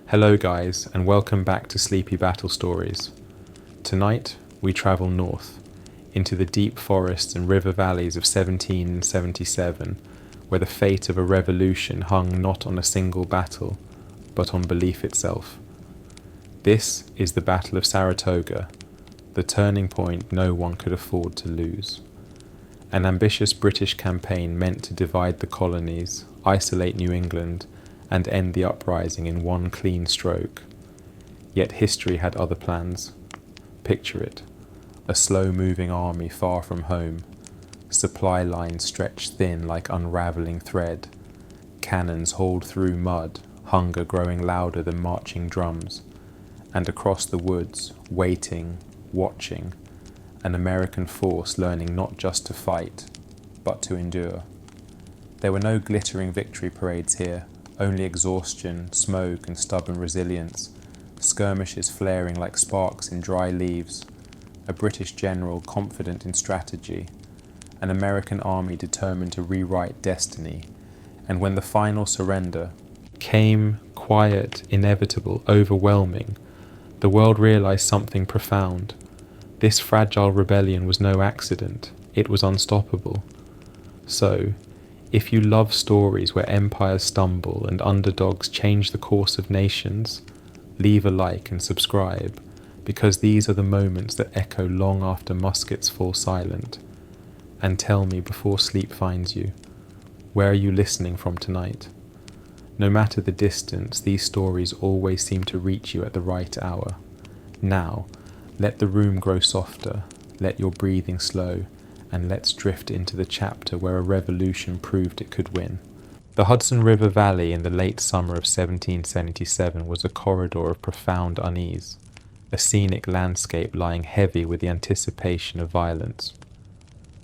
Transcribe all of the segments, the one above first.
Hello guys, and welcome back to Sleepy Battle Stories. Tonight, we travel north, into the deep forests and river valleys of 1777, where the fate of a revolution hung not on a single battle, but on belief itself. This is the Battle of Saratoga, the turning point no one could afford to lose. An ambitious British campaign meant to divide the colonies, isolate New England, and end the uprising in one clean stroke. Yet history had other plans. Picture it, a slow-moving army far from home, supply lines stretched thin like unravelling thread, cannons hauled through mud, hunger growing louder than marching drums, and across the woods, waiting, watching, an American force learning not just to fight, but to endure. There were no glittering victory parades here, only exhaustion, smoke, and stubborn resilience, skirmishes flaring like sparks in dry leaves, a British general confident in strategy, an American army determined to rewrite destiny, and when the final surrender came, quiet, inevitable, overwhelming, the world realized something profound. This fragile rebellion was no accident, it was unstoppable. So, if you love stories where empires stumble and underdogs change the course of nations, leave a like and subscribe, because these are the moments that echo long after muskets fall silent. And tell me before sleep finds you, where are you listening from tonight? No matter the distance, these stories always seem to reach you at the right hour. Now, let the room grow softer, let your breathing slow, and let's drift into the chapter where a revolution proved it could win. The Hudson River Valley in the late summer of 1777 was a corridor of profound unease, a scenic landscape lying heavy with the anticipation of violence.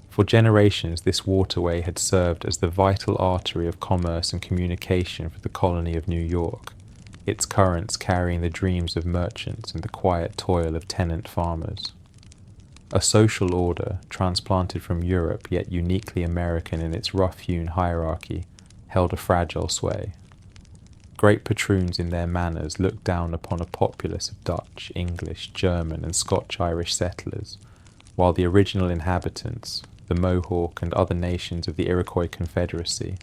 For generations, this waterway had served as the vital artery of commerce and communication for the colony of New York, its currents carrying the dreams of merchants and the quiet toil of tenant farmers. A social order, transplanted from Europe yet uniquely American in its rough-hewn hierarchy, held a fragile sway. Great patroons in their manners looked down upon a populace of Dutch, English, German, and Scotch-Irish settlers, while the original inhabitants, the Mohawk and other nations of the Iroquois Confederacy,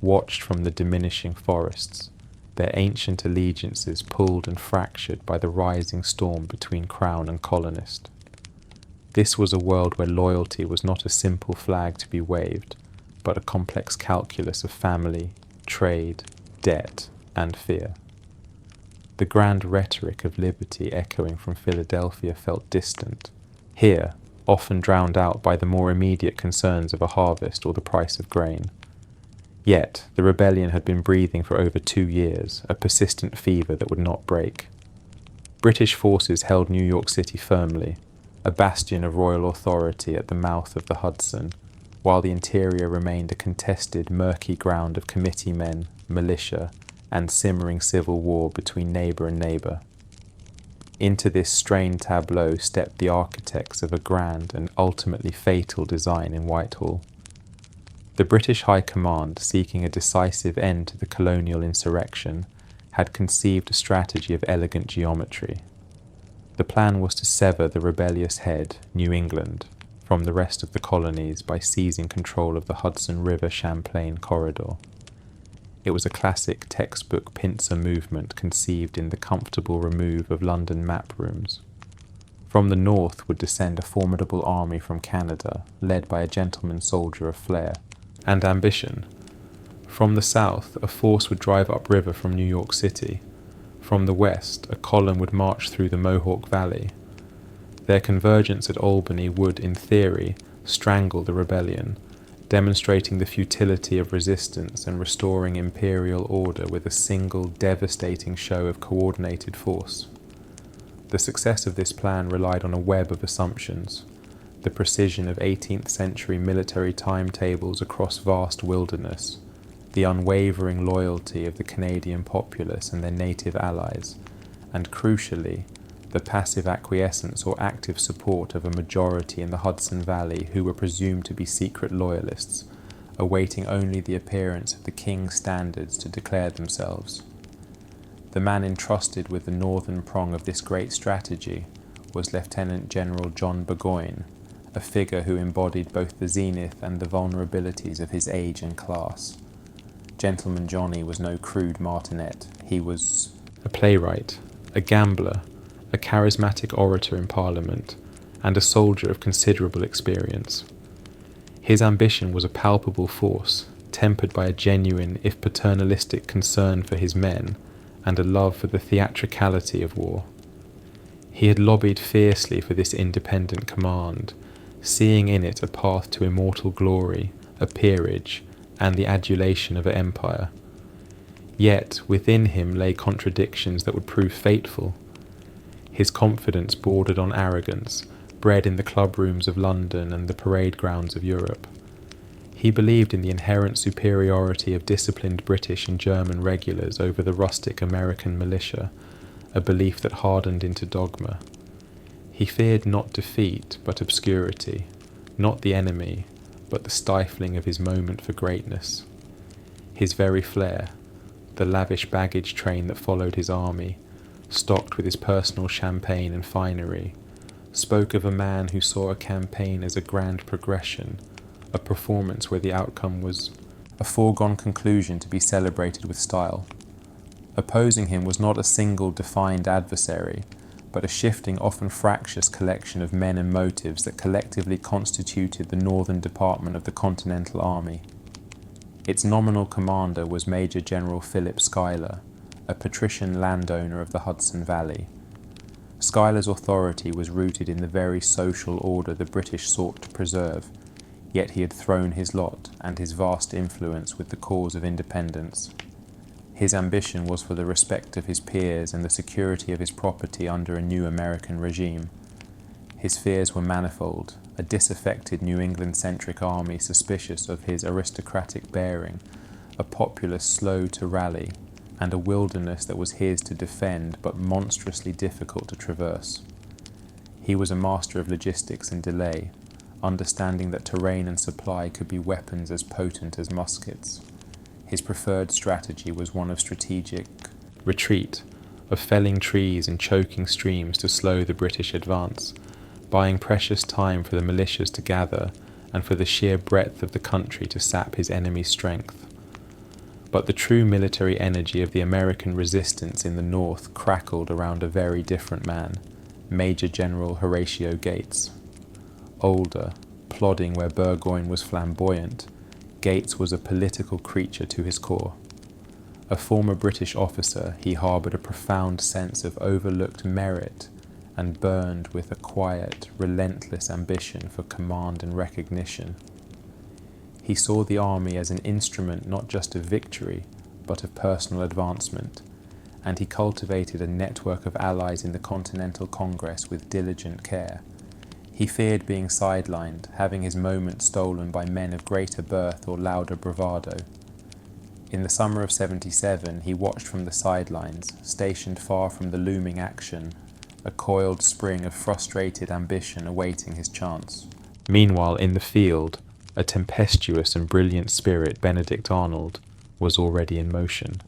watched from the diminishing forests, their ancient allegiances pulled and fractured by the rising storm between crown and colonist. This was a world where loyalty was not a simple flag to be waved, but a complex calculus of family, trade, debt, and fear. The grand rhetoric of liberty echoing from Philadelphia felt distant. Here, often drowned out by the more immediate concerns of a harvest or the price of grain. Yet, the rebellion had been breathing for over 2 years, a persistent fever that would not break. British forces held New York City firmly, a bastion of royal authority at the mouth of the Hudson, while the interior remained a contested, murky ground of committee men, militia, and simmering civil war between neighbour and neighbour. Into this strained tableau stepped the architects of a grand and ultimately fatal design in Whitehall. The British High Command, seeking a decisive end to the colonial insurrection, had conceived a strategy of elegant geometry. The plan was to sever the rebellious head, New England, from the rest of the colonies by seizing control of the Hudson River Champlain corridor. It was a classic textbook pincer movement conceived in the comfortable remove of London map rooms. From the north would descend a formidable army from Canada, led by a gentleman soldier of flair and ambition. From the south, a force would drive upriver from New York City. From the west, a column would march through the Mohawk Valley. Their convergence at Albany would, in theory, strangle the rebellion, demonstrating the futility of resistance and restoring imperial order with a single devastating show of coordinated force. The success of this plan relied on a web of assumptions, the precision of 18th century military timetables across vast wilderness, the unwavering loyalty of the Canadian populace and their native allies, and crucially, the passive acquiescence or active support of a majority in the Hudson Valley who were presumed to be secret loyalists, awaiting only the appearance of the king's standards to declare themselves. The man entrusted with the northern prong of this great strategy was Lieutenant General John Burgoyne, a figure who embodied both the zenith and the vulnerabilities of his age and class. Gentleman Johnny was no crude martinet. He was a playwright, a gambler, a charismatic orator in Parliament, and a soldier of considerable experience. His ambition was a palpable force, tempered by a genuine, if paternalistic, concern for his men and a love for the theatricality of war. He had lobbied fiercely for this independent command, seeing in it a path to immortal glory, a peerage, and the adulation of an empire. Yet within him lay contradictions that would prove fateful. His confidence bordered on arrogance, bred in the club rooms of London and the parade grounds of Europe. He believed in the inherent superiority of disciplined British and German regulars over the rustic American militia, a belief that hardened into dogma. He feared not defeat, but obscurity, not the enemy, but the stifling of his moment for greatness. His very flair, the lavish baggage train that followed his army, stocked with his personal champagne and finery, spoke of a man who saw a campaign as a grand progression, a performance where the outcome was a foregone conclusion to be celebrated with style. Opposing him was not a single defined adversary, but a shifting, often fractious collection of men and motives that collectively constituted the northern department of the Continental Army. Its nominal commander was Major General Philip Schuyler, a patrician landowner of the Hudson Valley. Schuyler's authority was rooted in the very social order the British sought to preserve, yet he had thrown his lot and his vast influence with the cause of independence. His ambition was for the respect of his peers and the security of his property under a new American regime. His fears were manifold: a disaffected New England-centric army suspicious of his aristocratic bearing, a populace slow to rally, and a wilderness that was his to defend but monstrously difficult to traverse. He was a master of logistics and delay, understanding that terrain and supply could be weapons as potent as muskets. His preferred strategy was one of strategic retreat, of felling trees and choking streams to slow the British advance, buying precious time for the militias to gather and for the sheer breadth of the country to sap his enemy's strength. But the true military energy of the American resistance in the north crackled around a very different man, Major General Horatio Gates. Older, plodding where Burgoyne was flamboyant, Gates was a political creature to his core. A former British officer, he harboured a profound sense of overlooked merit and burned with a quiet, relentless ambition for command and recognition. He saw the army as an instrument not just of victory, but of personal advancement, and he cultivated a network of allies in the Continental Congress with diligent care. He feared being sidelined, having his moment stolen by men of greater birth or louder bravado. In the summer of '77, he watched from the sidelines, stationed far from the looming action, a coiled spring of frustrated ambition awaiting his chance. Meanwhile, in the field, a tempestuous and brilliant spirit, Benedict Arnold, was already in motion.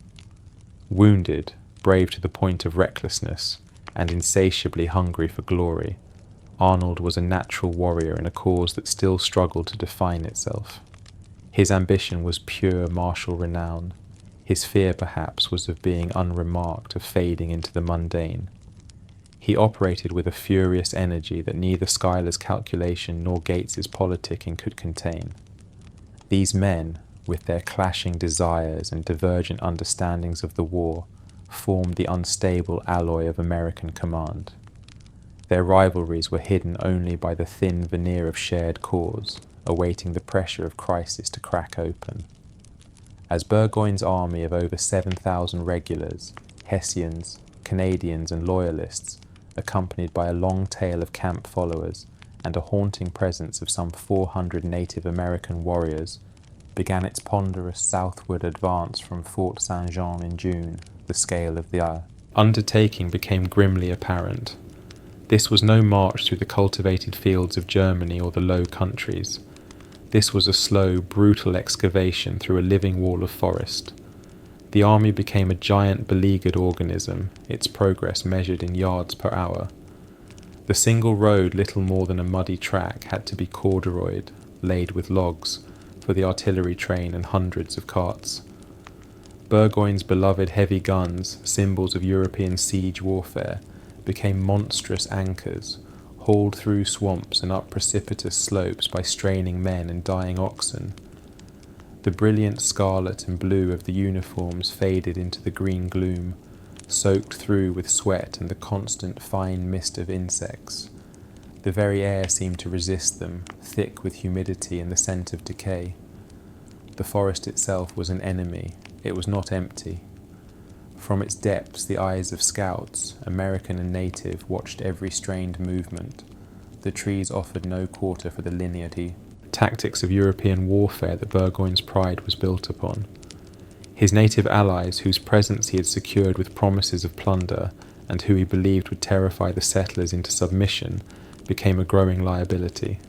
Wounded, brave to the point of recklessness, and insatiably hungry for glory, Arnold was a natural warrior in a cause that still struggled to define itself. His ambition was pure martial renown. His fear, perhaps, was of being unremarked, of fading into the mundane. He operated with a furious energy that neither Schuyler's calculation nor Gates's politicking could contain. These men, with their clashing desires and divergent understandings of the war, formed the unstable alloy of American command. Their rivalries were hidden only by the thin veneer of shared cause, awaiting the pressure of crisis to crack open. As Burgoyne's army of over 7,000 regulars, Hessians, Canadians and Loyalists, accompanied by a long tail of camp followers and a haunting presence of some 400 Native American warriors, began its ponderous southward advance from Fort St. Jean in June, the scale of the undertaking became grimly apparent. This was no march through the cultivated fields of Germany or the Low Countries. This was a slow, brutal excavation through a living wall of forest. The army became a giant beleaguered organism, its progress measured in yards per hour. The single road, little more than a muddy track, had to be corduroyed, laid with logs, for the artillery train and hundreds of carts. Burgoyne's beloved heavy guns, symbols of European siege warfare, became monstrous anchors, hauled through swamps and up precipitous slopes by straining men and dying oxen. The brilliant scarlet and blue of the uniforms faded into the green gloom, soaked through with sweat and the constant fine mist of insects. The very air seemed to resist them, thick with humidity and the scent of decay. The forest itself was an enemy. It was not empty. From its depths, the eyes of scouts, American and native, watched every strained movement. The trees offered no quarter for the linearity, tactics of European warfare that Burgoyne's pride was built upon. His native allies, whose presence he had secured with promises of plunder, and who he believed would terrify the settlers into submission, became a growing liability.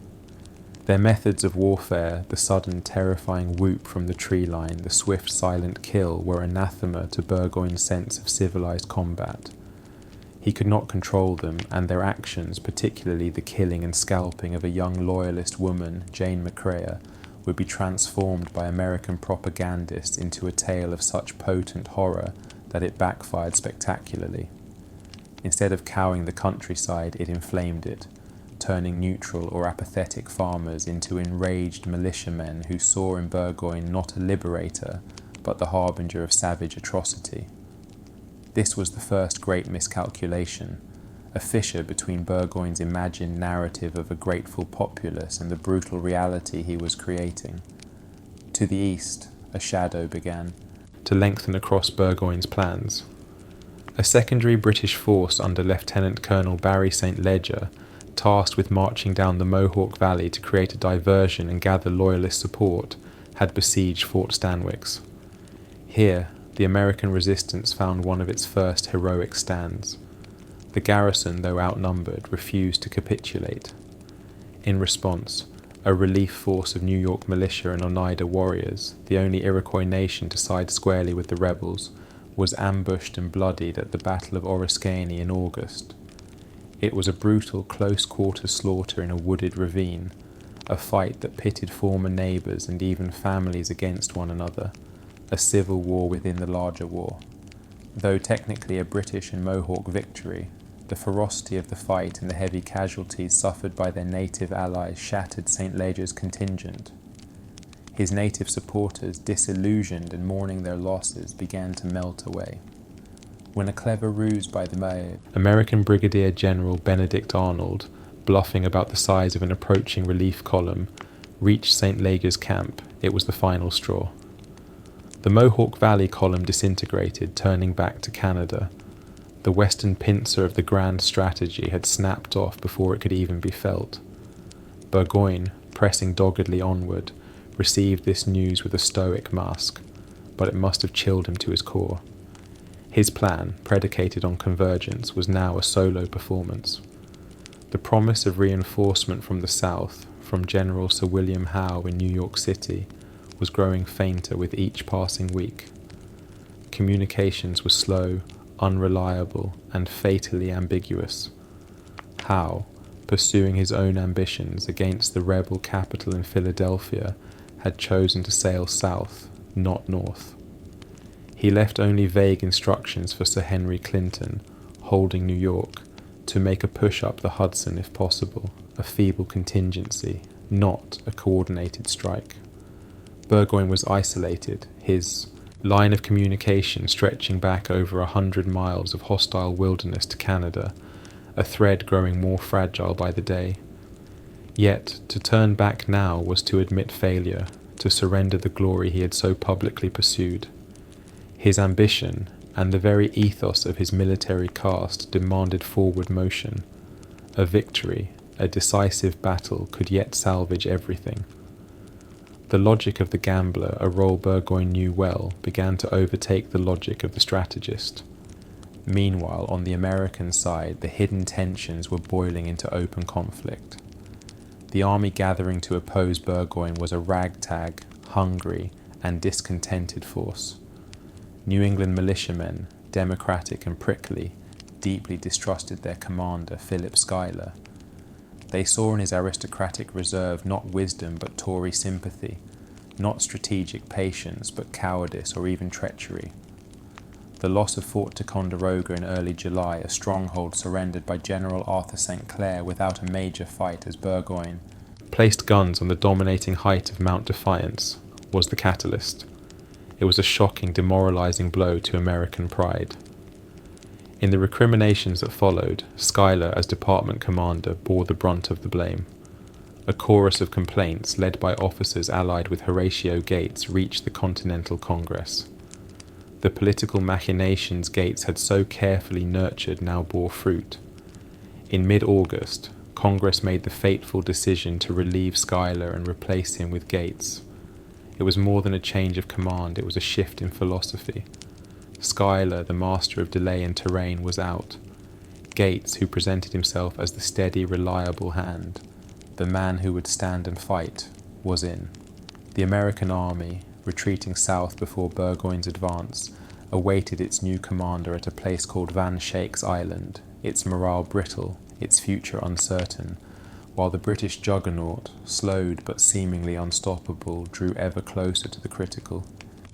Their methods of warfare, the sudden terrifying whoop from the tree line, the swift silent kill, were anathema to Burgoyne's sense of civilized combat. He could not control them, and their actions, particularly the killing and scalping of a young loyalist woman, Jane McCrea, would be transformed by American propagandists into a tale of such potent horror that it backfired spectacularly. Instead of cowing the countryside, it inflamed it, turning neutral or apathetic farmers into enraged militiamen who saw in Burgoyne not a liberator, but the harbinger of savage atrocity. This was the first great miscalculation, a fissure between Burgoyne's imagined narrative of a grateful populace and the brutal reality he was creating. To the east, a shadow began to lengthen across Burgoyne's plans. A secondary British force under Lieutenant Colonel Barry St. Leger, tasked with marching down the Mohawk Valley to create a diversion and gather loyalist support, had besieged Fort Stanwix. Here, the American resistance found one of its first heroic stands. The garrison, though outnumbered, refused to capitulate. In response, a relief force of New York militia and Oneida warriors, the only Iroquois nation to side squarely with the rebels, was ambushed and bloodied at the Battle of Oriskany in August. It was a brutal, close-quarter slaughter in a wooded ravine, a fight that pitted former neighbours and even families against one another, a civil war within the larger war. Though technically a British and Mohawk victory, the ferocity of the fight and the heavy casualties suffered by their native allies shattered St. Leger's contingent. His native supporters, disillusioned and mourning their losses, began to melt away. When a clever ruse by the American Brigadier General Benedict Arnold, bluffing about the size of an approaching relief column, reached St. Leger's camp, it was the final straw. The Mohawk Valley column disintegrated, turning back to Canada. The western pincer of the grand strategy had snapped off before it could even be felt. Burgoyne, pressing doggedly onward, received this news with a stoic mask, but it must have chilled him to his core. His plan, predicated on convergence, was now a solo performance. The promise of reinforcement from the south, from General Sir William Howe in New York City, was growing fainter with each passing week. Communications were slow, unreliable, and fatally ambiguous. Howe, pursuing his own ambitions against the rebel capital in Philadelphia, had chosen to sail south, not north. He left only vague instructions for Sir Henry Clinton, holding New York, to make a push up the Hudson if possible, a feeble contingency, not a coordinated strike. Burgoyne was isolated, his line of communication stretching back over 100 miles of hostile wilderness to Canada, a thread growing more fragile by the day. Yet, to turn back now was to admit failure, to surrender the glory he had so publicly pursued. His ambition, and the very ethos of his military caste, demanded forward motion. A victory, a decisive battle, could yet salvage everything. The logic of the gambler, a role Burgoyne knew well, began to overtake the logic of the strategist. Meanwhile, on the American side, the hidden tensions were boiling into open conflict. The army gathering to oppose Burgoyne was a ragtag, hungry, and discontented force. New England militiamen, democratic and prickly, deeply distrusted their commander, Philip Schuyler. They saw in his aristocratic reserve not wisdom but Tory sympathy, not strategic patience but cowardice or even treachery. The loss of Fort Ticonderoga in early July, a stronghold surrendered by General Arthur St. Clair without a major fight as Burgoyne placed guns on the dominating height of Mount Defiance, was the catalyst. It was a shocking, demoralizing blow to American pride. In the recriminations that followed, Schuyler, as department commander, bore the brunt of the blame. A chorus of complaints, led by officers allied with Horatio Gates, reached the Continental Congress. The political machinations Gates had so carefully nurtured now bore fruit. In mid-August, Congress made the fateful decision to relieve Schuyler and replace him with Gates. It was more than a change of command, it was a shift in philosophy. Schuyler, the master of delay and terrain, was out. Gates, who presented himself as the steady, reliable hand, the man who would stand and fight, was in. The American army, retreating south before Burgoyne's advance, awaited its new commander at a place called Van Shakes Island, its morale brittle, its future uncertain, while the British juggernaut, slowed but seemingly unstoppable, drew ever closer to the critical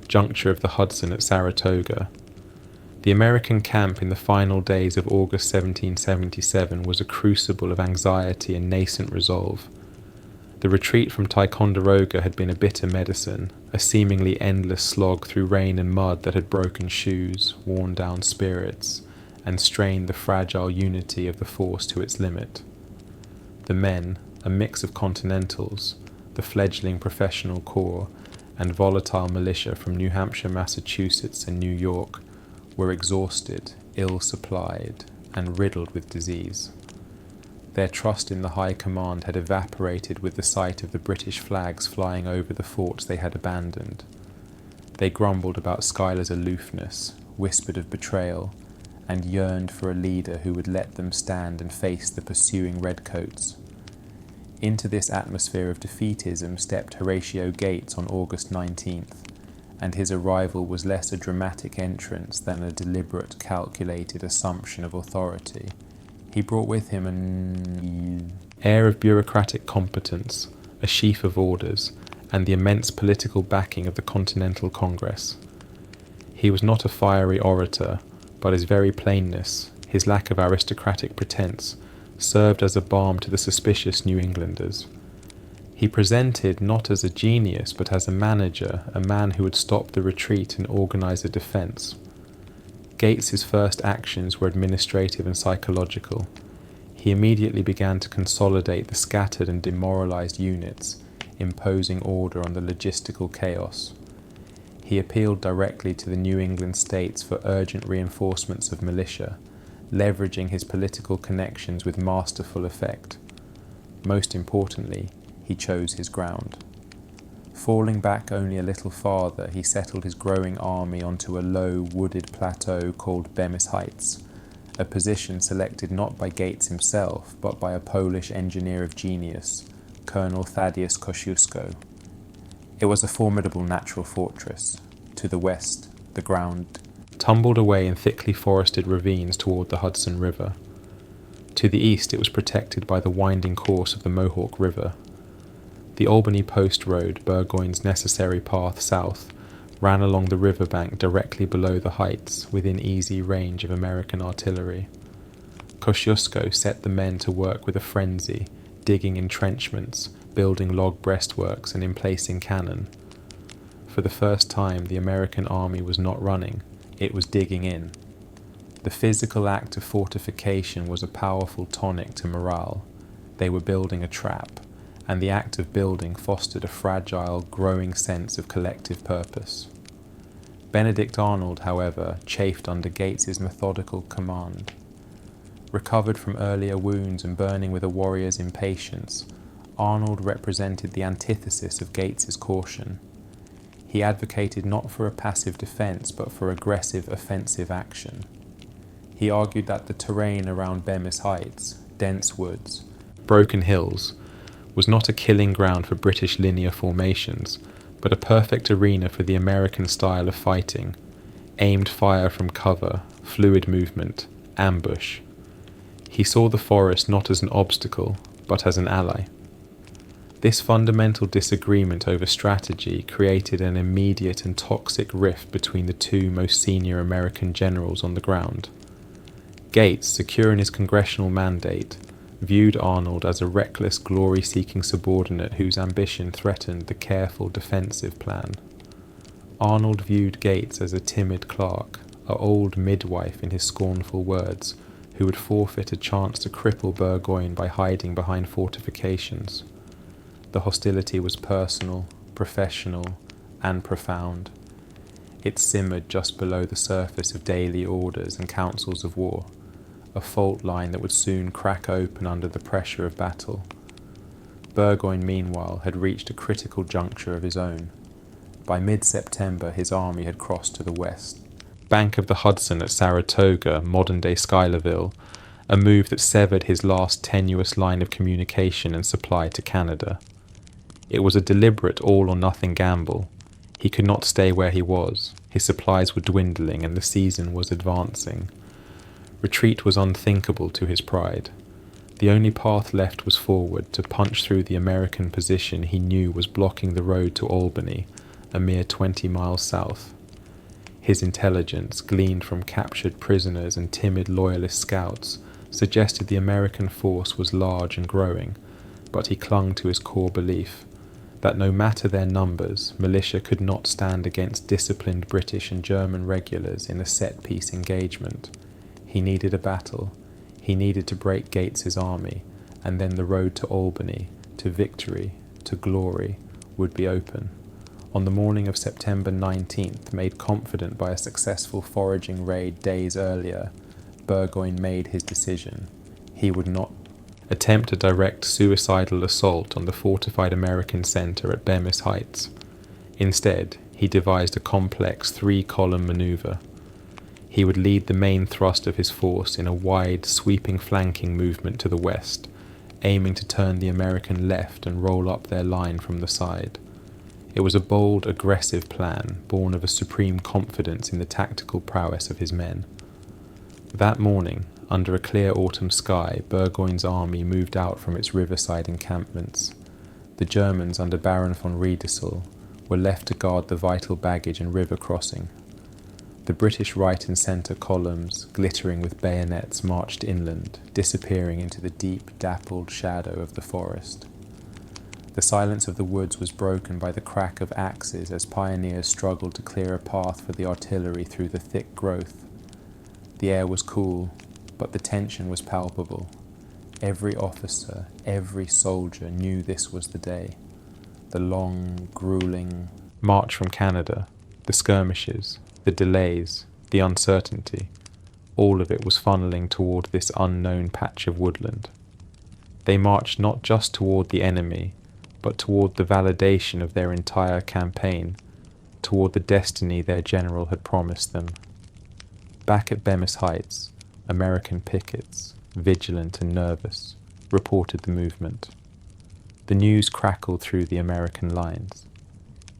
juncture of the Hudson at Saratoga. The American camp in the final days of August 1777 was a crucible of anxiety and nascent resolve. The retreat from Ticonderoga had been a bitter medicine, a seemingly endless slog through rain and mud that had broken shoes, worn down spirits, and strained the fragile unity of the force to its limit. The men, a mix of Continentals, the fledgling professional corps, and volatile militia from New Hampshire, Massachusetts, and New York, were exhausted, ill-supplied, and riddled with disease. Their trust in the high command had evaporated with the sight of the British flags flying over the forts they had abandoned. They grumbled about Schuyler's aloofness, whispered of betrayal, and yearned for a leader who would let them stand and face the pursuing redcoats. Into this atmosphere of defeatism stepped Horatio Gates on August 19th, and his arrival was less a dramatic entrance than a deliberate, calculated assumption of authority. He brought with him an air of bureaucratic competence, a sheaf of orders, and the immense political backing of the Continental Congress. He was not a fiery orator, but his very plainness, his lack of aristocratic pretense, served as a balm to the suspicious New Englanders. He presented not as a genius, but as a manager, a man who would stop the retreat and organize a defense. Gates's first actions were administrative and psychological. He immediately began to consolidate the scattered and demoralized units, imposing order on the logistical chaos. He appealed directly to the New England states for urgent reinforcements of militia, leveraging his political connections with masterful effect. Most importantly, he chose his ground. Falling back only a little farther, he settled his growing army onto a low, wooded plateau called Bemis Heights, a position selected not by Gates himself, but by a Polish engineer of genius, Colonel Thaddeus Kosciuszko. It was a formidable natural fortress. To the west, the ground tumbled away in thickly forested ravines toward the Hudson River. To the east, it was protected by the winding course of the Mohawk River. The Albany Post Road, Burgoyne's necessary path south, ran along the riverbank directly below the heights, within easy range of American artillery. Kosciuszko set the men to work with a frenzy, digging entrenchments, building log breastworks, and emplacing cannon. For the first time, the American army was not running, it was digging in. The physical act of fortification was a powerful tonic to morale. They were building a trap, and the act of building fostered a fragile, growing sense of collective purpose. Benedict Arnold, however, chafed under Gates's methodical command. Recovered from earlier wounds and burning with a warrior's impatience, Arnold represented the antithesis of Gates's caution. He advocated not for a passive defense, but for aggressive offensive action. He argued that the terrain around Bemis Heights, dense woods, broken hills, was not a killing ground for British linear formations, but a perfect arena for the American style of fighting, aimed fire from cover, fluid movement, ambush. He saw the forest not as an obstacle, but as an ally. This fundamental disagreement over strategy created an immediate and toxic rift between the two most senior American generals on the ground. Gates, secure in his congressional mandate, viewed Arnold as a reckless, glory-seeking subordinate whose ambition threatened the careful defensive plan. Arnold viewed Gates as a timid clerk, an old midwife in his scornful words, who would forfeit a chance to cripple Burgoyne by hiding behind fortifications. The hostility was personal, professional, and profound. It simmered just below the surface of daily orders and councils of war, a fault line that would soon crack open under the pressure of battle. Burgoyne, meanwhile, had reached a critical juncture of his own. By mid-September, his army had crossed to the west, bank of the Hudson at Saratoga, modern-day Schuylerville, a move that severed his last tenuous line of communication and supply to Canada. It was a deliberate all-or-nothing gamble. He could not stay where he was. His supplies were dwindling and the season was advancing. Retreat was unthinkable to his pride. The only path left was forward, to punch through the American position he knew was blocking the road to Albany, a mere 20 miles south. His intelligence, gleaned from captured prisoners and timid loyalist scouts, suggested the American force was large and growing, but he clung to his core belief that no matter their numbers, militia could not stand against disciplined British and German regulars in a set-piece engagement. He needed a battle. He needed to break Gates's army, and then the road to Albany, to victory, to glory, would be open. On the morning of September 19th, made confident by a successful foraging raid days earlier, Burgoyne made his decision. He would not attempt a direct suicidal assault on the fortified American center at Bemis Heights. Instead, he devised a complex three-column maneuver. He would lead the main thrust of his force in a wide, sweeping flanking movement to the west, aiming to turn the American left and roll up their line from the side. It was a bold, aggressive plan, born of a supreme confidence in the tactical prowess of his men. That morning, under a clear autumn sky, Burgoyne's army moved out from its riverside encampments. The Germans, under Baron von Riedesel, were left to guard the vital baggage and river crossing. The British right and centre columns, glittering with bayonets, marched inland, disappearing into the deep, dappled shadow of the forest. The silence of the woods was broken by the crack of axes as pioneers struggled to clear a path for the artillery through the thick growth. The air was cool, but the tension was palpable. Every officer, every soldier knew this was the day. The long, grueling march from Canada, the skirmishes, the delays, the uncertainty, all of it was funneling toward this unknown patch of woodland. They marched not just toward the enemy, but toward the validation of their entire campaign, toward the destiny their general had promised them. Back at Bemis Heights, American pickets, vigilant and nervous, reported the movement. The news crackled through the American lines.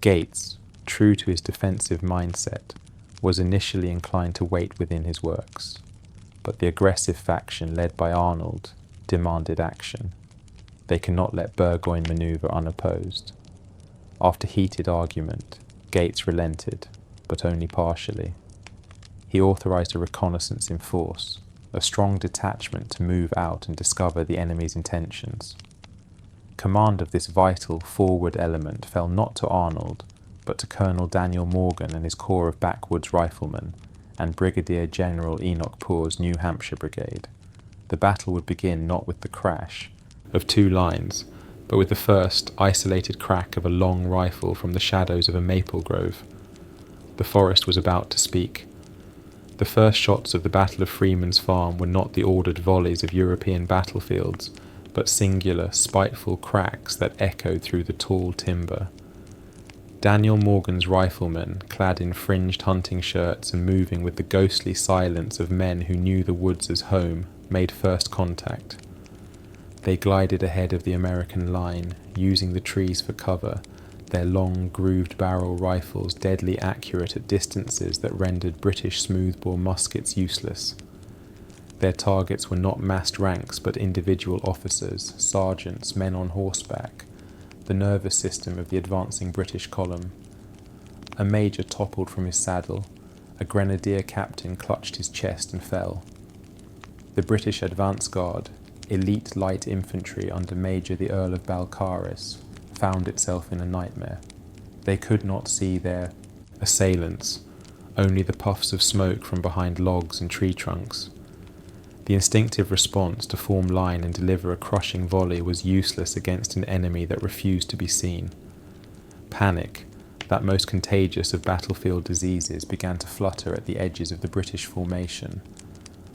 Gates, true to his defensive mindset, was initially inclined to wait within his works, but the aggressive faction led by Arnold demanded action. They cannot let Burgoyne maneuver unopposed. After heated argument, Gates relented, but only partially. He authorized a reconnaissance in force, a strong detachment to move out and discover the enemy's intentions. Command of this vital forward element fell not to Arnold, but to Colonel Daniel Morgan and his corps of backwoods riflemen, and Brigadier General Enoch Poor's New Hampshire Brigade. The battle would begin not with the crash of two lines, but with the first isolated crack of a long rifle from the shadows of a maple grove. The forest was about to speak. The first shots of the Battle of Freeman's Farm were not the ordered volleys of European battlefields, but singular, spiteful cracks that echoed through the tall timber. Daniel Morgan's riflemen, clad in fringed hunting shirts and moving with the ghostly silence of men who knew the woods as home, made first contact. They glided ahead of the American line, using the trees for cover, their long, grooved barrel rifles deadly accurate at distances that rendered British smoothbore muskets useless. Their targets were not massed ranks but individual officers, sergeants, men on horseback, the nervous system of the advancing British column. A major toppled from his saddle. A grenadier captain clutched his chest and fell. The British advance guard, elite light infantry under Major the Earl of Balcarres, found itself in a nightmare. They could not see their assailants, only the puffs of smoke from behind logs and tree trunks. The instinctive response to form line and deliver a crushing volley was useless against an enemy that refused to be seen. Panic, that most contagious of battlefield diseases, began to flutter at the edges of the British formation.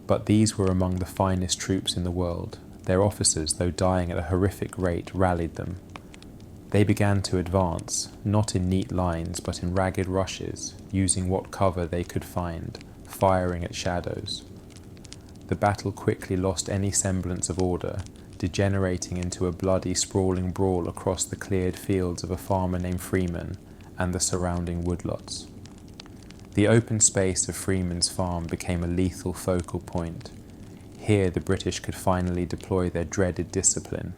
But these were among the finest troops in the world. Their officers, though dying at a horrific rate, rallied them. They began to advance, not in neat lines, but in ragged rushes, using what cover they could find, firing at shadows. The battle quickly lost any semblance of order, degenerating into a bloody, sprawling brawl across the cleared fields of a farmer named Freeman and the surrounding woodlots. The open space of Freeman's farm became a lethal focal point. Here the British could finally deploy their dreaded discipline.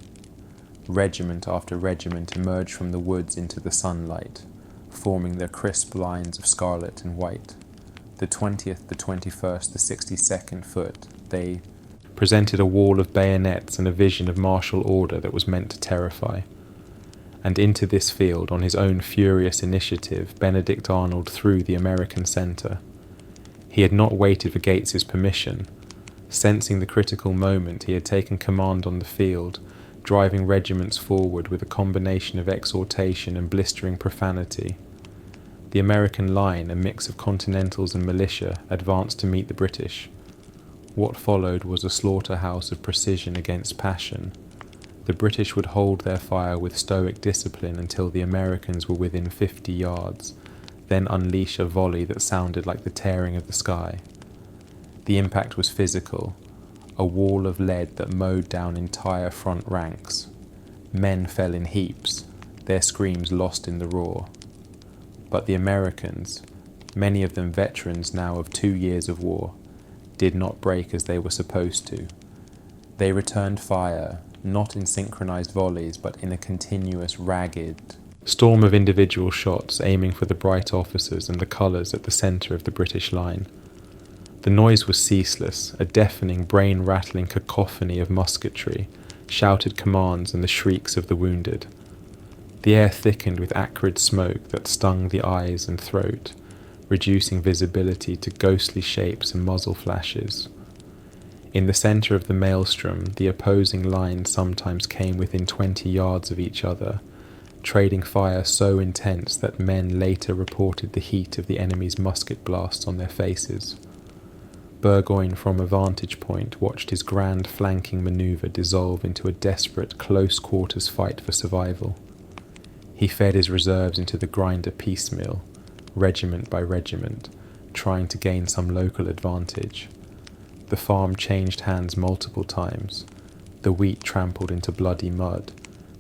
Regiment after regiment emerged from the woods into the sunlight, forming their crisp lines of scarlet and white. The 20th, the 21st, the 62nd Foot, they presented a wall of bayonets and a vision of martial order that was meant to terrify. And into this field, on his own furious initiative, Benedict Arnold threw the American centre. He had not waited for Gates's permission. Sensing the critical moment, he had taken command on the field, driving regiments forward with a combination of exhortation and blistering profanity. The American line, a mix of Continentals and militia, advanced to meet the British. What followed was a slaughterhouse of precision against passion. The British would hold their fire with stoic discipline until the Americans were within 50 yards, then unleash a volley that sounded like the tearing of the sky. The impact was physical, a wall of lead that mowed down entire front ranks. Men fell in heaps, their screams lost in the roar. But the Americans, many of them veterans now of 2 years of war, did not break as they were supposed to. They returned fire, not in synchronized volleys, but in a continuous, ragged storm of individual shots aiming for the bright officers and the colours at the centre of the British line. The noise was ceaseless, a deafening, brain-rattling cacophony of musketry, shouted commands and the shrieks of the wounded. The air thickened with acrid smoke that stung the eyes and throat, reducing visibility to ghostly shapes and muzzle flashes. In the centre of the maelstrom, the opposing lines sometimes came within 20 yards of each other, trading fire so intense that men later reported the heat of the enemy's musket blasts on their faces. Burgoyne, from a vantage point, watched his grand flanking manoeuvre dissolve into a desperate close-quarters fight for survival. He fed his reserves into the grinder piecemeal, regiment by regiment, trying to gain some local advantage. The farm changed hands multiple times, the wheat trampled into bloody mud,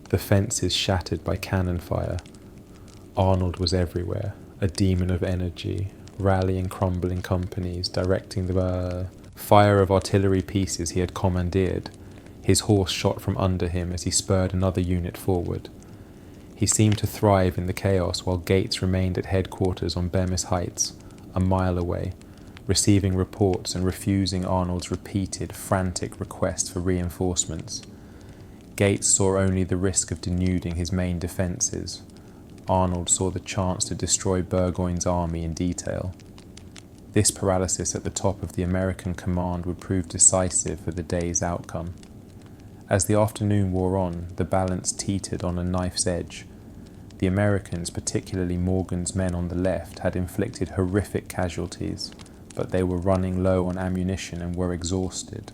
the fences shattered by cannon fire. Arnold was everywhere, a demon of energy, rallying crumbling companies, directing the fire of artillery pieces he had commandeered. His horse shot from under him as he spurred another unit forward. He seemed to thrive in the chaos while Gates remained at headquarters on Bemis Heights, a mile away, receiving reports and refusing Arnold's repeated, frantic request for reinforcements. Gates saw only the risk of denuding his main defences. Arnold saw the chance to destroy Burgoyne's army in detail. This paralysis at the top of the American command would prove decisive for the day's outcome. As the afternoon wore on, the balance teetered on a knife's edge. The Americans, particularly Morgan's men on the left, had inflicted horrific casualties, but they were running low on ammunition and were exhausted.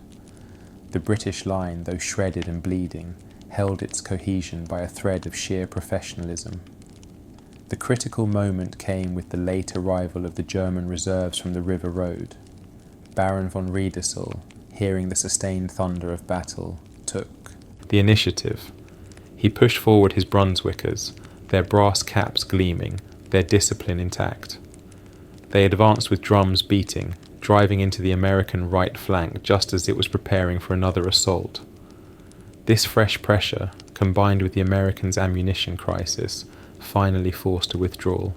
The British line, though shredded and bleeding, held its cohesion by a thread of sheer professionalism. The critical moment came with the late arrival of the German reserves from the river road. Baron von Riedesel, hearing the sustained thunder of battle, took the initiative. He pushed forward his Brunswickers, their brass caps gleaming, their discipline intact. They advanced with drums beating, driving into the American right flank just as it was preparing for another assault. This fresh pressure, combined with the Americans' ammunition crisis, finally forced a withdrawal.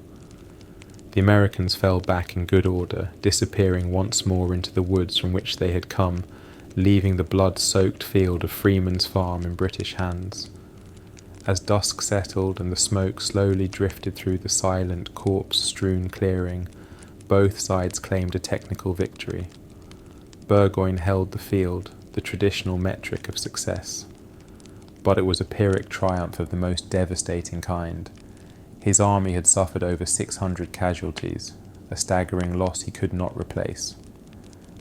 The Americans fell back in good order, disappearing once more into the woods from which they had come, leaving the blood-soaked field of Freeman's farm in British hands. As dusk settled and the smoke slowly drifted through the silent, corpse-strewn clearing, both sides claimed a technical victory. Burgoyne held the field, the traditional metric of success. But it was a Pyrrhic triumph of the most devastating kind. His army had suffered over 600 casualties, a staggering loss he could not replace.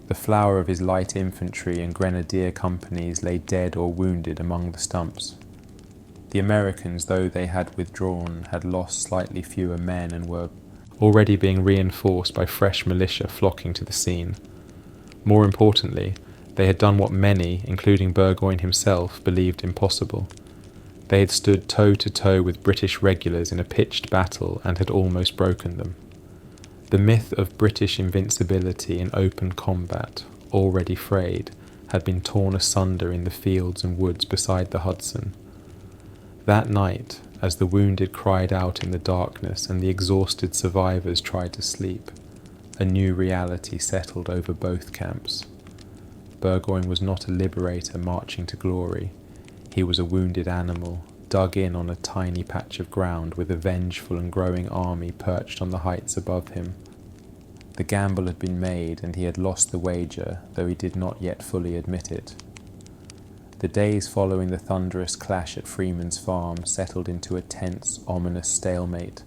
The flower of his light infantry and grenadier companies lay dead or wounded among the stumps. The Americans, though they had withdrawn, had lost slightly fewer men and were already being reinforced by fresh militia flocking to the scene. More importantly, they had done what many, including Burgoyne himself, believed impossible. They had stood toe-to-toe with British regulars in a pitched battle and had almost broken them. The myth of British invincibility in open combat, already frayed, had been torn asunder in the fields and woods beside the Hudson. That night, as the wounded cried out in the darkness and the exhausted survivors tried to sleep, a new reality settled over both camps. Burgoyne was not a liberator marching to glory. He was a wounded animal, dug in on a tiny patch of ground with a vengeful and growing army perched on the heights above him. The gamble had been made and he had lost the wager, though he did not yet fully admit it. The days following the thunderous clash at Freeman's farm settled into a tense, ominous stalemate,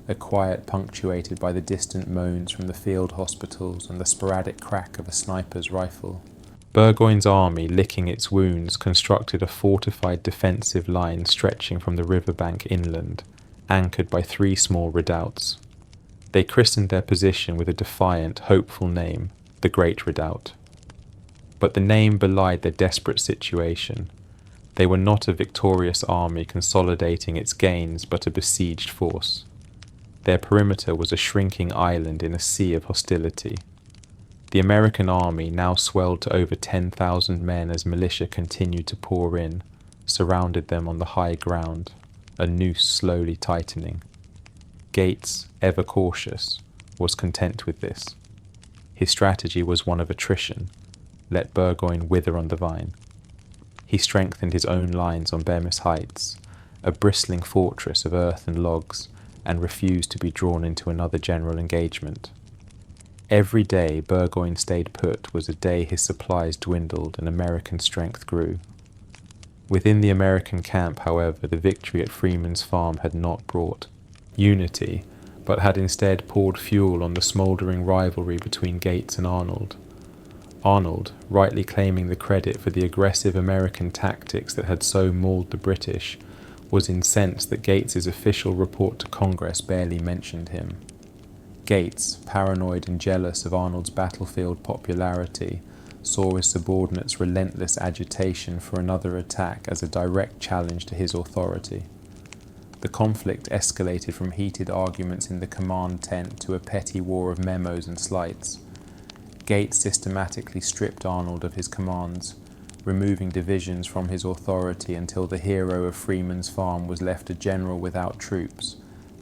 a quiet punctuated by the distant moans from the field hospitals and the sporadic crack of a sniper's rifle. Burgoyne's army, licking its wounds, constructed a fortified defensive line stretching from the riverbank inland, anchored by 3 small redoubts. They christened their position with a defiant, hopeful name, the Great Redoubt. But the name belied their desperate situation. They were not a victorious army consolidating its gains, but a besieged force. Their perimeter was a shrinking island in a sea of hostility. The American army now swelled to over 10,000 men as militia continued to pour in, surrounded them on the high ground, a noose slowly tightening. Gates, ever cautious, was content with this. His strategy was one of attrition. Let Burgoyne wither on the vine. He strengthened his own lines on Bemis Heights, a bristling fortress of earth and logs, and refused to be drawn into another general engagement. Every day Burgoyne stayed put was a day his supplies dwindled and American strength grew. Within the American camp, however, the victory at Freeman's farm had not brought unity, but had instead poured fuel on the smouldering rivalry between Gates and Arnold. Arnold, rightly claiming the credit for the aggressive American tactics that had so mauled the British, was incensed that Gates's official report to Congress barely mentioned him. Gates, paranoid and jealous of Arnold's battlefield popularity, saw his subordinates' relentless agitation for another attack as a direct challenge to his authority. The conflict escalated from heated arguments in the command tent to a petty war of memos and slights. Gates systematically stripped Arnold of his commands, removing divisions from his authority until the hero of Freeman's farm was left a general without troops,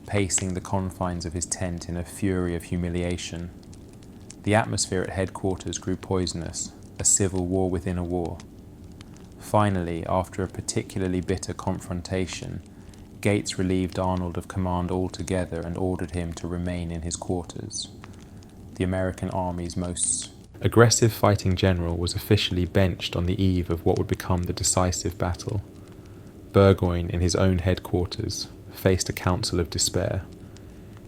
pacing the confines of his tent in a fury of humiliation. The atmosphere at headquarters grew poisonous, a civil war within a war. Finally, after a particularly bitter confrontation, Gates relieved Arnold of command altogether and ordered him to remain in his quarters. The American army's most aggressive fighting general was officially benched on the eve of what would become the decisive battle. Burgoyne, in his own headquarters, faced a council of despair.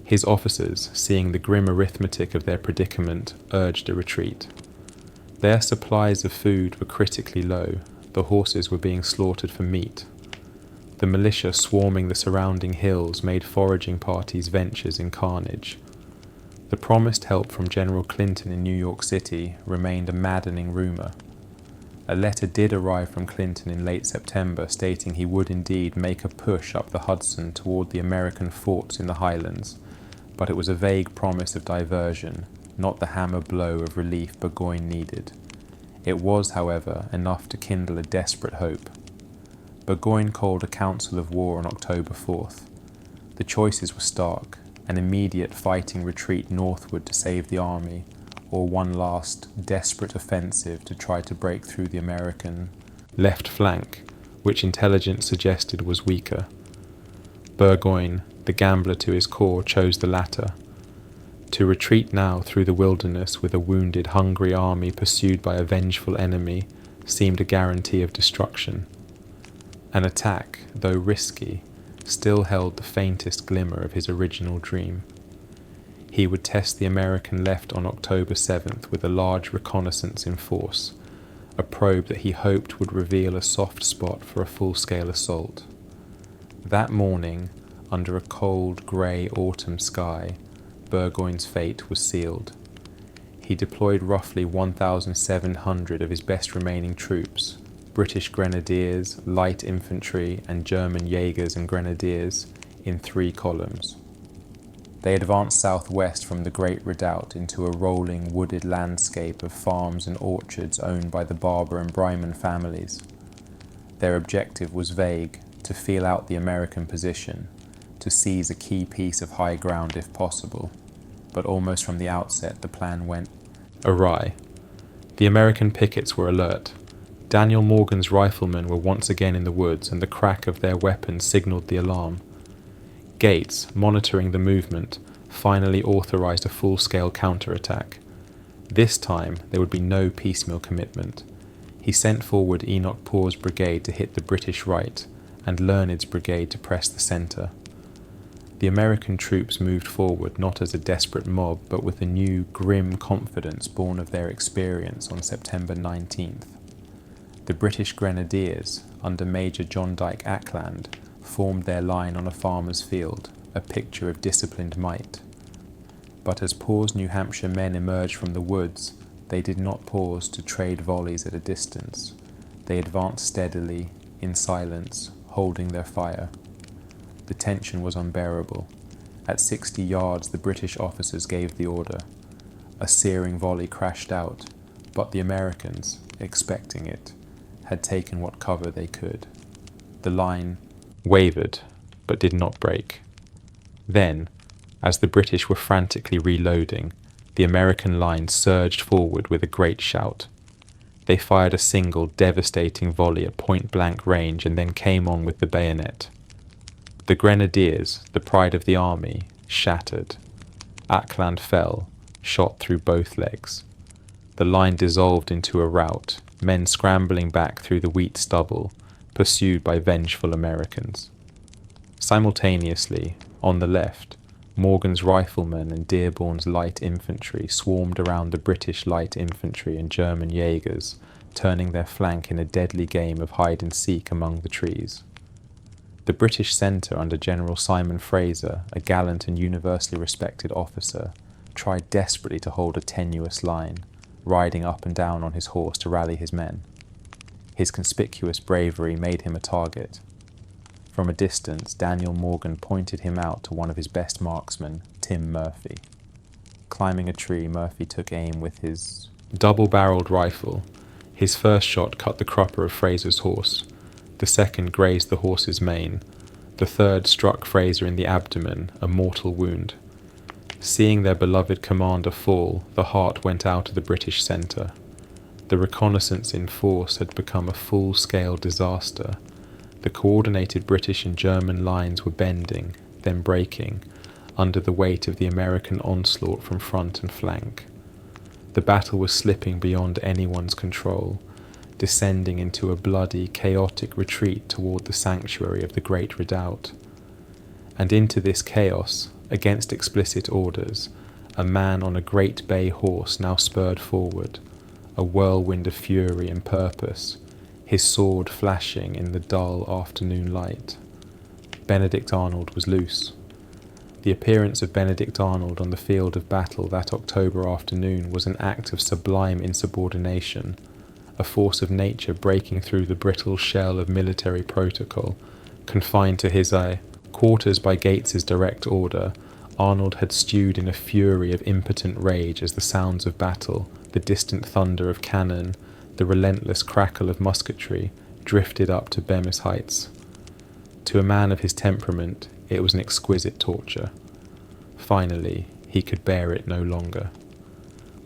His officers, seeing the grim arithmetic of their predicament, urged a retreat. Their supplies of food were critically low. The horses were being slaughtered for meat. The militia swarming the surrounding hills made foraging parties ventures in carnage. The promised help from General Clinton in New York City remained a maddening rumor. A letter did arrive from Clinton in late September stating he would indeed make a push up the Hudson toward the American forts in the Highlands, but it was a vague promise of diversion, not the hammer blow of relief Burgoyne needed. It was, however, enough to kindle a desperate hope. Burgoyne called a council of war on October 4th. The choices were stark: an immediate fighting retreat northward to save the army, or one last, desperate offensive to try to break through the American left flank, which intelligence suggested was weaker. Burgoyne, the gambler to his core, chose the latter. To retreat now through the wilderness with a wounded, hungry army pursued by a vengeful enemy seemed a guarantee of destruction. An attack, though risky, still held the faintest glimmer of his original dream. He would test the American left on October 7th with a large reconnaissance in force, a probe that he hoped would reveal a soft spot for a full-scale assault. That morning, under a cold, grey autumn sky, Burgoyne's fate was sealed. He deployed roughly 1,700 of his best remaining troops, British grenadiers, light infantry, and German Jaegers and grenadiers, in 3 columns. They advanced southwest from the Great Redoubt into a rolling, wooded landscape of farms and orchards owned by the Barber and Bryman families. Their objective was vague: to feel out the American position, to seize a key piece of high ground if possible. But almost from the outset, the plan went awry. The American pickets were alert. Daniel Morgan's riflemen were once again in the woods, and the crack of their weapons signaled the alarm. Gates, monitoring the movement, finally authorized a full-scale counterattack. This time, there would be no piecemeal commitment. He sent forward Enoch Poor's brigade to hit the British right, and Learned's brigade to press the centre. The American troops moved forward not as a desperate mob, but with a new, grim confidence born of their experience on September 19th. The British Grenadiers, under Major John Ackland, formed their line on a farmer's field, a picture of disciplined might. But as Poor's New Hampshire men emerged from the woods, they did not pause to trade volleys at a distance. They advanced steadily, in silence, holding their fire. The tension was unbearable. At 60 yards, the British officers gave the order. A searing volley crashed out, but the Americans, expecting it, had taken what cover they could. The line wavered, but did not break. Then, as the British were frantically reloading, the American line surged forward with a great shout. They fired a single, devastating volley at point-blank range and then came on with the bayonet. The Grenadiers, the pride of the army, shattered. Ackland fell, shot through both legs. The line dissolved into a rout, men scrambling back through the wheat stubble, pursued by vengeful Americans. Simultaneously, on the left, Morgan's riflemen and Dearborn's light infantry swarmed around the British light infantry and German Jaegers, turning their flank in a deadly game of hide-and-seek among the trees. The British centre under General Simon Fraser, a gallant and universally respected officer, tried desperately to hold a tenuous line, riding up and down on his horse to rally his men. His conspicuous bravery made him a target. From a distance, Daniel Morgan pointed him out to one of his best marksmen, Tim Murphy. Climbing a tree, Murphy took aim with his double-barreled rifle. His first shot cut the crupper of Fraser's horse. The second grazed the horse's mane. The third struck Fraser in the abdomen, a mortal wound. Seeing their beloved commander fall, the heart went out of the British centre. The reconnaissance in force had become a full-scale disaster. The coordinated British and German lines were bending, then breaking, under the weight of the American onslaught from front and flank. The battle was slipping beyond anyone's control, descending into a bloody, chaotic retreat toward the sanctuary of the Great Redoubt. And into this chaos, against explicit orders, a man on a great bay horse now spurred forward, a whirlwind of fury and purpose, his sword flashing in the dull afternoon light. Benedict Arnold was loose. The appearance of Benedict Arnold on the field of battle that October afternoon was an act of sublime insubordination, a force of nature breaking through the brittle shell of military protocol, confined to his quarters by Gates's direct order. Arnold had stewed in a fury of impotent rage as the sounds of battle, the distant thunder of cannon, the relentless crackle of musketry, drifted up to Bemis Heights. To a man of his temperament, it was an exquisite torture. Finally, he could bear it no longer.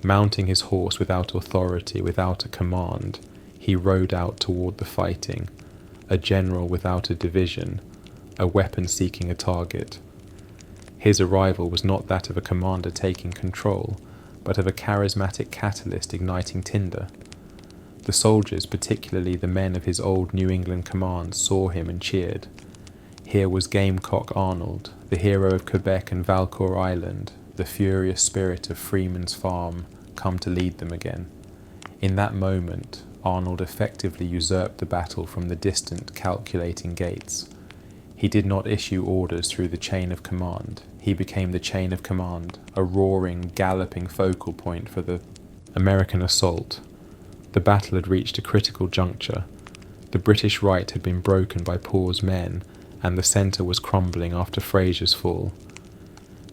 Mounting his horse without authority, without a command, he rode out toward the fighting, a general without a division, a weapon seeking a target. His arrival was not that of a commander taking control, but of a charismatic catalyst igniting tinder. The soldiers, particularly the men of his old New England command, saw him and cheered. Here was Gamecock Arnold, the hero of Quebec and Valcour Island, the furious spirit of Freeman's farm, come to lead them again. In that moment, Arnold effectively usurped the battle from the distant, calculating Gates. He did not issue orders through the chain of command. He became the chain of command, a roaring, galloping focal point for the American assault. The battle had reached a critical juncture. The British right had been broken by Poor's men, and the centre was crumbling after Fraser's fall.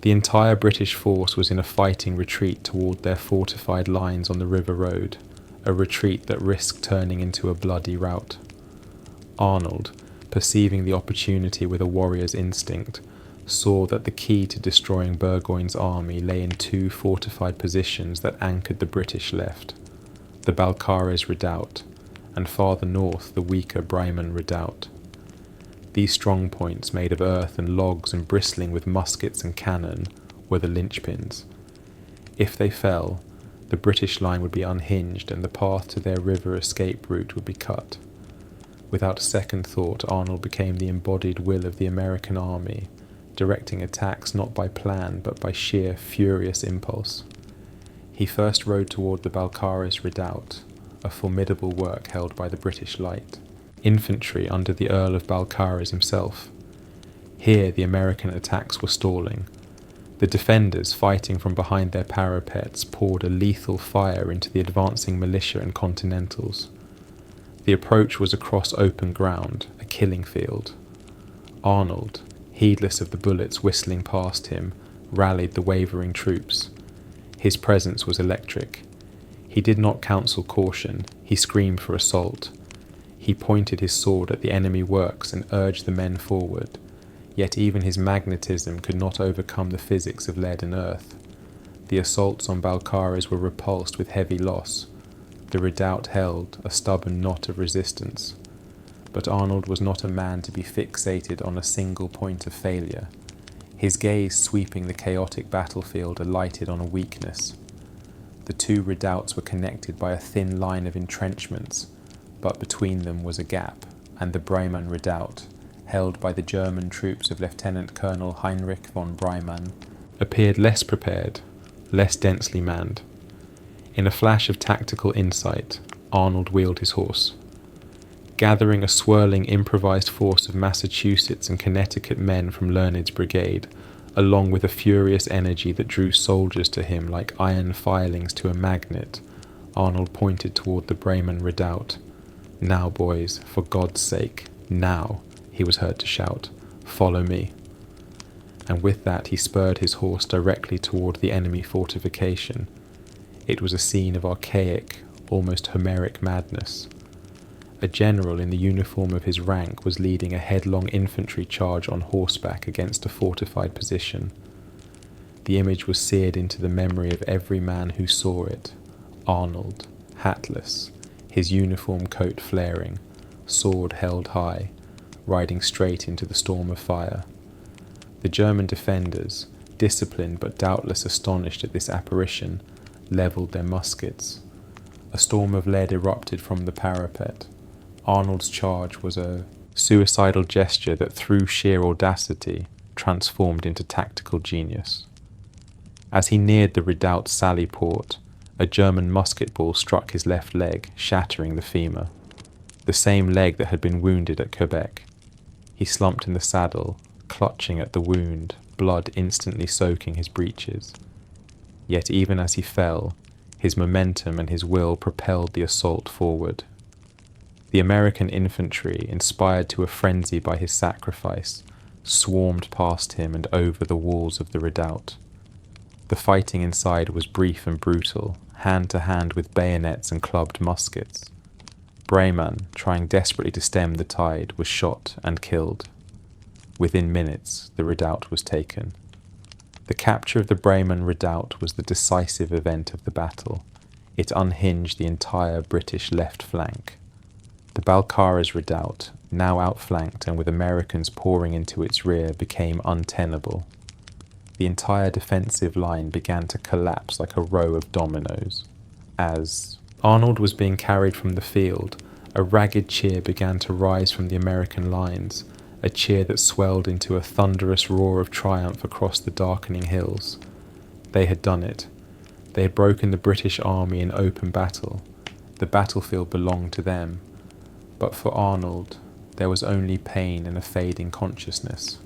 The entire British force was in a fighting retreat toward their fortified lines on the river road, a retreat that risked turning into a bloody rout. Arnold, perceiving the opportunity with a warrior's instinct, saw that the key to destroying Burgoyne's army lay in two fortified positions that anchored the British left, the Balcarres redoubt, and farther north the weaker Brilliance redoubt. These strong points, made of earth and logs and bristling with muskets and cannon, were the linchpins. If they fell, the British line would be unhinged and the path to their river escape route would be cut. Without a second thought, Arnold became the embodied will of the American army, directing attacks not by plan but by sheer furious impulse. He first rode toward the Balcarres redoubt, a formidable work held by the British light, infantry under the Earl of Balcarres himself. Here the American attacks were stalling. The defenders, fighting from behind their parapets, poured a lethal fire into the advancing militia and Continentals. The approach was across open ground, a killing field. Arnold, heedless of the bullets whistling past him, rallied the wavering troops. His presence was electric. He did not counsel caution, he screamed for assault. He pointed his sword at the enemy works and urged the men forward, yet even his magnetism could not overcome the physics of lead and earth. The assaults on Balcarres were repulsed with heavy loss. The redoubt held, a stubborn knot of resistance. But Arnold was not a man to be fixated on a single point of failure. His gaze, sweeping the chaotic battlefield, alighted on a weakness. The two redoubts were connected by a thin line of entrenchments, but between them was a gap, and the Brilliance redoubt, held by the German troops of Lieutenant Colonel Heinrich von Brilliance, appeared less prepared, less densely manned. In a flash of tactical insight, Arnold wheeled his horse. Gathering a swirling improvised force of Massachusetts and Connecticut men from Learned's brigade, along with a furious energy that drew soldiers to him like iron filings to a magnet, Arnold pointed toward the Brilliance redoubt. "Now, boys, for God's sake, now," he was heard to shout, "follow me." And with that he spurred his horse directly toward the enemy fortification. It was a scene of archaic, almost Homeric madness. A general in the uniform of his rank was leading a headlong infantry charge on horseback against a fortified position. The image was seared into the memory of every man who saw it. Arnold, hatless, his uniform coat flaring, sword held high, riding straight into the storm of fire. The German defenders, disciplined but doubtless astonished at this apparition, levelled their muskets. A storm of lead erupted from the parapet. Arnold's charge was a suicidal gesture that, through sheer audacity, transformed into tactical genius. As he neared the redoubt's sally port, a German musket ball struck his left leg, shattering the femur, the same leg that had been wounded at Quebec. He slumped in the saddle, clutching at the wound, blood instantly soaking his breeches. Yet even as he fell, His momentum and his will propelled the assault forward. The American infantry, inspired to a frenzy by his sacrifice, swarmed past him and over the walls of the redoubt. The fighting inside was brief and brutal, hand to hand with bayonets and clubbed muskets. Freeman, trying desperately to stem the tide, was shot and killed. Within minutes, the redoubt was taken. The capture of the Freeman redoubt was the decisive event of the battle. It unhinged the entire British left flank. The Balcarres redoubt, now outflanked and with Americans pouring into its rear, became untenable. The entire defensive line began to collapse like a row of dominoes. As Arnold was being carried from the field, a ragged cheer began to rise from the American lines, a cheer that swelled into a thunderous roar of triumph across the darkening hills. They had done it. They had broken the British army in open battle. The battlefield belonged to them. But for Arnold, there was only pain and a fading consciousness.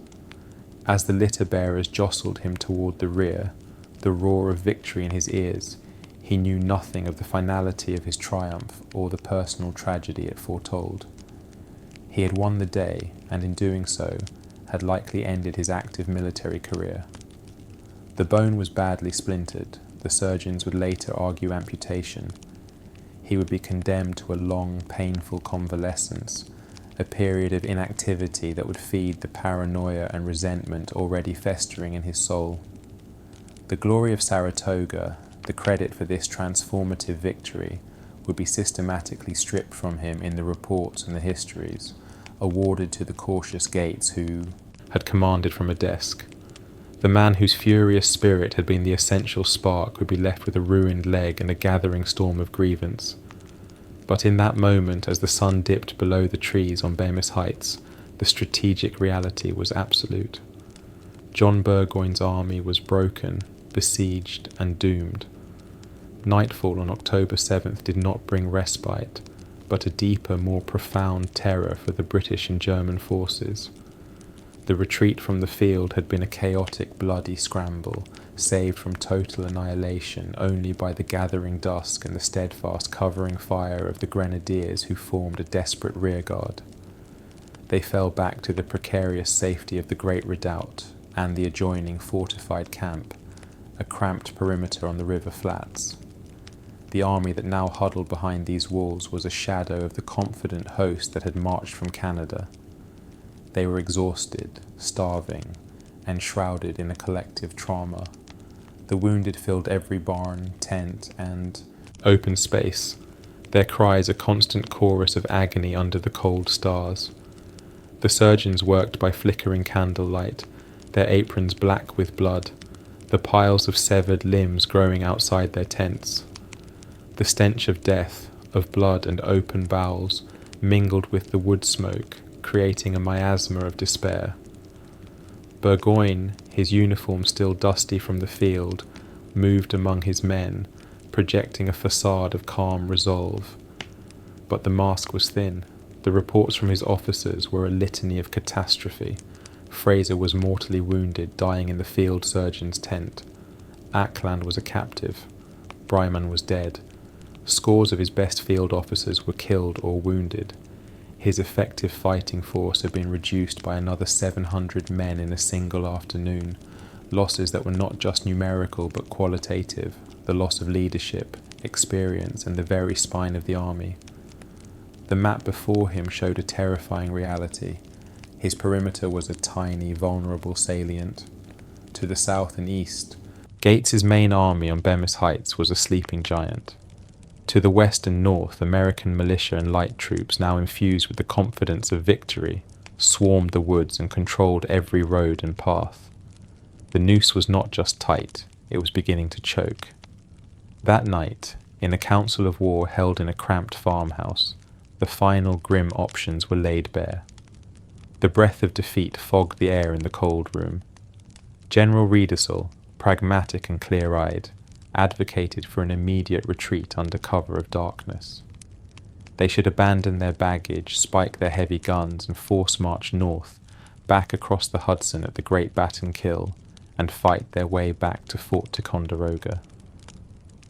As the litter-bearers jostled him toward the rear, the roar of victory in his ears, he knew nothing of the finality of his triumph or the personal tragedy it foretold. He had won the day, and in doing so, had likely ended his active military career. The bone was badly splintered. The surgeons would later argue amputation. He would be condemned to a long, painful convalescence, a period of inactivity that would feed the paranoia and resentment already festering in his soul. The glory of Saratoga, the credit for this transformative victory, would be systematically stripped from him in the reports and the histories, awarded to the cautious Gates who had commanded from a desk. The man whose furious spirit had been the essential spark would be left with a ruined leg and a gathering storm of grievance. But in that moment, as the sun dipped below the trees on Bemis Heights, the strategic reality was absolute. John Burgoyne's army was broken, besieged, and doomed. Nightfall on October 7th did not bring respite, but a deeper, more profound terror for the British and German forces. The retreat from the field had been a chaotic, bloody scramble, saved from total annihilation only by the gathering dusk and the steadfast covering fire of the grenadiers who formed a desperate rearguard. They fell back to the precarious safety of the Great Redoubt and the adjoining fortified camp, a cramped perimeter on the river flats. The army that now huddled behind these walls was a shadow of the confident host that had marched from Canada. They were exhausted, starving, and shrouded in a collective trauma. The wounded filled every barn, tent, and open space, their cries a constant chorus of agony under the cold stars. The surgeons worked by flickering candlelight, their aprons black with blood, the piles of severed limbs growing outside their tents. The stench of death, of blood and open bowels, mingled with the wood smoke, creating a miasma of despair. Burgoyne, his uniform still dusty from the field, moved among his men, projecting a facade of calm resolve. But the mask was thin. The reports from his officers were a litany of catastrophe. Fraser was mortally wounded, dying in the field surgeon's tent. Ackland was a captive. Freeman was dead. Scores of his best field officers were killed or wounded. His effective fighting force had been reduced by another 700 men in a single afternoon, losses that were not just numerical but qualitative, the loss of leadership, experience, and the very spine of the army. The map before him showed a terrifying reality. His perimeter was a tiny, vulnerable salient. To the south and east, Gates's main army on Bemis Heights was a sleeping giant. To the west and north, American militia and light troops, now infused with the confidence of victory, swarmed the woods and controlled every road and path. The noose was not just tight, it was beginning to choke. That night, in a council of war held in a cramped farmhouse, the final grim options were laid bare. The breath of defeat fogged the air in the cold room. General Riedesel, pragmatic and clear-eyed, advocated for an immediate retreat under cover of darkness. They should abandon their baggage, spike their heavy guns, and force march north, back across the Hudson at the Great Batten Kill, and fight their way back to Fort Ticonderoga.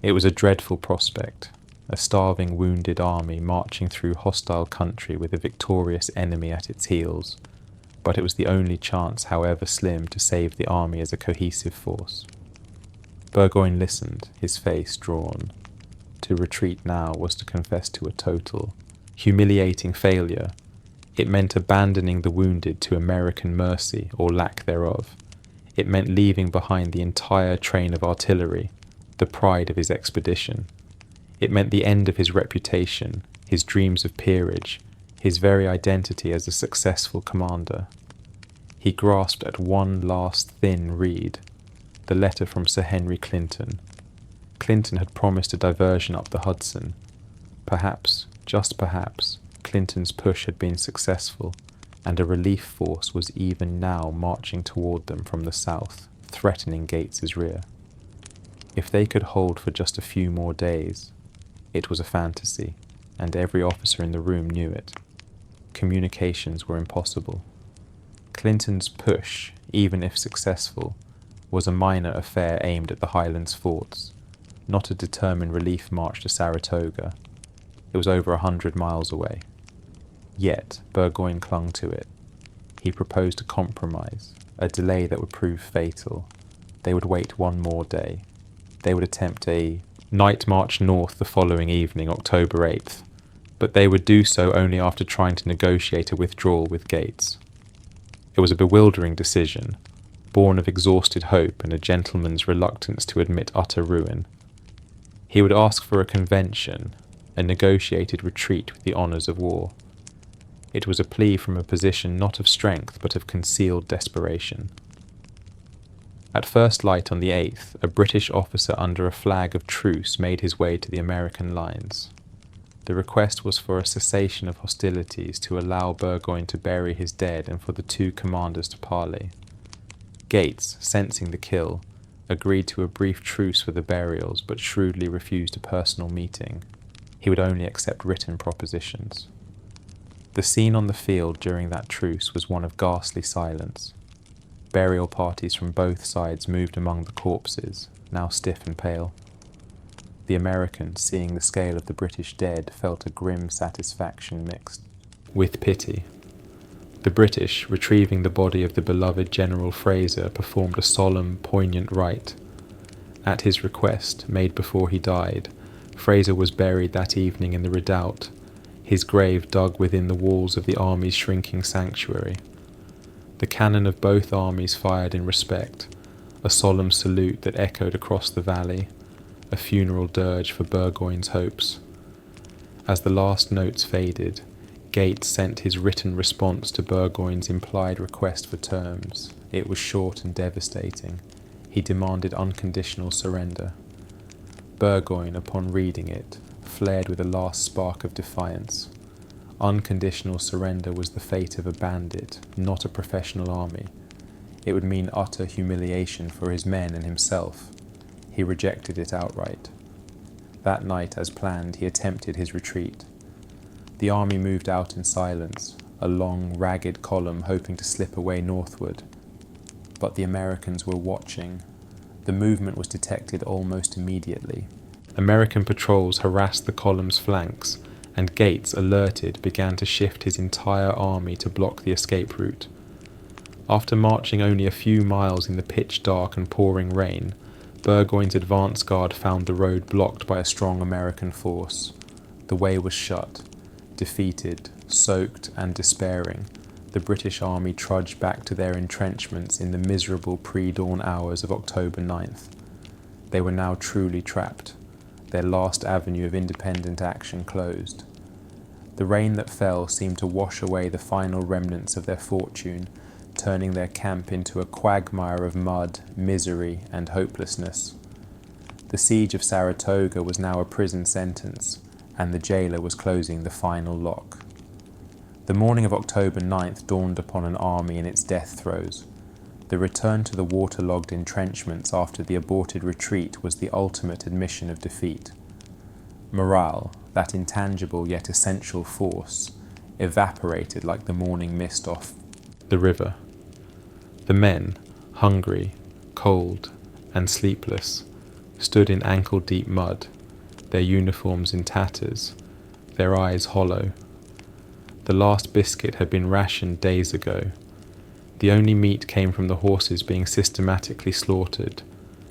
It was a dreadful prospect, a starving, wounded army marching through hostile country with a victorious enemy at its heels, but it was the only chance, however slim, to save the army as a cohesive force. Burgoyne listened, his face drawn. To retreat now was to confess to a total, humiliating failure. It meant abandoning the wounded to American mercy or lack thereof. It meant leaving behind the entire train of artillery, the pride of his expedition. It meant the end of his reputation, his dreams of peerage, his very identity as a successful commander. He grasped at one last thin reed, the letter from Sir Henry Clinton. Clinton had promised a diversion up the Hudson. Perhaps, just perhaps, Clinton's push had been successful, and a relief force was even now marching toward them from the south, threatening Gates's rear. If they could hold for just a few more days, it was a fantasy, and every officer in the room knew it. Communications were impossible. Clinton's push, even if successful, was a minor affair aimed at the Highlands forts, not a determined relief march to Saratoga. It was over 100 miles away. Yet Burgoyne clung to it. He proposed a compromise, a delay that would prove fatal. They would wait one more day. They would attempt a night march north the following evening, October 8th, but they would do so only after trying to negotiate a withdrawal with Gates. It was a bewildering decision, born of exhausted hope and a gentleman's reluctance to admit utter ruin. He would ask for a convention, a negotiated retreat with the honours of war. It was a plea from a position not of strength but of concealed desperation. At first light on the 8th, a British officer under a flag of truce made his way to the American lines. The request was for a cessation of hostilities to allow Burgoyne to bury his dead and for the two commanders to parley. Gates, sensing the kill, agreed to a brief truce for the burials but shrewdly refused a personal meeting. He would only accept written propositions. The scene on the field during that truce was one of ghastly silence. Burial parties from both sides moved among the corpses, now stiff and pale. The Americans, seeing the scale of the British dead, felt a grim satisfaction mixed with pity. The British, retrieving the body of the beloved General Fraser, performed a solemn, poignant rite. At his request, made before he died, Fraser was buried that evening in the redoubt, his grave dug within the walls of the army's shrinking sanctuary. The cannon of both armies fired in respect, a solemn salute that echoed across the valley, a funeral dirge for Burgoyne's hopes. As the last notes faded, Gates sent his written response to Burgoyne's implied request for terms. It was short and devastating. He demanded unconditional surrender. Burgoyne, upon reading it, flared with a last spark of defiance. Unconditional surrender was the fate of a bandit, not a professional army. It would mean utter humiliation for his men and himself. He rejected it outright. That night, as planned, he attempted his retreat. The army moved out in silence, a long, ragged column hoping to slip away northward. But the Americans were watching. The movement was detected almost immediately. American patrols harassed the column's flanks, and Gates, alerted, began to shift his entire army to block the escape route. After marching only a few miles in the pitch-dark and pouring rain, Burgoyne's advance guard found the road blocked by a strong American force. The way was shut. Defeated, soaked, and despairing, the British army trudged back to their entrenchments in the miserable pre-dawn hours of October 9th. They were now truly trapped, their last avenue of independent action closed. The rain that fell seemed to wash away the final remnants of their fortune, turning their camp into a quagmire of mud, misery, and hopelessness. The siege of Saratoga was now a prison sentence, and the jailer was closing the final lock. The morning of October 9th dawned upon an army in its death throes. The return to the waterlogged entrenchments after the aborted retreat was the ultimate admission of defeat. Morale, that intangible yet essential force, evaporated like the morning mist off the river. The men, hungry, cold, and sleepless, stood in ankle-deep mud, their uniforms in tatters, their eyes hollow. The last biscuit had been rationed days ago. The only meat came from the horses being systematically slaughtered,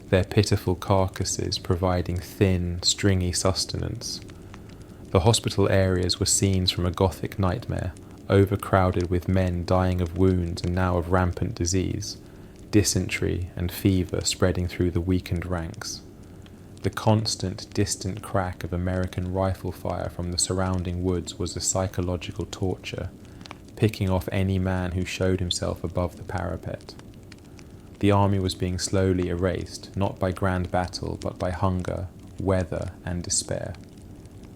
their pitiful carcasses providing thin, stringy sustenance. The hospital areas were scenes from a Gothic nightmare, overcrowded with men dying of wounds and now of rampant disease, dysentery and fever spreading through the weakened ranks. The constant, distant crack of American rifle fire from the surrounding woods was a psychological torture, picking off any man who showed himself above the parapet. The army was being slowly erased, not by grand battle, but by hunger, weather, and despair.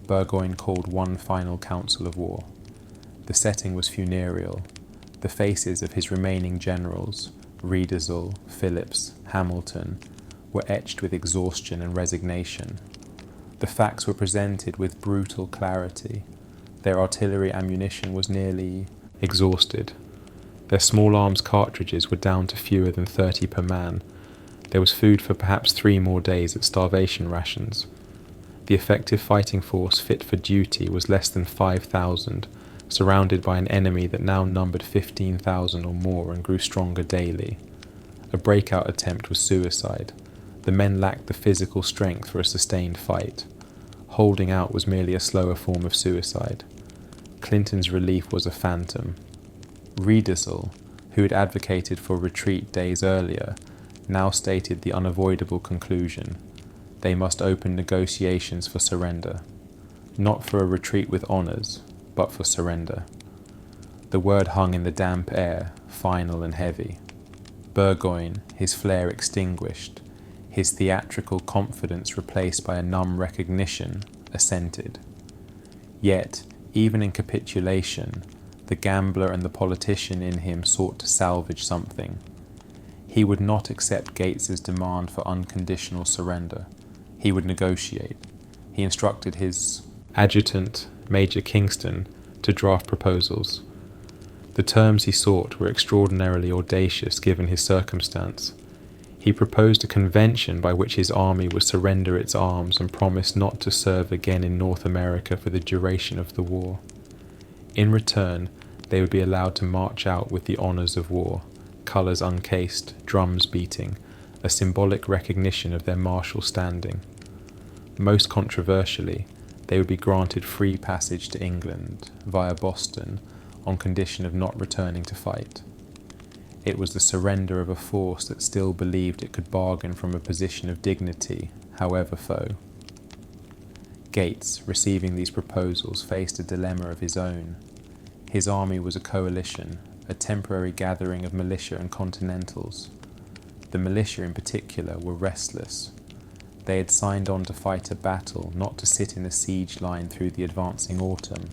Burgoyne called one final council of war. The setting was funereal. The faces of his remaining generals, Riedesel, Phillips, Hamilton, were etched with exhaustion and resignation. The facts were presented with brutal clarity. Their artillery ammunition was nearly exhausted. Their small arms cartridges were down to fewer than 30 per man. There was food for perhaps 3 more days of starvation rations. The effective fighting force fit for duty was less than 5,000, surrounded by an enemy that now numbered 15,000 or more and grew stronger daily. A breakout attempt was suicide. The men lacked the physical strength for a sustained fight. Holding out was merely a slower form of suicide. Clinton's relief was a phantom. Riedesel, who had advocated for retreat days earlier, now stated the unavoidable conclusion: they must open negotiations for surrender, not for a retreat with honours, but for surrender. The word hung in the damp air, final and heavy. Burgoyne, his flare extinguished, his theatrical confidence replaced by a numb recognition, assented. Yet, even in capitulation, the gambler and the politician in him sought to salvage something. He would not accept Gates's demand for unconditional surrender. He would negotiate. He instructed his adjutant, Major Kingston, to draft proposals. The terms he sought were extraordinarily audacious given his circumstance. He proposed a convention by which his army would surrender its arms and promise not to serve again in North America for the duration of the war. In return, they would be allowed to march out with the honours of war, colours uncased, drums beating, a symbolic recognition of their martial standing. Most controversially, they would be granted free passage to England, via Boston, on condition of not returning to fight. It was the surrender of a force that still believed it could bargain from a position of dignity, however foe. Gates, receiving these proposals, faced a dilemma of his own. His army was a coalition, a temporary gathering of militia and continentals. The militia in particular were restless. They had signed on to fight a battle, not to sit in a siege line through the advancing autumn.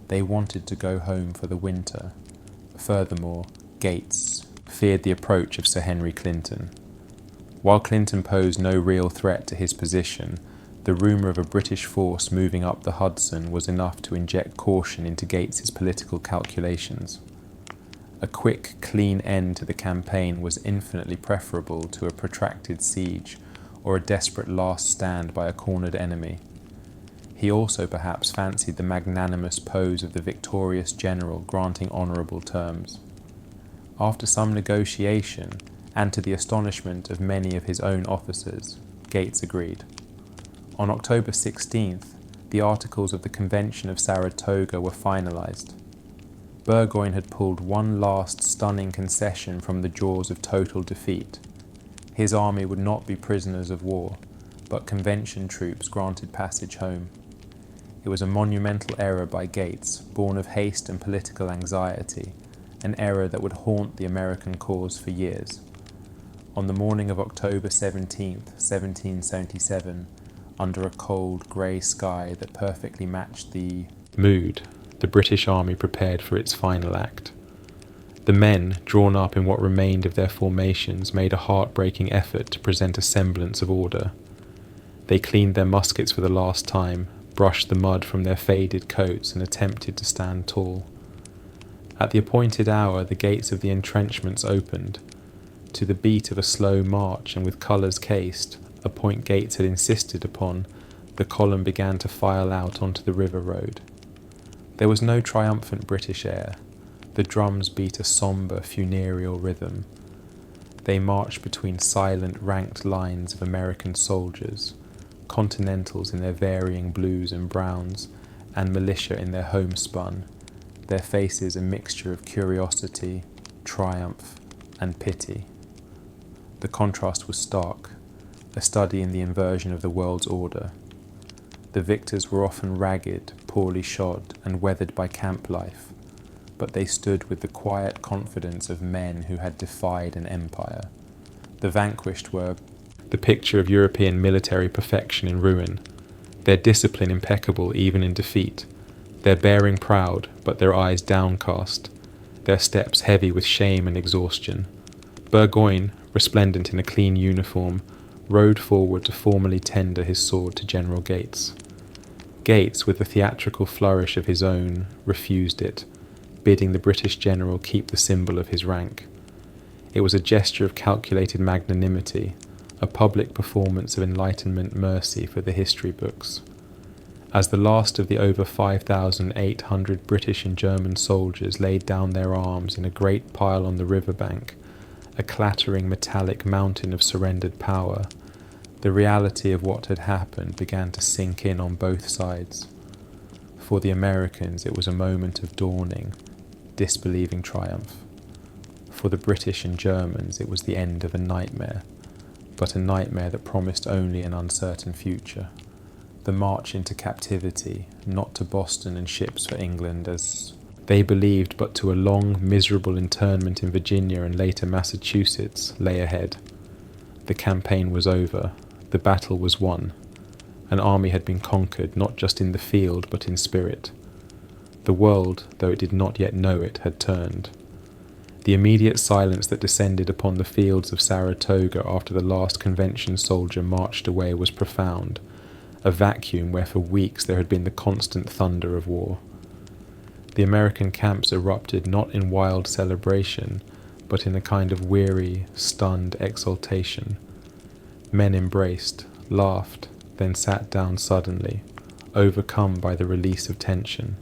They wanted to go home for the winter. Furthermore, Gates feared the approach of Sir Henry Clinton. While Clinton posed no real threat to his position, the rumour of a British force moving up the Hudson was enough to inject caution into Gates's political calculations. A quick, clean end to the campaign was infinitely preferable to a protracted siege or a desperate last stand by a cornered enemy. He also perhaps fancied the magnanimous pose of the victorious general granting honourable terms. After some negotiation, and to the astonishment of many of his own officers, Gates agreed. On October 16th, the articles of the Convention of Saratoga were finalised. Burgoyne had pulled one last stunning concession from the jaws of total defeat. His army would not be prisoners of war, but convention troops granted passage home. It was a monumental error by Gates, born of haste and political anxiety, an error that would haunt the American cause for years. On the morning of October 17th, 1777, under a cold, grey sky that perfectly matched the mood, the British army prepared for its final act. The men, drawn up in what remained of their formations, made a heartbreaking effort to present a semblance of order. They cleaned their muskets for the last time, brushed the mud from their faded coats, and attempted to stand tall. At the appointed hour, the gates of the entrenchments opened. To the beat of a slow march and with colours cased, a point Gates had insisted upon, the column began to file out onto the river road. There was no triumphant British air. The drums beat a sombre, funereal rhythm. They marched between silent, ranked lines of American soldiers, Continentals in their varying blues and browns, and militia in their homespun, their faces a mixture of curiosity, triumph, and pity. The contrast was stark, a study in the inversion of the world's order. The victors were often ragged, poorly shod, and weathered by camp life, but they stood with the quiet confidence of men who had defied an empire. The vanquished were the picture of European military perfection in ruin, their discipline impeccable even in defeat, their bearing proud, but their eyes downcast, their steps heavy with shame and exhaustion. Burgoyne, resplendent in a clean uniform, rode forward to formally tender his sword to General Gates. Gates, with a theatrical flourish of his own, refused it, bidding the British general keep the symbol of his rank. It was a gesture of calculated magnanimity, a public performance of Enlightenment mercy for the history books. As the last of the over 5,800 British and German soldiers laid down their arms in a great pile on the riverbank, a clattering metallic mountain of surrendered power, the reality of what had happened began to sink in on both sides. For the Americans it was a moment of dawning, disbelieving triumph. For the British and Germans it was the end of a nightmare, but a nightmare that promised only an uncertain future. The march into captivity, not to Boston and ships for England as they believed, but to a long, miserable internment in Virginia and later Massachusetts, lay ahead. The campaign was over. The battle was won. An army had been conquered, not just in the field, but in spirit. The world, though it did not yet know it, had turned. The immediate silence that descended upon the fields of Saratoga after the last convention soldier marched away was profound, a vacuum where for weeks there had been the constant thunder of war. The American camps erupted not in wild celebration, but in a kind of weary, stunned exultation. Men embraced, laughed, then sat down suddenly, overcome by the release of tension.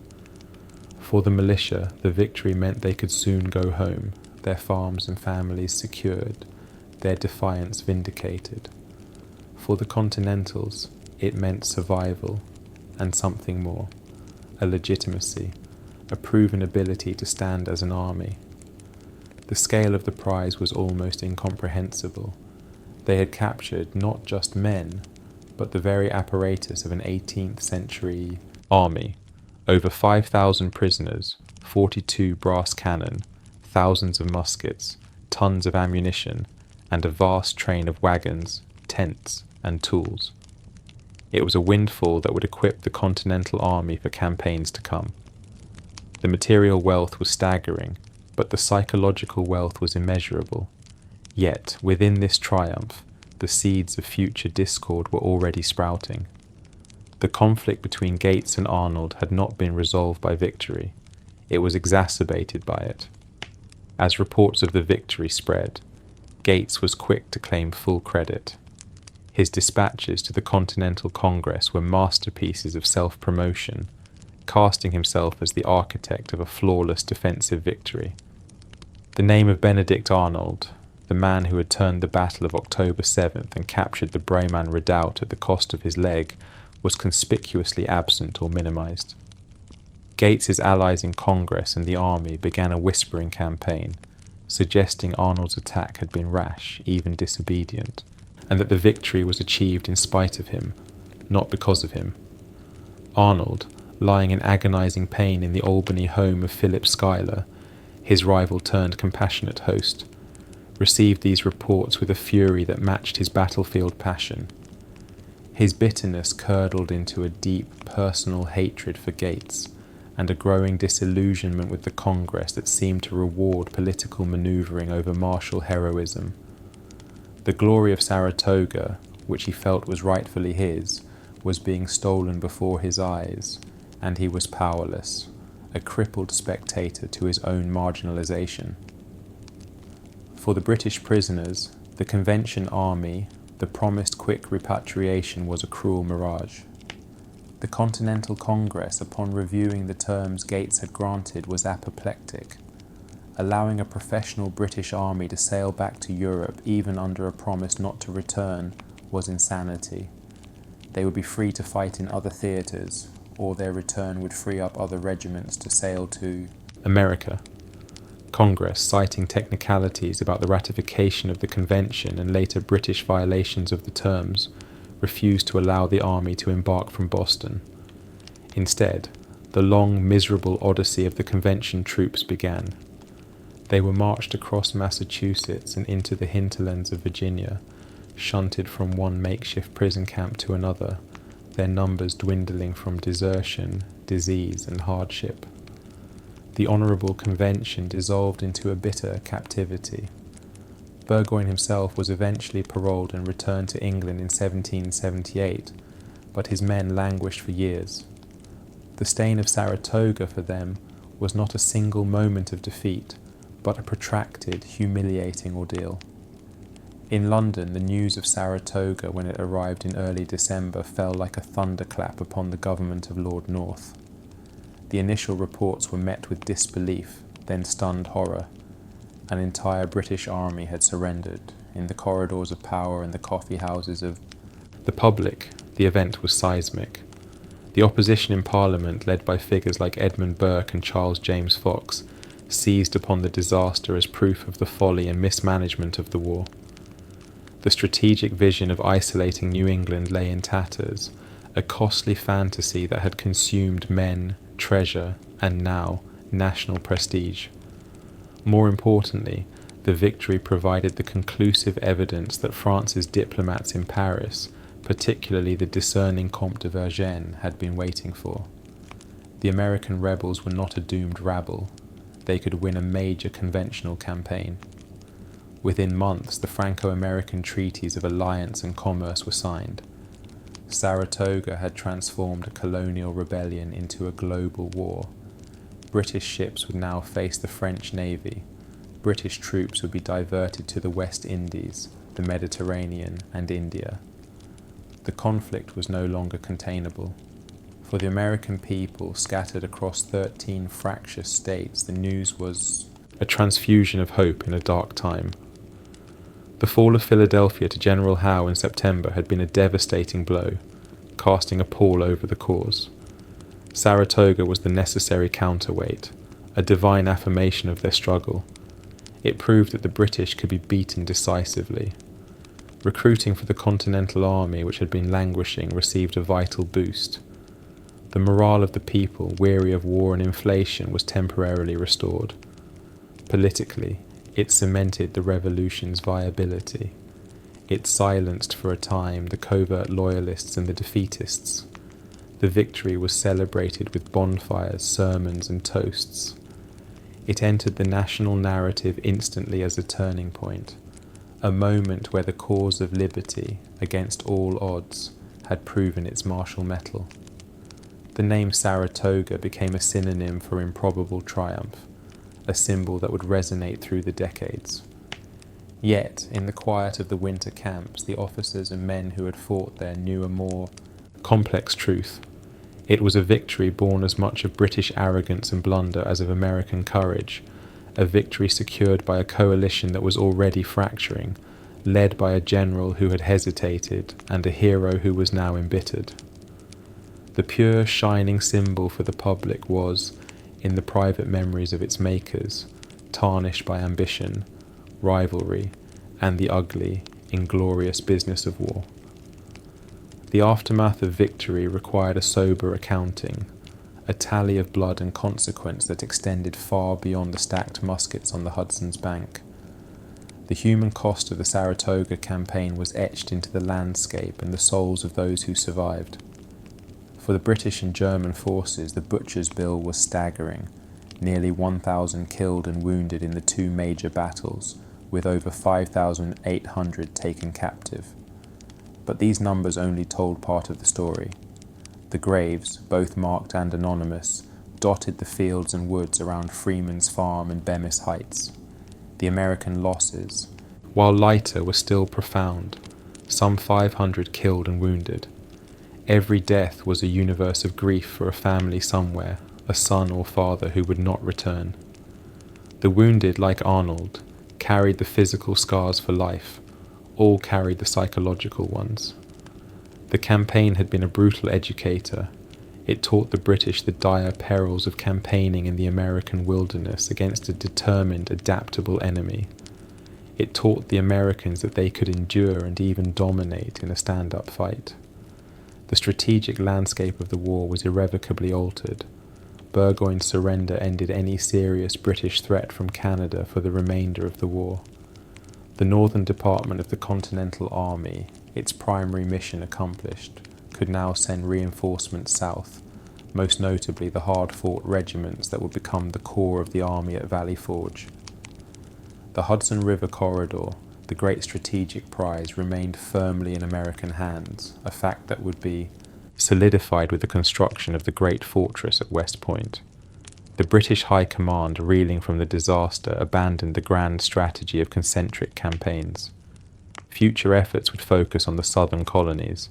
For the militia, the victory meant they could soon go home, their farms and families secured, their defiance vindicated. For the Continentals, it meant survival, and something more, a legitimacy, a proven ability to stand as an army. The scale of the prize was almost incomprehensible. They had captured not just men, but the very apparatus of an 18th century army. Over 5,000 prisoners, 42 brass cannon, thousands of muskets, tons of ammunition, and a vast train of wagons, tents, and tools. It was a windfall that would equip the Continental Army for campaigns to come. The material wealth was staggering, but the psychological wealth was immeasurable. Yet, within this triumph, the seeds of future discord were already sprouting. The conflict between Gates and Arnold had not been resolved by victory. It was exacerbated by it. As reports of the victory spread, Gates was quick to claim full credit. His dispatches to the Continental Congress were masterpieces of self-promotion, casting himself as the architect of a flawless defensive victory. The name of Benedict Arnold, the man who had turned the Battle of October 7th and captured the Bremen Redoubt at the cost of his leg, was conspicuously absent or minimized. Gates's allies in Congress and the army began a whispering campaign, suggesting Arnold's attack had been rash, even disobedient, and that the victory was achieved in spite of him, not because of him. Arnold, lying in agonizing pain in the Albany home of Philip Schuyler, his rival turned compassionate host, received these reports with a fury that matched his battlefield passion. His bitterness curdled into a deep personal hatred for Gates and a growing disillusionment with the Congress that seemed to reward political maneuvering over martial heroism. The glory of Saratoga, which he felt was rightfully his, was being stolen before his eyes, and he was powerless, a crippled spectator to his own marginalization. For the British prisoners, the Convention army, The promised quick repatriation was a cruel mirage. The Continental Congress, upon reviewing the terms Gates had granted, was apoplectic. Allowing a professional British army to sail back to Europe, even under a promise not to return, was insanity. They would be free to fight in other theatres, or their return would free up other regiments to sail to America. Congress, citing technicalities about the ratification of the convention and later British violations of the terms, refused to allow the army to embark from Boston. Instead, the long, miserable odyssey of the convention troops began. They were marched across Massachusetts and into the hinterlands of Virginia, shunted from one makeshift prison camp to another, their numbers dwindling from desertion, disease, and hardship. The Honourable Convention dissolved into a bitter captivity. Burgoyne himself was eventually paroled and returned to England in 1778, but his men languished for years. The stain of Saratoga for them was not a single moment of defeat, but a protracted, humiliating ordeal. In London, the news of Saratoga when it arrived in early December fell like a thunderclap upon the government of Lord North. The initial reports were met with disbelief, then stunned horror. An entire British army had surrendered in the corridors of power and the coffee houses of the public. The event was seismic. The opposition in Parliament, led by figures like Edmund Burke and Charles James Fox, seized upon the disaster as proof of the folly and mismanagement of the war. The strategic vision of isolating New England lay in tatters, a costly fantasy that had consumed men, treasure, and now national prestige. More importantly, the victory provided the conclusive evidence that France's diplomats in Paris, particularly the discerning Comte de Vergennes, had been waiting for. The American rebels were not a doomed rabble. They could win a major conventional campaign. Within months, the Franco-American treaties of alliance and commerce were signed. Saratoga had transformed a colonial rebellion into a global war. British ships would now face the French Navy. British troops would be diverted to the West Indies, the Mediterranean, and India. The conflict was no longer containable. For the American people scattered across 13 fractious states, the news was a transfusion of hope in a dark time. The fall of Philadelphia to General Howe in September had been a devastating blow, casting a pall over the cause. Saratoga was the necessary counterweight, a divine affirmation of their struggle. It proved that the British could be beaten decisively. Recruiting for the Continental Army, which had been languishing, received a vital boost. The morale of the people, weary of war and inflation, was temporarily restored. Politically, it cemented the revolution's viability. It silenced for a time the covert loyalists and the defeatists. The victory was celebrated with bonfires, sermons, and toasts. It entered the national narrative instantly as a turning point, a moment where the cause of liberty, against all odds, had proven its martial mettle. The name Saratoga became a synonym for improbable triumph, a symbol that would resonate through the decades. Yet, in the quiet of the winter camps, the officers and men who had fought there knew a more complex truth. It was a victory born as much of British arrogance and blunder as of American courage, a victory secured by a coalition that was already fracturing, led by a general who had hesitated and a hero who was now embittered. The pure, shining symbol for the public was, in the private memories of its makers, tarnished by ambition, rivalry, and the ugly, inglorious business of war. The aftermath of victory required a sober accounting, a tally of blood and consequence that extended far beyond the stacked muskets on the Hudson's bank. The human cost of the Saratoga campaign was etched into the landscape and the souls of those who survived. For the British and German forces, the butcher's bill was staggering, nearly 1,000 killed and wounded in the two major battles, with over 5,800 taken captive. But these numbers only told part of the story. The graves, both marked and anonymous, dotted the fields and woods around Freeman's farm in Bemis Heights. The American losses, while lighter, were still profound. some 500 killed and wounded. Every death was a universe of grief for a family somewhere, a son or father who would not return. The wounded, like Arnold, carried the physical scars for life. All carried the psychological ones. The campaign had been a brutal educator. It taught the British the dire perils of campaigning in the American wilderness against a determined, adaptable enemy. It taught the Americans that they could endure and even dominate in a stand-up fight. The strategic landscape of the war was irrevocably altered. Burgoyne's surrender ended any serious British threat from Canada for the remainder of the war. The Northern Department of the Continental Army, its primary mission accomplished, could now send reinforcements south, most notably the hard-fought regiments that would become the core of the army at Valley Forge. The Hudson River Corridor, the great strategic prize, remained firmly in American hands, a fact that would be solidified with the construction of the great fortress at West Point. The British High Command, reeling from the disaster, abandoned the grand strategy of concentric campaigns. Future efforts would focus on the southern colonies,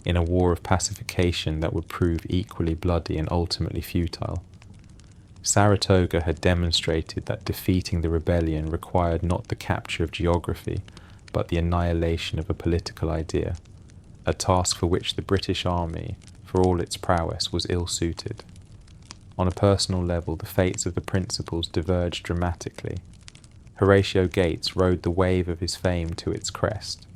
in a war of pacification that would prove equally bloody and ultimately futile. Saratoga had demonstrated that defeating the rebellion required not the capture of geography, but the annihilation of a political idea, a task for which the British Army, for all its prowess, was ill-suited. On a personal level, the fates of the principals diverged dramatically. Horatio Gates rode the wave of his fame to its crest.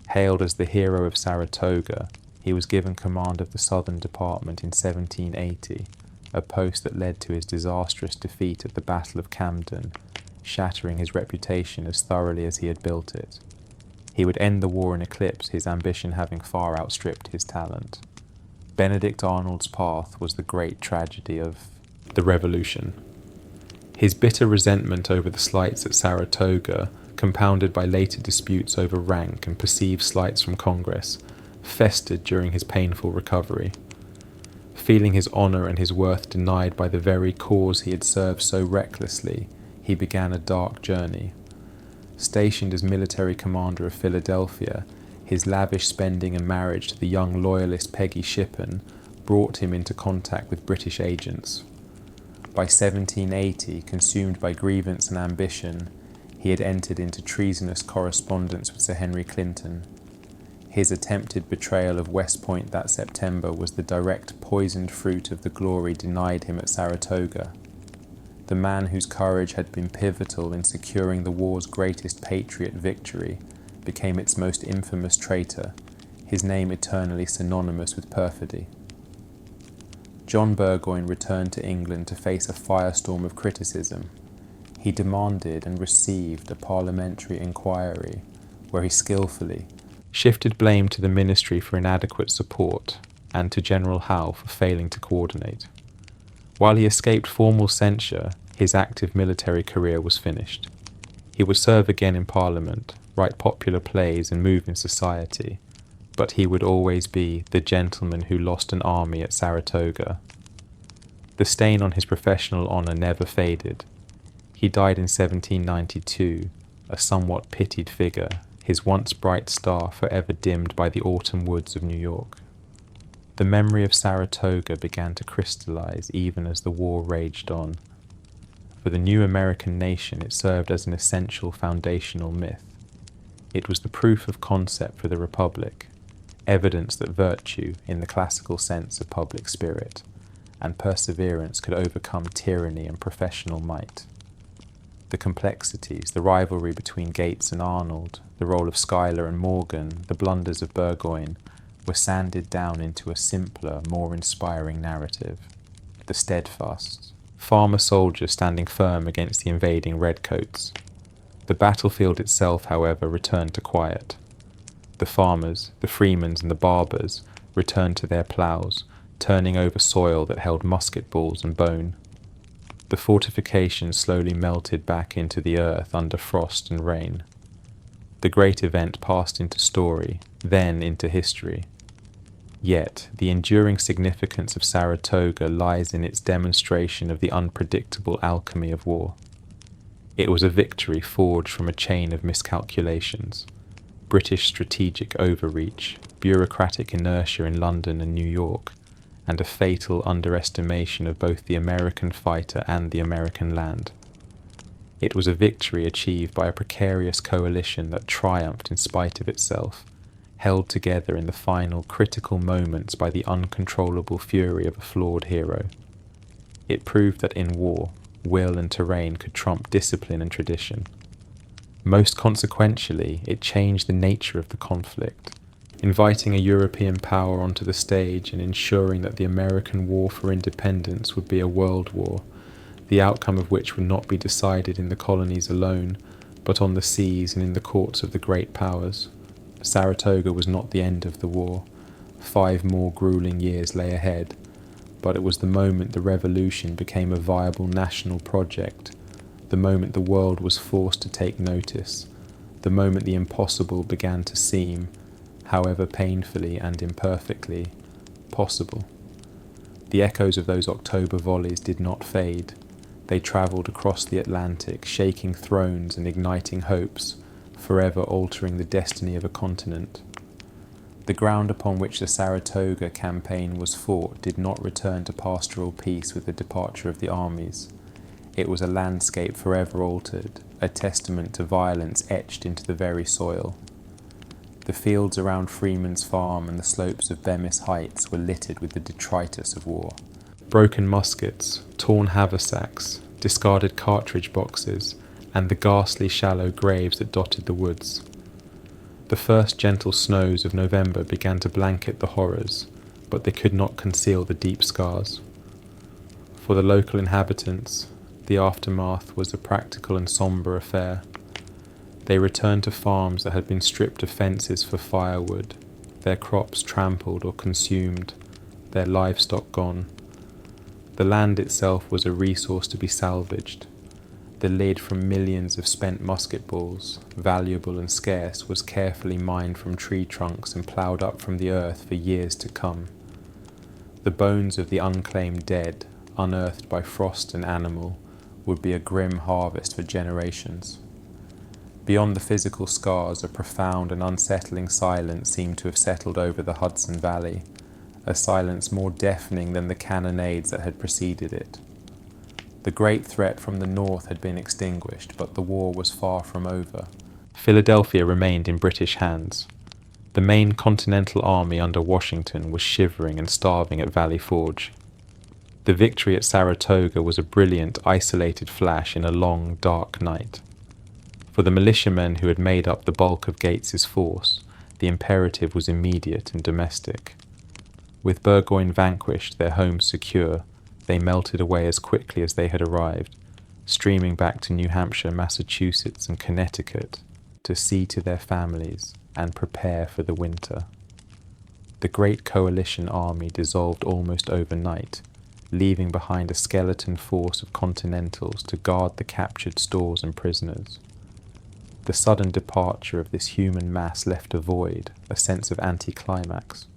Hailed as the hero of Saratoga, he was given command of the Southern Department in 1780, a post that led to his disastrous defeat at the Battle of Camden, shattering his reputation as thoroughly as he had built it. He would end the war in eclipse, his ambition having far outstripped his talent. Benedict Arnold's path was the great tragedy of the Revolution. His bitter resentment over the slights at Saratoga, compounded by later disputes over rank and perceived slights from Congress, festered during his painful recovery. Feeling his honour and his worth denied by the very cause he had served so recklessly, he began a dark journey. Stationed as military commander of Philadelphia, his lavish spending and marriage to the young loyalist Peggy Shippen brought him into contact with British agents. By 1780, consumed by grievance and ambition, he had entered into treasonous correspondence with Sir Henry Clinton. His attempted betrayal of West Point that September was the direct poisoned fruit of the glory denied him at Saratoga. The man whose courage had been pivotal in securing the war's greatest patriot victory became its most infamous traitor, his name eternally synonymous with perfidy. John Burgoyne returned to England to face a firestorm of criticism. He demanded and received a parliamentary inquiry, where he skillfully shifted blame to the ministry for inadequate support and to General Howe for failing to coordinate. While he escaped formal censure, his active military career was finished. He would serve again in Parliament, write popular plays and move in society, but he would always be the gentleman who lost an army at Saratoga. The stain on his professional honour never faded. He died in 1792, a somewhat pitied figure, his once bright star forever dimmed by the autumn woods of New York. The memory of Saratoga began to crystallize even as the war raged on. For the new American nation, it served as an essential foundational myth. It was the proof of concept for the Republic, evidence that virtue, in the classical sense of public spirit, and perseverance could overcome tyranny and professional might. The complexities, the rivalry between Gates and Arnold, the role of Schuyler and Morgan, the blunders of Burgoyne, were sanded down into a simpler, more inspiring narrative. The steadfast, farmer soldiers standing firm against the invading redcoats. The battlefield itself, however, returned to quiet. The farmers, the freemans and the barbers returned to their ploughs, turning over soil that held musket balls and bone. The fortifications slowly melted back into the earth under frost and rain. The great event passed into story, then into history. Yet, the enduring significance of Saratoga lies in its demonstration of the unpredictable alchemy of war. It was a victory forged from a chain of miscalculations, British strategic overreach, bureaucratic inertia in London and New York, and a fatal underestimation of both the American fighter and the American land. It was a victory achieved by a precarious coalition that triumphed in spite of itself, held together in the final critical moments by the uncontrollable fury of a flawed hero. It proved that in war, will and terrain could trump discipline and tradition. Most consequentially, it changed the nature of the conflict, inviting a European power onto the stage and ensuring that the American war for independence would be a world war, the outcome of which would not be decided in the colonies alone, but on the seas and in the courts of the great powers. Saratoga was not the end of the war. 5 more grueling years lay ahead, but it was the moment the revolution became a viable national project, the moment the world was forced to take notice, the moment the impossible began to seem, however painfully and imperfectly, possible. The echoes of those October volleys did not fade. They travelled across the Atlantic, shaking thrones and igniting hopes, forever altering the destiny of a continent. The ground upon which the Saratoga campaign was fought did not return to pastoral peace with the departure of the armies. It was a landscape forever altered, a testament to violence etched into the very soil. The fields around Freeman's farm and the slopes of Bemis Heights were littered with the detritus of war. Broken muskets, torn haversacks, discarded cartridge boxes, and the ghastly shallow graves that dotted the woods. The first gentle snows of November began to blanket the horrors, but they could not conceal the deep scars. For the local inhabitants, the aftermath was a practical and sombre affair. They returned to farms that had been stripped of fences for firewood, their crops trampled or consumed, their livestock gone. The land itself was a resource to be salvaged. The lead from millions of spent musket balls, valuable and scarce, was carefully mined from tree trunks and ploughed up from the earth for years to come. The bones of the unclaimed dead, unearthed by frost and animal, would be a grim harvest for generations. Beyond the physical scars, a profound and unsettling silence seemed to have settled over the Hudson Valley, a silence more deafening than the cannonades that had preceded it. The great threat from the north had been extinguished, but the war was far from over. Philadelphia remained in British hands. The main Continental Army under Washington was shivering and starving at Valley Forge. The victory at Saratoga was a brilliant, isolated flash in a long, dark night. For the militiamen who had made up the bulk of Gates's force, the imperative was immediate and domestic. With Burgoyne vanquished, their homes secure, they melted away as quickly as they had arrived, streaming back to New Hampshire, Massachusetts, and Connecticut to see to their families and prepare for the winter. The great coalition army dissolved almost overnight, leaving behind a skeleton force of Continentals to guard the captured stores and prisoners. The sudden departure of this human mass left a void, a sense of anticlimax.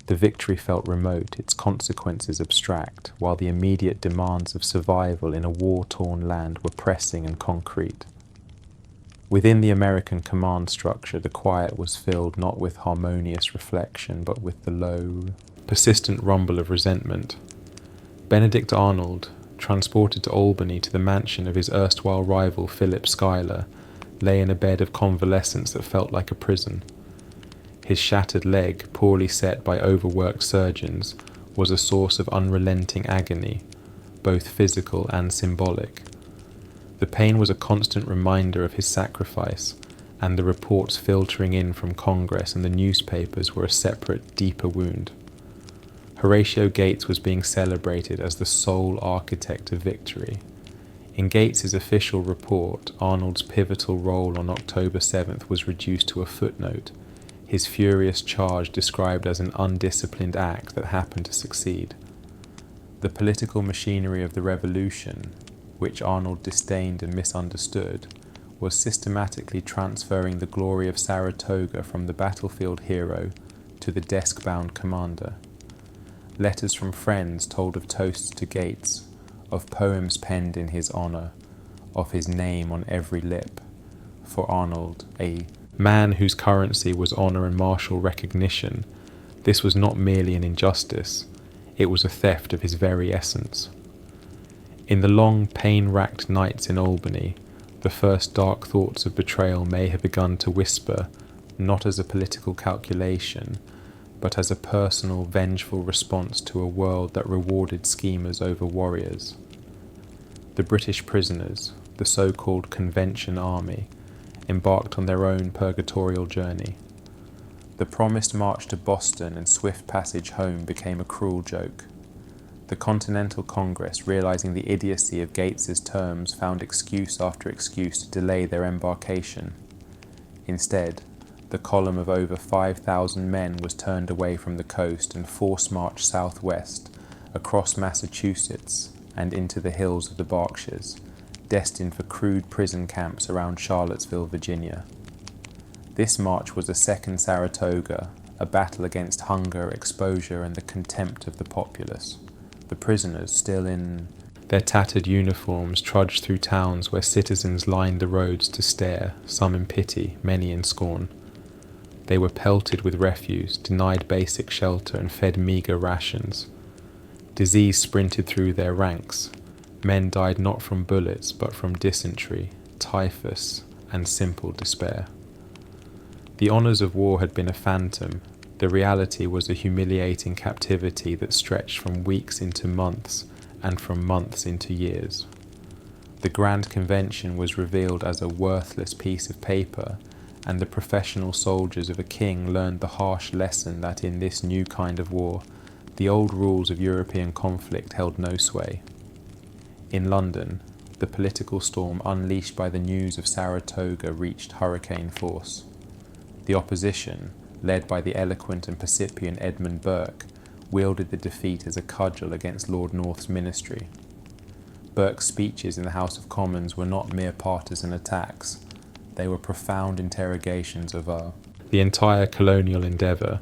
The victory felt remote, its consequences abstract, while the immediate demands of survival in a war-torn land were pressing and concrete. Within the American command structure, the quiet was filled not with harmonious reflection, but with the low, persistent rumble of resentment. Benedict Arnold, transported to Albany to the mansion of his erstwhile rival Philip Schuyler, lay in a bed of convalescence that felt like a prison. His shattered leg, poorly set by overworked surgeons, was a source of unrelenting agony, both physical and symbolic. The pain was a constant reminder of his sacrifice, and the reports filtering in from Congress and the newspapers were a separate, deeper wound. Horatio Gates was being celebrated as the sole architect of victory. In Gates's official report, Arnold's pivotal role on October 7th was reduced to a footnote, his furious charge described as an undisciplined act that happened to succeed. The political machinery of the revolution, which Arnold disdained and misunderstood, was systematically transferring the glory of Saratoga from the battlefield hero to the desk-bound commander. Letters from friends told of toasts to Gates, of poems penned in his honor, of his name on every lip. For Arnold, a man whose currency was honour and martial recognition, this was not merely an injustice, it was a theft of his very essence. In the long, pain-racked nights in Albany, the first dark thoughts of betrayal may have begun to whisper, not as a political calculation, but as a personal, vengeful response to a world that rewarded schemers over warriors. The British prisoners, the so-called Convention Army, embarked on their own purgatorial journey. The promised march to Boston and swift passage home became a cruel joke. The Continental Congress, realizing the idiocy of Gates's terms, found excuse after excuse to delay their embarkation. Instead, the column of over 5,000 men was turned away from the coast and force-marched southwest, across Massachusetts and into the hills of the Berkshires, destined for crude prison camps around Charlottesville, Virginia. This march was a second Saratoga, a battle against hunger, exposure, and the contempt of the populace. The prisoners, still in their tattered uniforms, trudged through towns where citizens lined the roads to stare, some in pity, many in scorn. They were pelted with refuse, denied basic shelter, and fed meagre rations. Disease sprinted through their ranks. Men died not from bullets, but from dysentery, typhus, and simple despair. The honours of war had been a phantom. The reality was a humiliating captivity that stretched from weeks into months, and from months into years. The Grand Convention was revealed as a worthless piece of paper, and the professional soldiers of a king learned the harsh lesson that in this new kind of war, the old rules of European conflict held no sway. In London, the political storm unleashed by the news of Saratoga reached hurricane force. The opposition, led by the eloquent and percipient Edmund Burke, wielded the defeat as a cudgel against Lord North's ministry. Burke's speeches in the House of Commons were not mere partisan attacks. They were profound interrogations of the entire colonial endeavour.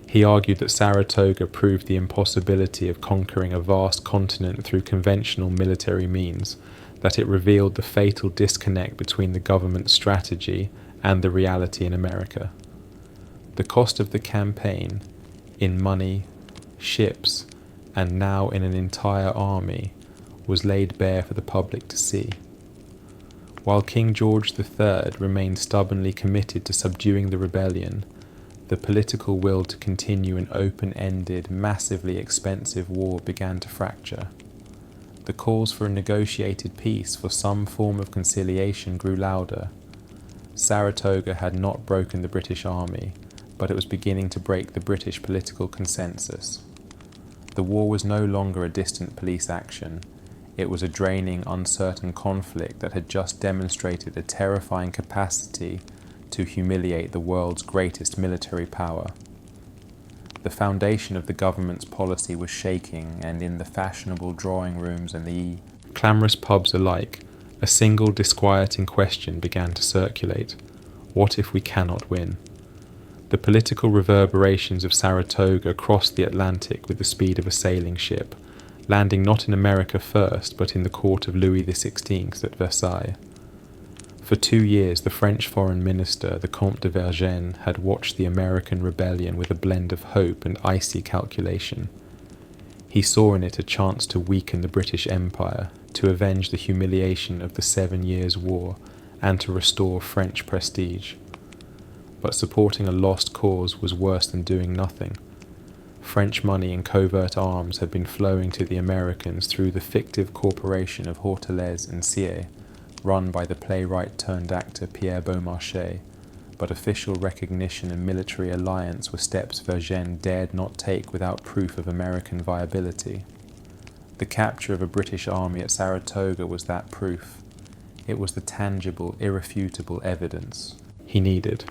He argued that Saratoga proved the impossibility of conquering a vast continent through conventional military means, that it revealed the fatal disconnect between the government's strategy and the reality in America. The cost of the campaign, in money, ships, and now in an entire army, was laid bare for the public to see. While King George III remained stubbornly committed to subduing the rebellion, the political will to continue an open-ended, massively expensive war began to fracture. The calls for a negotiated peace, for some form of conciliation, grew louder. Saratoga had not broken the British Army, but it was beginning to break the British political consensus. The war was no longer a distant police action. It was a draining, uncertain conflict that had just demonstrated a terrifying capacity to humiliate the world's greatest military power. The foundation of the government's policy was shaking, and in the fashionable drawing rooms and the clamorous pubs alike, a single disquieting question began to circulate. What if we cannot win? The political reverberations of Saratoga crossed the Atlantic with the speed of a sailing ship, landing not in America first, but in the court of Louis XVI at Versailles. For 2 years, the French foreign minister, the Comte de Vergennes, had watched the American rebellion with a blend of hope and icy calculation. He saw in it a chance to weaken the British Empire, to avenge the humiliation of the 7 Years' War, and to restore French prestige. But supporting a lost cause was worse than doing nothing. French money in covert arms had been flowing to the Americans through the fictive corporation of Hortelez and Sier, run by the playwright-turned-actor Pierre Beaumarchais, but official recognition and military alliance were steps Vergennes dared not take without proof of American viability. The capture of a British army at Saratoga was that proof. It was the tangible, irrefutable evidence he needed.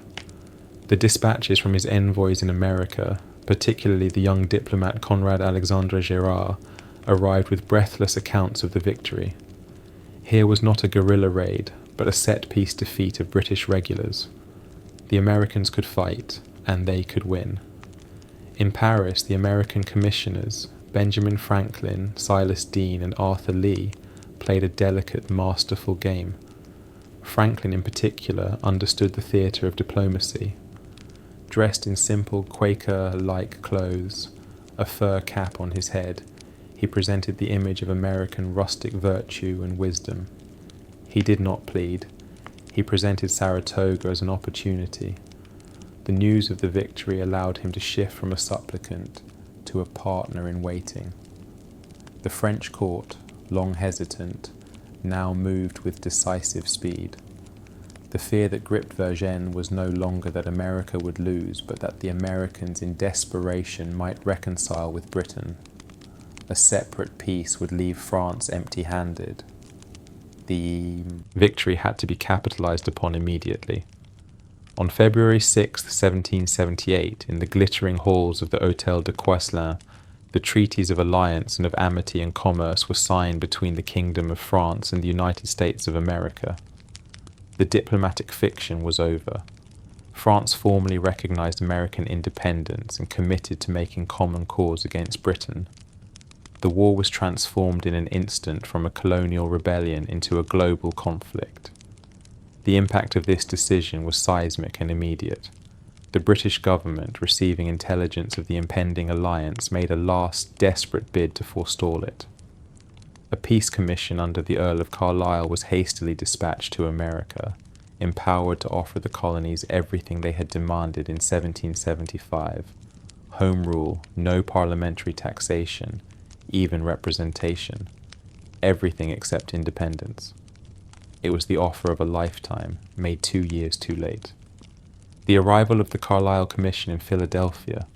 The dispatches from his envoys in America, particularly the young diplomat Conrad Alexandre Gérard, arrived with breathless accounts of the victory. Here was not a guerrilla raid, but a set-piece defeat of British regulars. The Americans could fight, and they could win. In Paris, the American commissioners, Benjamin Franklin, Silas Deane, and Arthur Lee, played a delicate, masterful game. Franklin in particular understood the theatre of diplomacy. Dressed in simple Quaker-like clothes, a fur cap on his head, he presented the image of American rustic virtue and wisdom. He did not plead. He presented Saratoga as an opportunity. The news of the victory allowed him to shift from a supplicant to a partner in waiting. The French court, long hesitant, now moved with decisive speed. The fear that gripped Vergennes was no longer that America would lose, but that the Americans in desperation might reconcile with Britain. A separate peace would leave France empty-handed. The victory had to be capitalized upon immediately. On February 6, 1778, in the glittering halls of the Hôtel de Coislin, the treaties of alliance and of amity and commerce were signed between the Kingdom of France and the United States of America. The diplomatic fiction was over. France formally recognized American independence and committed to making common cause against Britain. The war was transformed in an instant from a colonial rebellion into a global conflict. The impact of this decision was seismic and immediate. The British government, receiving intelligence of the impending alliance, made a last desperate bid to forestall it. A peace commission under the Earl of Carlisle was hastily dispatched to America, empowered to offer the colonies everything they had demanded in 1775: home rule, no parliamentary taxation, even representation, everything except independence. It was the offer of a lifetime, made 2 years too late. The arrival of the Carlisle Commission in Philadelphia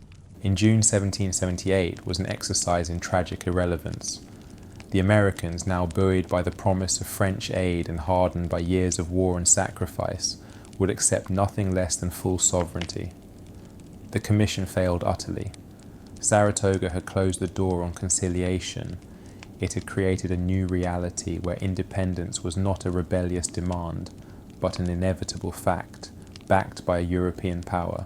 in June 1778 was an exercise in tragic irrelevance. The Americans, now buoyed by the promise of French aid and hardened by years of war and sacrifice, would accept nothing less than full sovereignty. The commission failed utterly. Saratoga had closed the door on conciliation. It had created a new reality where independence was not a rebellious demand, but an inevitable fact, backed by a European power.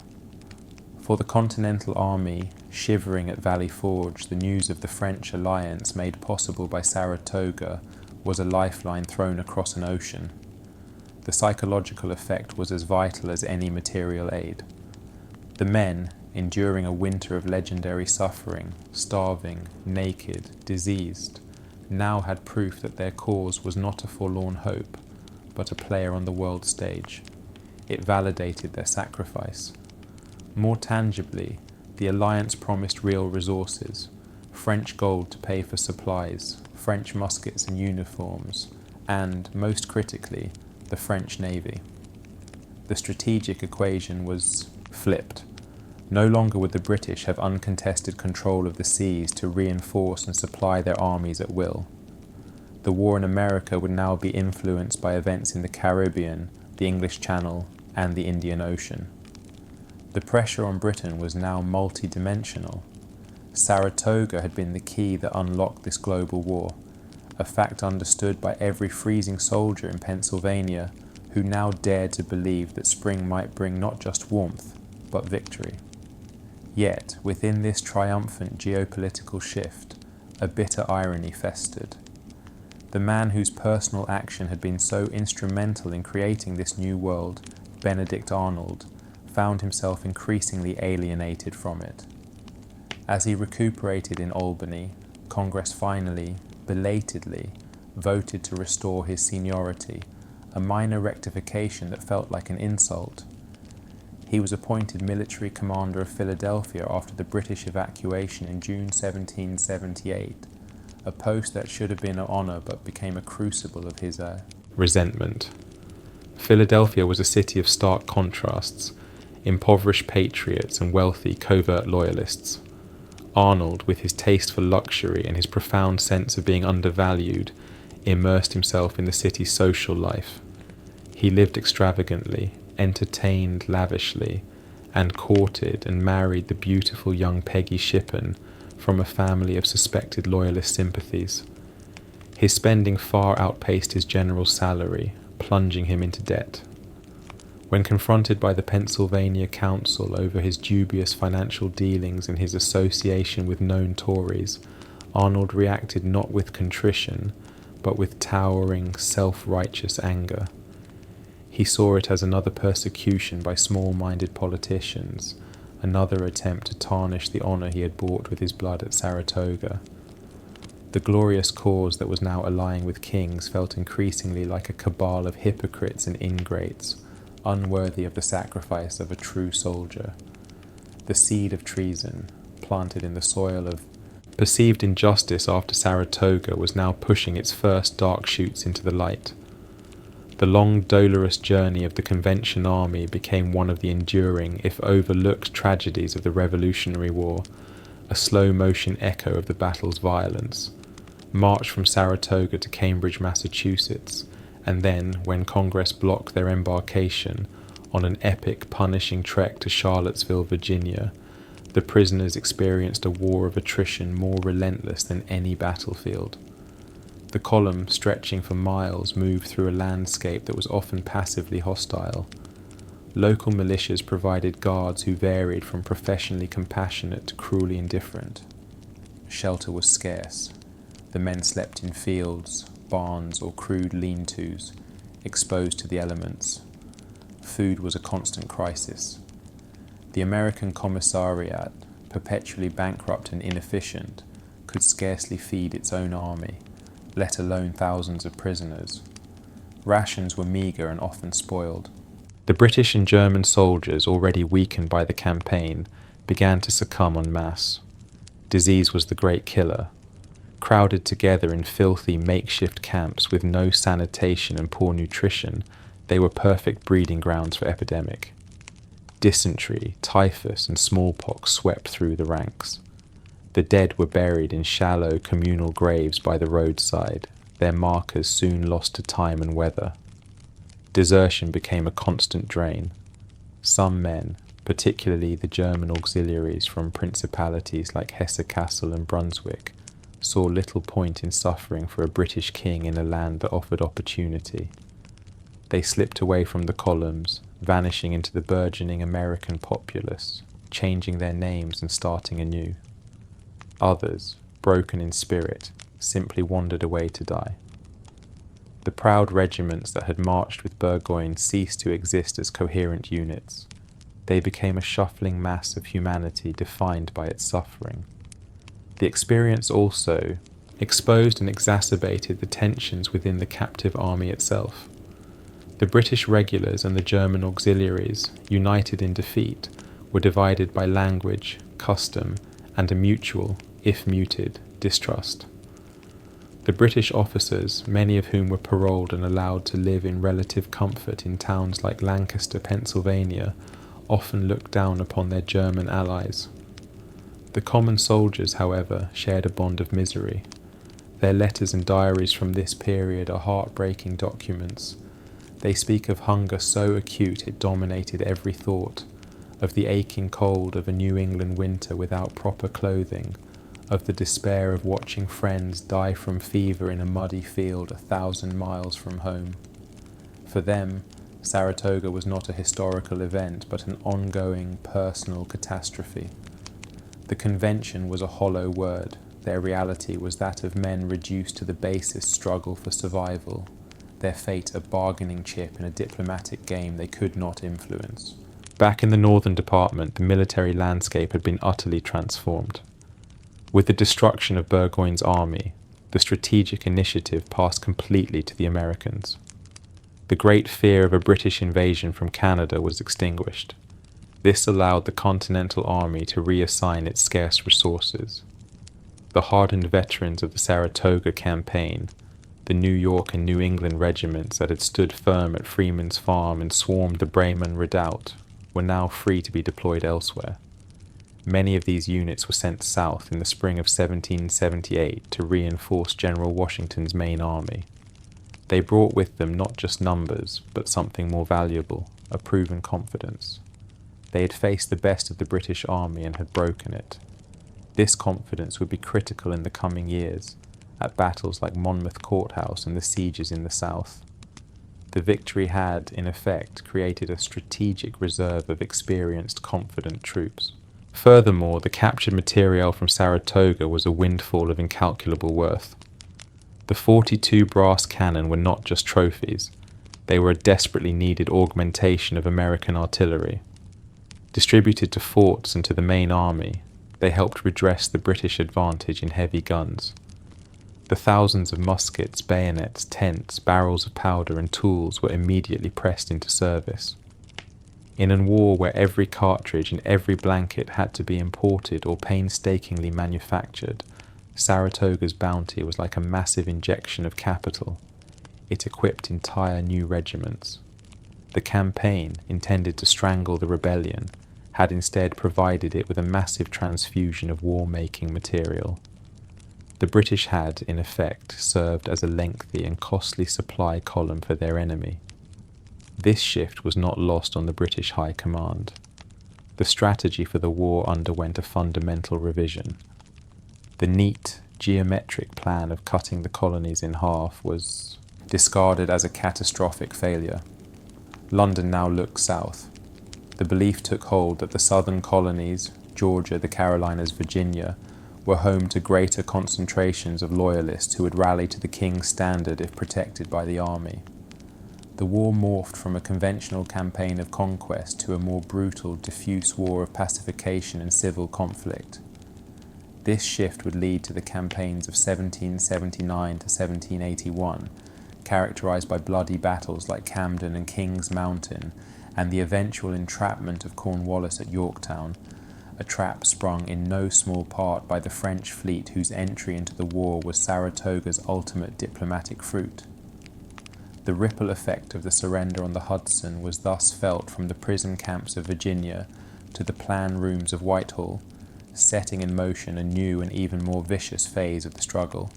For the Continental Army, shivering at Valley Forge, the news of the French alliance made possible by Saratoga was a lifeline thrown across an ocean. The psychological effect was as vital as any material aid. The men, enduring a winter of legendary suffering, starving, naked, diseased, now had proof that their cause was not a forlorn hope, but a player on the world stage. It validated their sacrifice. More tangibly, the alliance promised real resources: French gold to pay for supplies, French muskets and uniforms, and, most critically, the French Navy. The strategic equation was flipped. No longer would the British have uncontested control of the seas to reinforce and supply their armies at will. The war in America would now be influenced by events in the Caribbean, the English Channel, and the Indian Ocean. The pressure on Britain was now multi-dimensional. Saratoga had been the key that unlocked this global war, a fact understood by every freezing soldier in Pennsylvania who now dared to believe that spring might bring not just warmth, but victory. Yet, within this triumphant geopolitical shift, a bitter irony festered. The man whose personal action had been so instrumental in creating this new world, Benedict Arnold, found himself increasingly alienated from it. As he recuperated in Albany, Congress finally, belatedly, voted to restore his seniority, a minor rectification that felt like an insult. He was appointed military commander of Philadelphia after the British evacuation in June 1778, a post that should have been an honor but became a crucible of his resentment. Philadelphia was a city of stark contrasts: impoverished patriots and wealthy covert loyalists. Arnold, with his taste for luxury and his profound sense of being undervalued, immersed himself in the city's social life. He lived extravagantly, entertained lavishly, and courted and married the beautiful young Peggy Shippen from a family of suspected loyalist sympathies. His spending far outpaced his general's salary, plunging him into debt. When confronted by the Pennsylvania Council over his dubious financial dealings and his association with known Tories, Arnold reacted not with contrition, but with towering, self-righteous anger. He saw it as another persecution by small-minded politicians, another attempt to tarnish the honour he had bought with his blood at Saratoga. The glorious cause that was now allying with kings felt increasingly like a cabal of hypocrites and ingrates, unworthy of the sacrifice of a true soldier. The seed of treason, planted in the soil of perceived injustice after Saratoga, was now pushing its first dark shoots into the light. The long, dolorous journey of the Convention Army became one of the enduring, if overlooked, tragedies of the Revolutionary War, a slow-motion echo of the battle's violence. March from Saratoga to Cambridge, Massachusetts, and then, when Congress blocked their embarkation, on an epic, punishing trek to Charlottesville, Virginia, the prisoners experienced a war of attrition more relentless than any battlefield. The column, stretching for miles, moved through a landscape that was often passively hostile. Local militias provided guards who varied from professionally compassionate to cruelly indifferent. Shelter was scarce. The men slept in fields, barns, or crude lean-tos, exposed to the elements. Food was a constant crisis. The American commissariat, perpetually bankrupt and inefficient, could scarcely feed its own army, let alone thousands of prisoners. Rations were meagre and often spoiled. The British and German soldiers, already weakened by the campaign, began to succumb en masse. Disease was the great killer. Crowded together in filthy makeshift camps with no sanitation and poor nutrition, they were perfect breeding grounds for epidemic. Dysentery, typhus, and smallpox swept through the ranks. The dead were buried in shallow communal graves by the roadside, their markers soon lost to time and weather. Desertion became a constant drain. Some men, particularly the German auxiliaries from principalities like Hesse-Kassel and Brunswick, saw little point in suffering for a British king in a land that offered opportunity. They slipped away from the columns, vanishing into the burgeoning American populace, changing their names and starting anew. Others, broken in spirit, simply wandered away to die. The proud regiments that had marched with Burgoyne ceased to exist as coherent units. They became a shuffling mass of humanity defined by its suffering. The experience also exposed and exacerbated the tensions within the captive army itself. The British regulars and the German auxiliaries, united in defeat, were divided by language, custom, and a mutual, if muted, distrust. The British officers, many of whom were paroled and allowed to live in relative comfort in towns like Lancaster, Pennsylvania, often looked down upon their German allies. The common soldiers, however, shared a bond of misery. Their letters and diaries from this period are heartbreaking documents. They speak of hunger so acute it dominated every thought, of the aching cold of a New England winter without proper clothing, of the despair of watching friends die from fever in a muddy field 1,000 miles from home. For them, Saratoga was not a historical event, but an ongoing, personal catastrophe. The convention was a hollow word. Their reality was that of men reduced to the basest struggle for survival, their fate a bargaining chip in a diplomatic game they could not influence. Back in the Northern Department, the military landscape had been utterly transformed. With the destruction of Burgoyne's army, the strategic initiative passed completely to the Americans. The great fear of a British invasion from Canada was extinguished. This allowed the Continental Army to reassign its scarce resources. The hardened veterans of the Saratoga campaign, the New York and New England regiments that had stood firm at Freeman's farm and swarmed the Bremen redoubt, were now free to be deployed elsewhere. Many of these units were sent south in the spring of 1778 to reinforce General Washington's main army. They brought with them not just numbers, but something more valuable, a proven confidence. They had faced the best of the British army and had broken it. This confidence would be critical in the coming years, at battles like Monmouth Courthouse and the sieges in the south. The victory had, in effect, created a strategic reserve of experienced, confident troops. Furthermore, the captured material from Saratoga was a windfall of incalculable worth. The 42 brass cannon were not just trophies. They were a desperately needed augmentation of American artillery. Distributed to forts and to the main army, they helped redress the British advantage in heavy guns. The thousands of muskets, bayonets, tents, barrels of powder and tools were immediately pressed into service. In a war where every cartridge and every blanket had to be imported or painstakingly manufactured, Saratoga's bounty was like a massive injection of capital. It equipped entire new regiments. The campaign, intended to strangle the rebellion, had instead provided it with a massive transfusion of war-making material. The British had, in effect, served as a lengthy and costly supply column for their enemy. This shift was not lost on the British High Command. The strategy for the war underwent a fundamental revision. The neat, geometric plan of cutting the colonies in half was discarded as a catastrophic failure. London now looked south. The belief took hold that the southern colonies, Georgia, the Carolinas, Virginia, were home to greater concentrations of loyalists who would rally to the king's standard if protected by the army. The war morphed from a conventional campaign of conquest to a more brutal, diffuse war of pacification and civil conflict. This shift would lead to the campaigns of 1779 to 1781, characterized by bloody battles like Camden and King's Mountain, and the eventual entrapment of Cornwallis at Yorktown, a trap sprung in no small part by the French fleet whose entry into the war was Saratoga's ultimate diplomatic fruit. The ripple effect of the surrender on the Hudson was thus felt from the prison camps of Virginia to the plan rooms of Whitehall, setting in motion a new and even more vicious phase of the struggle.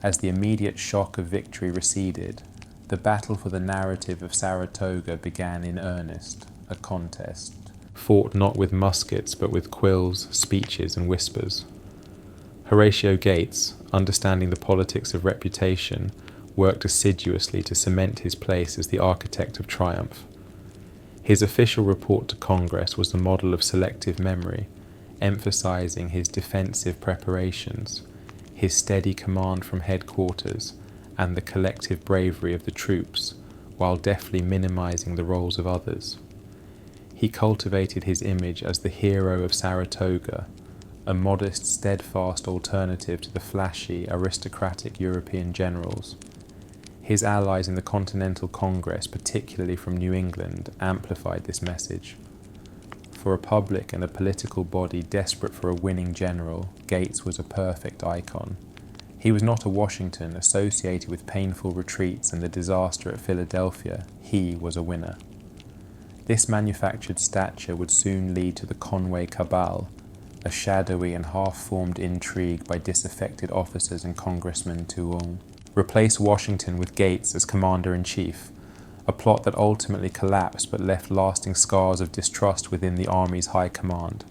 As the immediate shock of victory receded, the battle for the narrative of Saratoga began in earnest, a contest, fought not with muskets but with quills, speeches and whispers. Horatio Gates, understanding the politics of reputation, worked assiduously to cement his place as the architect of triumph. His official report to Congress was a model of selective memory, emphasizing his defensive preparations, his steady command from headquarters, and the collective bravery of the troops, while deftly minimizing the roles of others. He cultivated his image as the hero of Saratoga, a modest, steadfast alternative to the flashy, aristocratic European generals. His allies in the Continental Congress, particularly from New England, amplified this message. For a public and a political body desperate for a winning general, Gates was a perfect icon. He was not a Washington associated with painful retreats and the disaster at Philadelphia. He was a winner. This manufactured stature would soon lead to the Conway Cabal, a shadowy and half-formed intrigue by disaffected officers and congressmen to replace Washington with Gates as commander-in-chief, a plot that ultimately collapsed but left lasting scars of distrust within the Army's high command.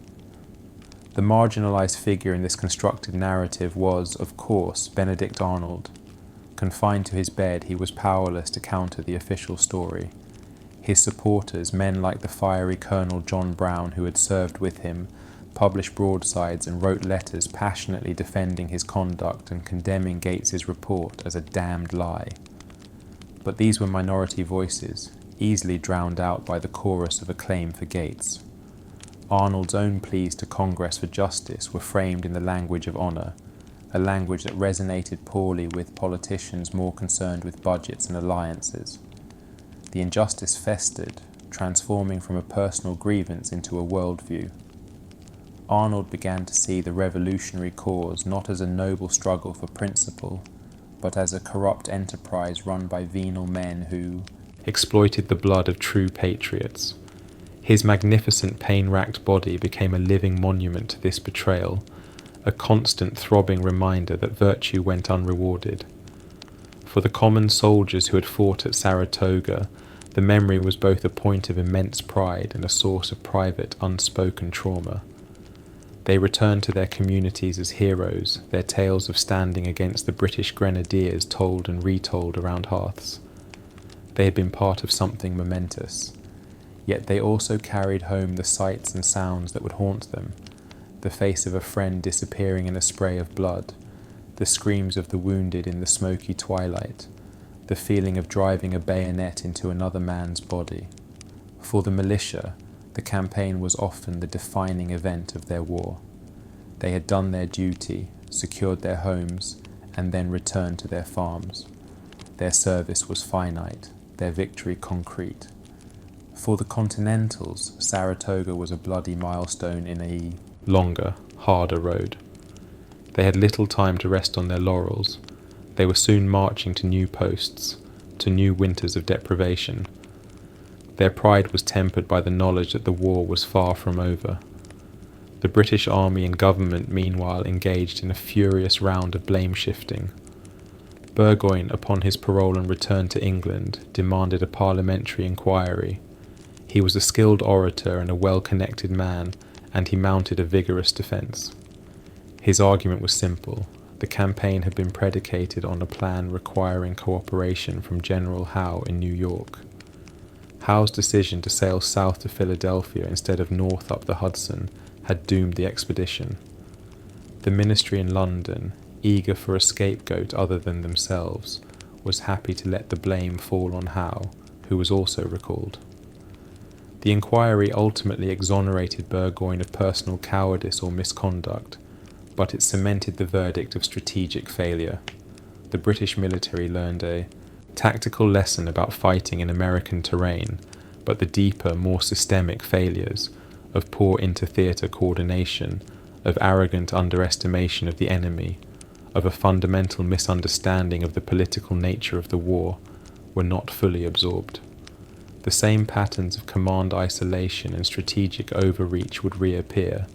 The marginalized figure in this constructed narrative was, of course, Benedict Arnold. Confined to his bed, he was powerless to counter the official story. His supporters, men like the fiery Colonel John Brown who had served with him, published broadsides and wrote letters passionately defending his conduct and condemning Gates's report as a damned lie. But these were minority voices, easily drowned out by the chorus of acclaim for Gates. Arnold's own pleas to Congress for justice were framed in the language of honor, a language that resonated poorly with politicians more concerned with budgets and alliances. The injustice festered, transforming from a personal grievance into a worldview. Arnold began to see the revolutionary cause not as a noble struggle for principle, but as a corrupt enterprise run by venal men who exploited the blood of true patriots. His magnificent pain-racked body became a living monument to this betrayal, a constant throbbing reminder that virtue went unrewarded. For the common soldiers who had fought at Saratoga, the memory was both a point of immense pride and a source of private, unspoken trauma. They returned to their communities as heroes, their tales of standing against the British grenadiers told and retold around hearths. They had been part of something momentous. Yet they also carried home the sights and sounds that would haunt them, the face of a friend disappearing in a spray of blood, the screams of the wounded in the smoky twilight, the feeling of driving a bayonet into another man's body. For the militia, the campaign was often the defining event of their war. They had done their duty, secured their homes, and then returned to their farms. Their service was finite, their victory concrete. For the Continentals, Saratoga was a bloody milestone in a longer, harder road. They had little time to rest on their laurels. They were soon marching to new posts, to new winters of deprivation. Their pride was tempered by the knowledge that the war was far from over. The British Army and government meanwhile engaged in a furious round of blame-shifting. Burgoyne, upon his parole and return to England, demanded a parliamentary inquiry. He was a skilled orator and a well-connected man, and he mounted a vigorous defence. His argument was simple. The campaign had been predicated on a plan requiring cooperation from General Howe in New York. Howe's decision to sail south to Philadelphia instead of north up the Hudson had doomed the expedition. The ministry in London, eager for a scapegoat other than themselves, was happy to let the blame fall on Howe, who was also recalled. The inquiry ultimately exonerated Burgoyne of personal cowardice or misconduct, but it cemented the verdict of strategic failure. The British military learned a tactical lesson about fighting in American terrain, but the deeper, more systemic failures of poor inter-theatre coordination, of arrogant underestimation of the enemy, of a fundamental misunderstanding of the political nature of the war, were not fully absorbed. The same patterns of command isolation and strategic overreach would reappear,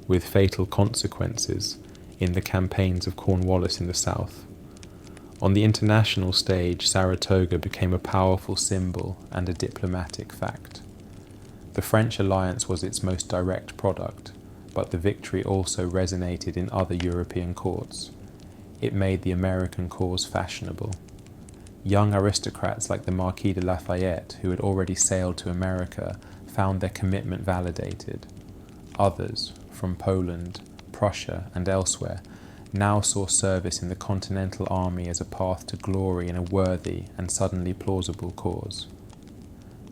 with fatal consequences, in the campaigns of Cornwallis in the south. On the international stage, Saratoga became a powerful symbol and a diplomatic fact. The French alliance was its most direct product, but the victory also resonated in other European courts. It made the American cause fashionable. Young aristocrats like the Marquis de Lafayette, who had already sailed to America, found their commitment validated. Others, from Poland, Prussia, and elsewhere, now saw service in the Continental Army as a path to glory in a worthy and suddenly plausible cause.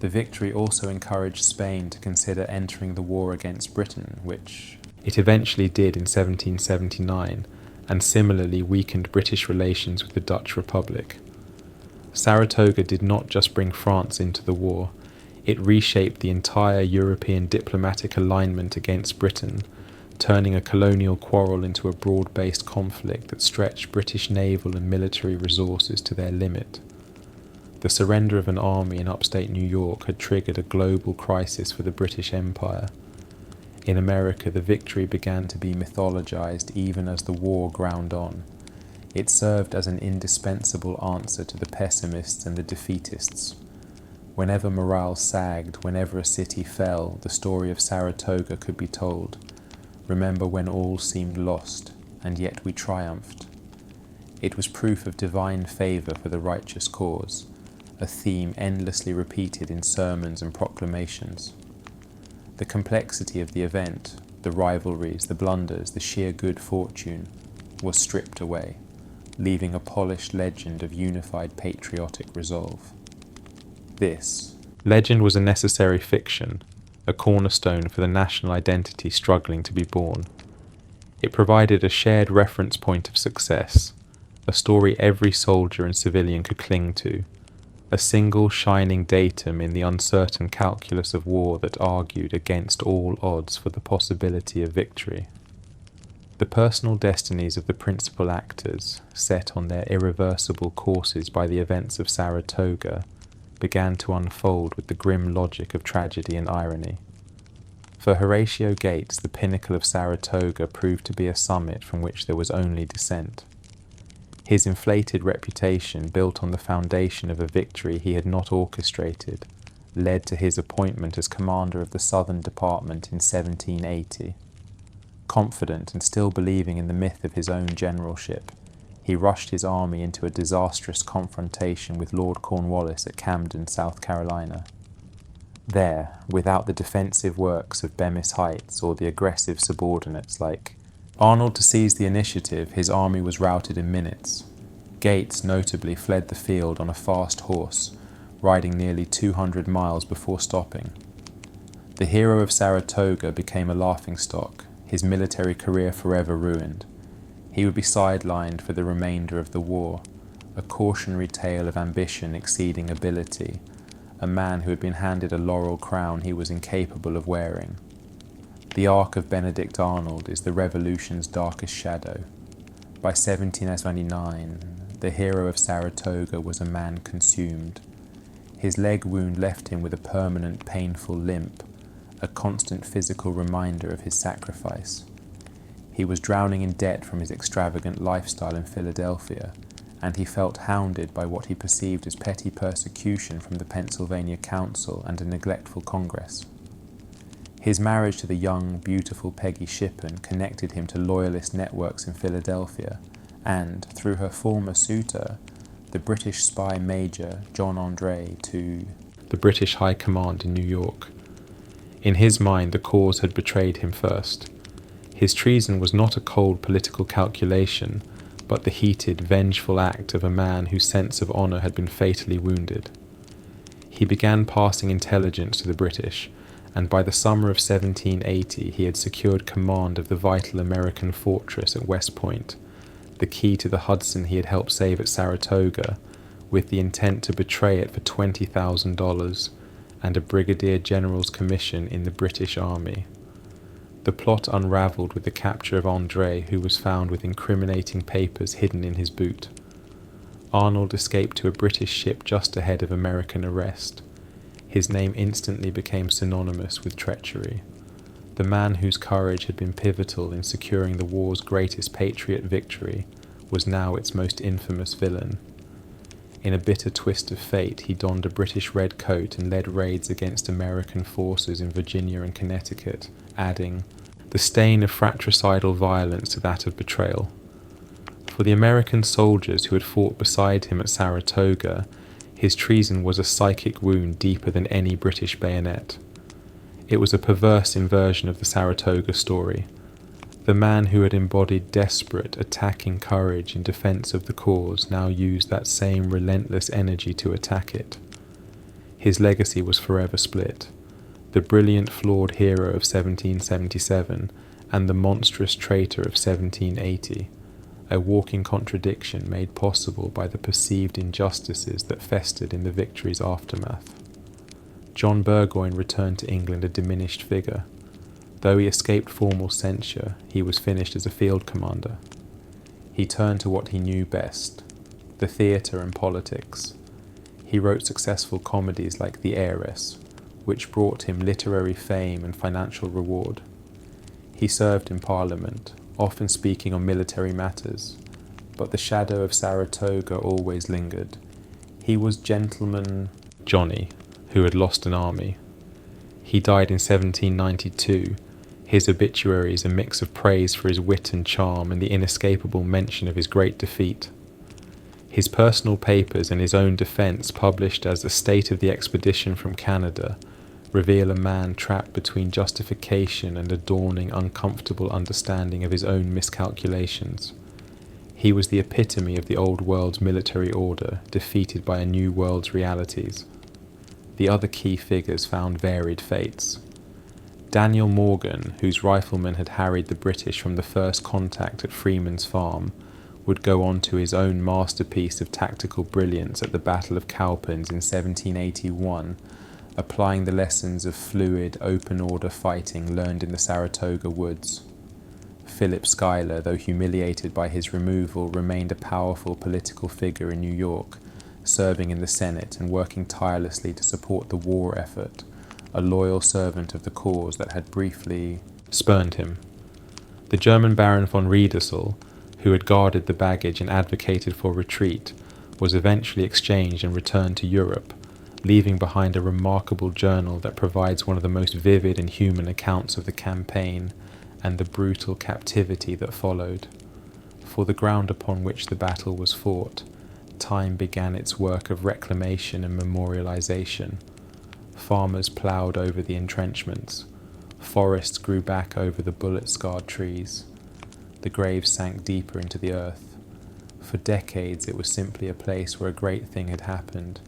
The victory also encouraged Spain to consider entering the war against Britain, which it eventually did in 1779, and similarly weakened British relations with the Dutch Republic. Saratoga did not just bring France into the war, it reshaped the entire European diplomatic alignment against Britain, turning a colonial quarrel into a broad-based conflict that stretched British naval and military resources to their limit. The surrender of an army in upstate New York had triggered a global crisis for the British Empire. In America, the victory began to be mythologized even as the war ground on. It served as an indispensable answer to the pessimists and the defeatists. Whenever morale sagged, whenever a city fell, the story of Saratoga could be told. Remember when all seemed lost, and yet we triumphed. It was proof of divine favor for the righteous cause, a theme endlessly repeated in sermons and proclamations. The complexity of the event, the rivalries, the blunders, the sheer good fortune, was stripped away, leaving a polished legend of unified patriotic resolve. This legend was a necessary fiction, a cornerstone for the national identity struggling to be born. It provided a shared reference point of success, a story every soldier and civilian could cling to, a single shining datum in the uncertain calculus of war that argued against all odds for the possibility of victory. The personal destinies of the principal actors, set on their irreversible courses by the events of Saratoga, began to unfold with the grim logic of tragedy and irony. For Horatio Gates, the pinnacle of Saratoga proved to be a summit from which there was only descent. His inflated reputation, built on the foundation of a victory he had not orchestrated, led to his appointment as commander of the Southern Department in 1780. Confident and still believing in the myth of his own generalship, he rushed his army into a disastrous confrontation with Lord Cornwallis at Camden, South Carolina. There, without the defensive works of Bemis Heights or the aggressive subordinates like Arnold to seize the initiative, his army was routed in minutes. Gates notably fled the field on a fast horse, riding nearly 200 miles before stopping. The hero of Saratoga became a laughingstock, his military career forever ruined. He would be sidelined for the remainder of the war, a cautionary tale of ambition exceeding ability, a man who had been handed a laurel crown he was incapable of wearing. The arc of Benedict Arnold is the Revolution's darkest shadow. By 1799, the hero of Saratoga was a man consumed. His leg wound left him with a permanent painful limp, a constant physical reminder of his sacrifice. He was drowning in debt from his extravagant lifestyle in Philadelphia, and he felt hounded by what he perceived as petty persecution from the Pennsylvania Council and a neglectful Congress. His marriage to the young, beautiful Peggy Shippen connected him to loyalist networks in Philadelphia, and, through her former suitor, the British spy major John Andre, to the British High Command in New York. In his mind, the cause had betrayed him first. His treason was not a cold political calculation, but the heated, vengeful act of a man whose sense of honour had been fatally wounded. He began passing intelligence to the British, and by the summer of 1780 he had secured command of the vital American fortress at West Point, the key to the Hudson he had helped save at Saratoga, with the intent to betray it for $20,000 and a brigadier general's commission in the British Army. The plot unravelled with the capture of Andre, who was found with incriminating papers hidden in his boot. Arnold escaped to a British ship just ahead of American arrest. His name instantly became synonymous with treachery. The man whose courage had been pivotal in securing the war's greatest patriot victory was now its most infamous villain. In a bitter twist of fate, he donned a British red coat and led raids against American forces in Virginia and Connecticut, adding the stain of fratricidal violence to that of betrayal. For the American soldiers who had fought beside him at Saratoga, his treason was a psychic wound deeper than any British bayonet. It was a perverse inversion of the Saratoga story. The man who had embodied desperate, attacking courage in defence of the cause now used that same relentless energy to attack it. His legacy was forever split. The brilliant, flawed hero of 1777 and the monstrous traitor of 1780, a walking contradiction made possible by the perceived injustices that festered in the victory's aftermath. John Burgoyne returned to England a diminished figure. Though he escaped formal censure, he was finished as a field commander. He turned to what he knew best, the theatre and politics. He wrote successful comedies like The Heiress, which brought him literary fame and financial reward. He served in Parliament, often speaking on military matters, but the shadow of Saratoga always lingered. He was Gentleman Johnny, who had lost an army. He died in 1792. His obituary is a mix of praise for his wit and charm and the inescapable mention of his great defeat. His personal papers and his own defence, published as The State of the Expedition from Canada, reveal a man trapped between justification and a dawning, uncomfortable understanding of his own miscalculations. He was the epitome of the old world's military order, defeated by a new world's realities. The other key figures found varied fates. Daniel Morgan, whose riflemen had harried the British from the first contact at Freeman's farm, would go on to his own masterpiece of tactical brilliance at the Battle of Cowpens in 1781, applying the lessons of fluid, open-order fighting learned in the Saratoga woods. Philip Schuyler, though humiliated by his removal, remained a powerful political figure in New York, serving in the Senate and working tirelessly to support the war effort, a loyal servant of the cause that had briefly spurned him. The German Baron von Riedesel, who had guarded the baggage and advocated for retreat, was eventually exchanged and returned to Europe, leaving behind a remarkable journal that provides one of the most vivid and human accounts of the campaign and the brutal captivity that followed. For the ground upon which the battle was fought, time began its work of reclamation and memorialization. Farmers ploughed over the entrenchments. Forests grew back over the bullet-scarred trees. The graves sank deeper into the earth. For decades it was simply a place where a great thing had happened,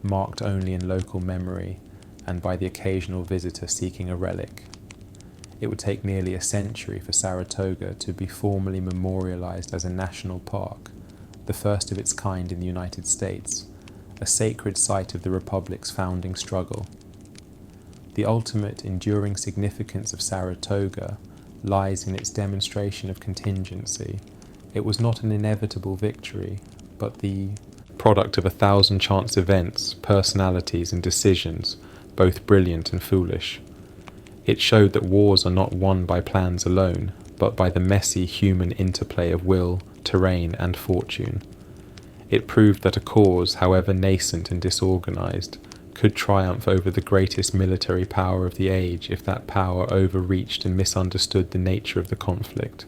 marked only in local memory and by the occasional visitor seeking a relic. It would take nearly a century for Saratoga to be formally memorialized as a national park, the first of its kind in the United States, a sacred site of the Republic's founding struggle. The ultimate enduring significance of Saratoga lies in its demonstration of contingency. It was not an inevitable victory, but the product of 1,000 chance events, personalities and decisions, both brilliant and foolish. It showed that wars are not won by plans alone, but by the messy human interplay of will, terrain and fortune. It proved that a cause, however nascent and disorganized, could triumph over the greatest military power of the age if that power overreached and misunderstood the nature of the conflict.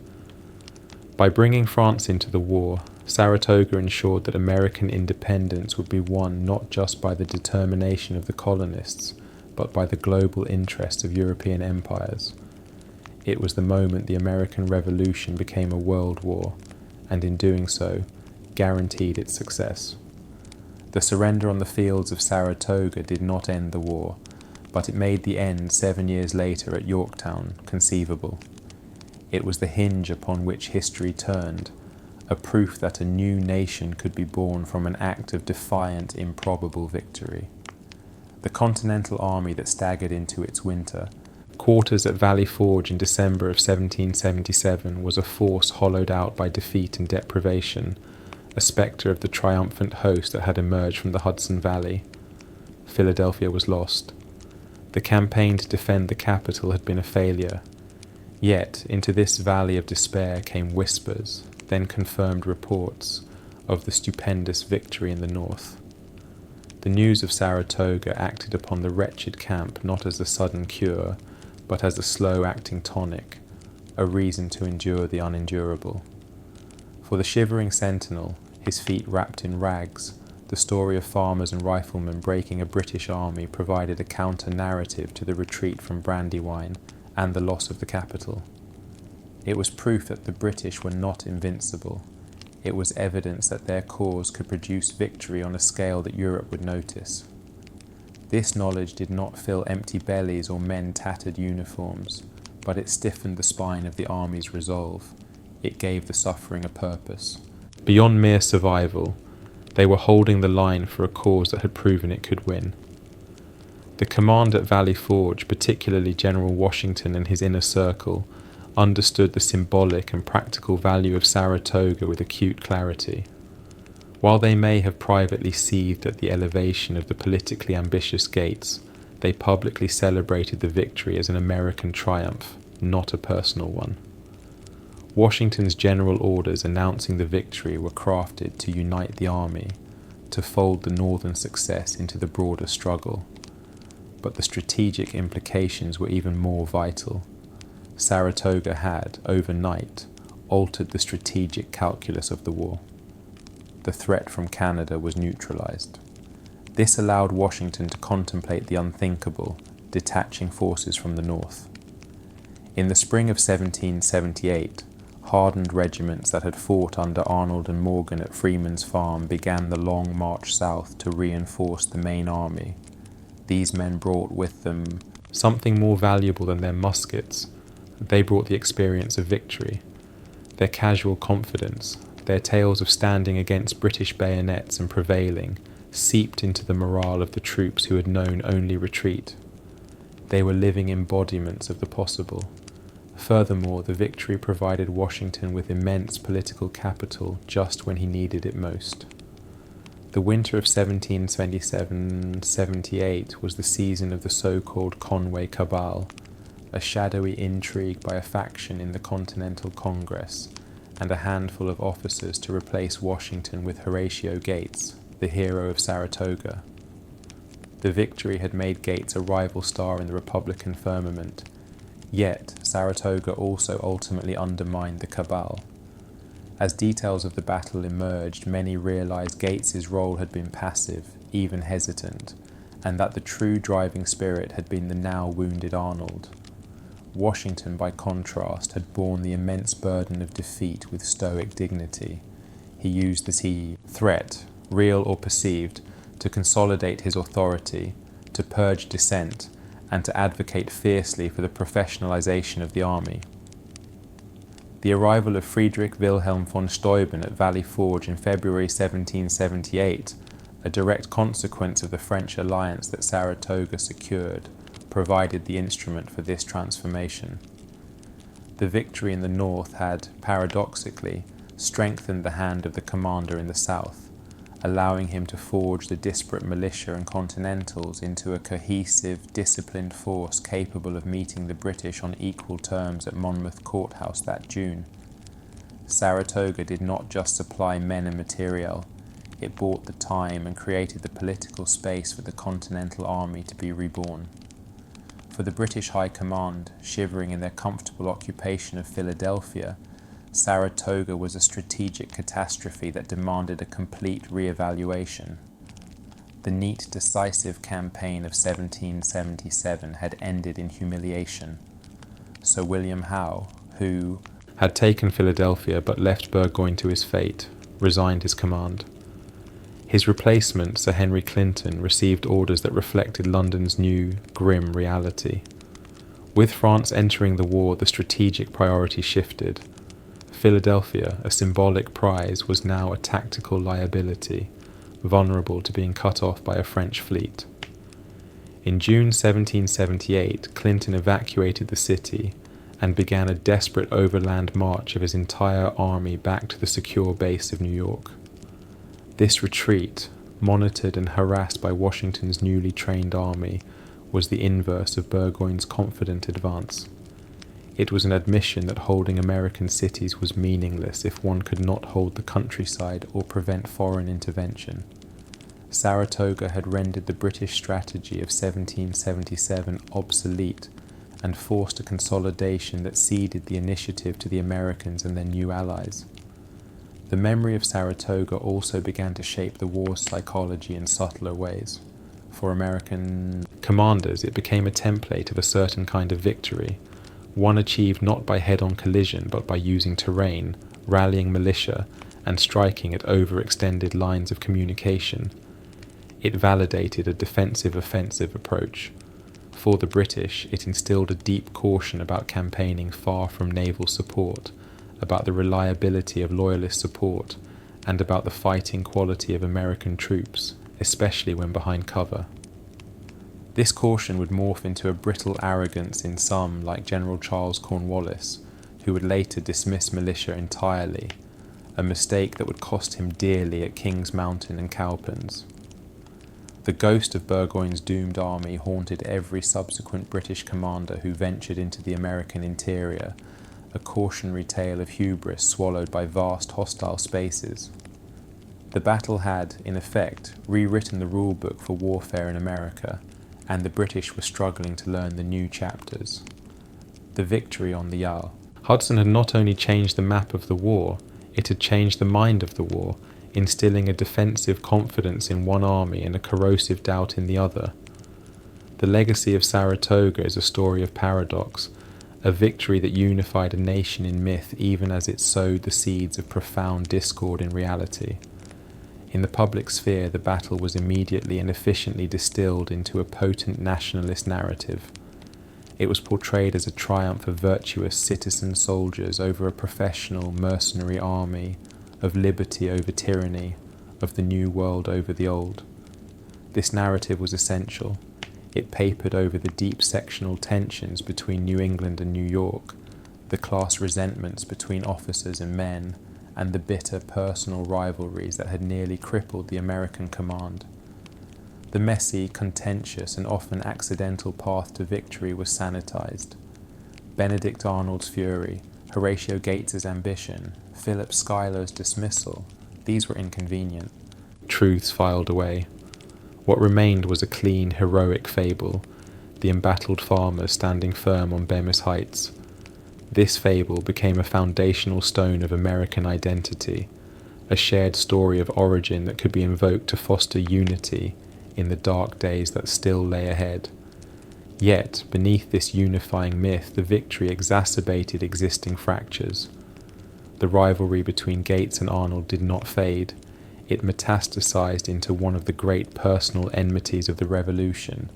By bringing France into the war, Saratoga ensured that American independence would be won not just by the determination of the colonists, but by the global interest of European empires. It was the moment the American Revolution became a world war, and in doing so, guaranteed its success. The surrender on the fields of Saratoga did not end the war, but it made the end 7 years later at Yorktown conceivable. It was the hinge upon which history turned, a proof that a new nation could be born from an act of defiant, improbable victory. The Continental Army that staggered into its winter, quarters at Valley Forge in December of 1777, was a force hollowed out by defeat and deprivation, a spectre of the triumphant host that had emerged from the Hudson Valley. Philadelphia was lost. The campaign to defend the capital had been a failure. Yet into this valley of despair came whispers, then confirmed reports, of the stupendous victory in the north. The news of Saratoga acted upon the wretched camp not as a sudden cure, but as a slow-acting tonic, a reason to endure the unendurable. For the shivering sentinel, his feet wrapped in rags, the story of farmers and riflemen breaking a British army provided a counter-narrative to the retreat from Brandywine and the loss of the capital. It was proof that the British were not invincible. It was evidence that their cause could produce victory on a scale that Europe would notice. This knowledge did not fill empty bellies or mend tattered uniforms, but it stiffened the spine of the army's resolve. It gave the suffering a purpose. Beyond mere survival, they were holding the line for a cause that had proven it could win. The command at Valley Forge, particularly General Washington and his inner circle, understood the symbolic and practical value of Saratoga with acute clarity. While they may have privately seethed at the elevation of the politically ambitious Gates, they publicly celebrated the victory as an American triumph, not a personal one. Washington's general orders announcing the victory were crafted to unite the army, to fold the northern success into the broader struggle. But the strategic implications were even more vital. Saratoga had, overnight, altered the strategic calculus of the war. The threat from Canada was neutralized. This allowed Washington to contemplate the unthinkable, detaching forces from the north. In the spring of 1778, hardened regiments that had fought under Arnold and Morgan at Freeman's farm began the long march south to reinforce the main army. These men brought with them something more valuable than their muskets. They brought the experience of victory, their casual confidence, their tales of standing against British bayonets and prevailing, seeped into the morale of the troops who had known only retreat. They were living embodiments of the possible. Furthermore, the victory provided Washington with immense political capital just when he needed it most. The winter of 1777-78 was the season of the so-called Conway Cabal, a shadowy intrigue by a faction in the Continental Congress, and a handful of officers to replace Washington with Horatio Gates, the hero of Saratoga. The victory had made Gates a rival star in the Republican firmament, yet Saratoga also ultimately undermined the cabal. As details of the battle emerged, many realized Gates's role had been passive, even hesitant, and that the true driving spirit had been the now wounded Arnold. Washington, by contrast, had borne the immense burden of defeat with stoic dignity. he used the threat, real or perceived, to consolidate his authority, to purge dissent, and to advocate fiercely for the professionalization of the army. The arrival of Friedrich Wilhelm von Steuben at Valley Forge in February 1778, a direct consequence of the French alliance that Saratoga secured, provided the instrument for this transformation. The victory in the north had, paradoxically, strengthened the hand of the commander in the south, allowing him to forge the disparate militia and Continentals into a cohesive, disciplined force capable of meeting the British on equal terms at Monmouth Courthouse that June. Saratoga did not just supply men and materiel, it bought the time and created the political space for the Continental Army to be reborn. For the British High Command, shivering in their comfortable occupation of Philadelphia, Saratoga was a strategic catastrophe that demanded a complete re-evaluation. The neat, decisive campaign of 1777 had ended in humiliation. Sir William Howe, who had taken Philadelphia but left Burgoyne to his fate, resigned his command. His replacement, Sir Henry Clinton, received orders that reflected London's new, grim reality. With France entering the war, the strategic priority shifted. Philadelphia, a symbolic prize, was now a tactical liability, vulnerable to being cut off by a French fleet. In June 1778, Clinton evacuated the city and began a desperate overland march of his entire army back to the secure base of New York. This retreat, monitored and harassed by Washington's newly trained army, was the inverse of Burgoyne's confident advance. It was an admission that holding American cities was meaningless if one could not hold the countryside or prevent foreign intervention. Saratoga had rendered the British strategy of 1777 obsolete and forced a consolidation that ceded the initiative to the Americans and their new allies. The memory of Saratoga also began to shape the war's psychology in subtler ways. For American commanders, it became a template of a certain kind of victory, one achieved not by head-on collision but by using terrain, rallying militia, and striking at overextended lines of communication. It validated a defensive-offensive approach. For the British, it instilled a deep caution about campaigning far from naval support, about the reliability of loyalist support, and about the fighting quality of American troops, especially when behind cover. This caution would morph into a brittle arrogance in some, like General Charles Cornwallis, who would later dismiss militia entirely, a mistake that would cost him dearly at King's Mountain and Cowpens. The ghost of Burgoyne's doomed army haunted every subsequent British commander who ventured into the American interior, a cautionary tale of hubris swallowed by vast hostile spaces. The battle had, in effect, rewritten the rule-book for warfare in America, and the British were struggling to learn the new chapters. The victory on the Yaal. Hudson had not only changed the map of the war, it had changed the mind of the war, instilling a defensive confidence in one army and a corrosive doubt in the other. The legacy of Saratoga is a story of paradox, a victory that unified a nation in myth even as it sowed the seeds of profound discord in reality. In the public sphere, the battle was immediately and efficiently distilled into a potent nationalist narrative. It was portrayed as a triumph of virtuous citizen soldiers over a professional mercenary army, of liberty over tyranny, of the new world over the old. This narrative was essential. It papered over the deep sectional tensions between New England and New York, the class resentments between officers and men, and the bitter personal rivalries that had nearly crippled the American command. The messy, contentious, and often accidental path to victory was sanitized. Benedict Arnold's fury, Horatio Gates's ambition, Philip Schuyler's dismissal, these were inconvenient. Truths filed away. What remained was a clean, heroic fable, the embattled farmers standing firm on Bemis Heights. This fable became a foundational stone of American identity, a shared story of origin that could be invoked to foster unity in the dark days that still lay ahead. Yet, beneath this unifying myth, the victory exacerbated existing fractures. the rivalry between Gates and Arnold did not fade. It metastasized into one of the great personal enmities of the Revolution,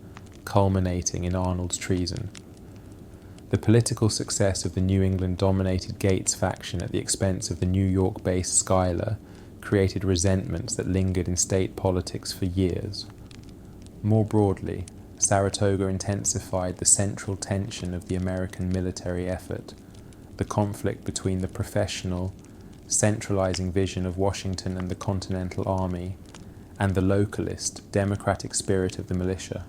culminating in Arnold's treason. The political success of the New England-dominated Gates faction at the expense of the New York-based Schuyler created resentments that lingered in state politics for years. More broadly, Saratoga intensified the central tension of the American military effort, the conflict between the professional, centralizing vision of Washington and the Continental Army, and the localist, democratic spirit of the militia.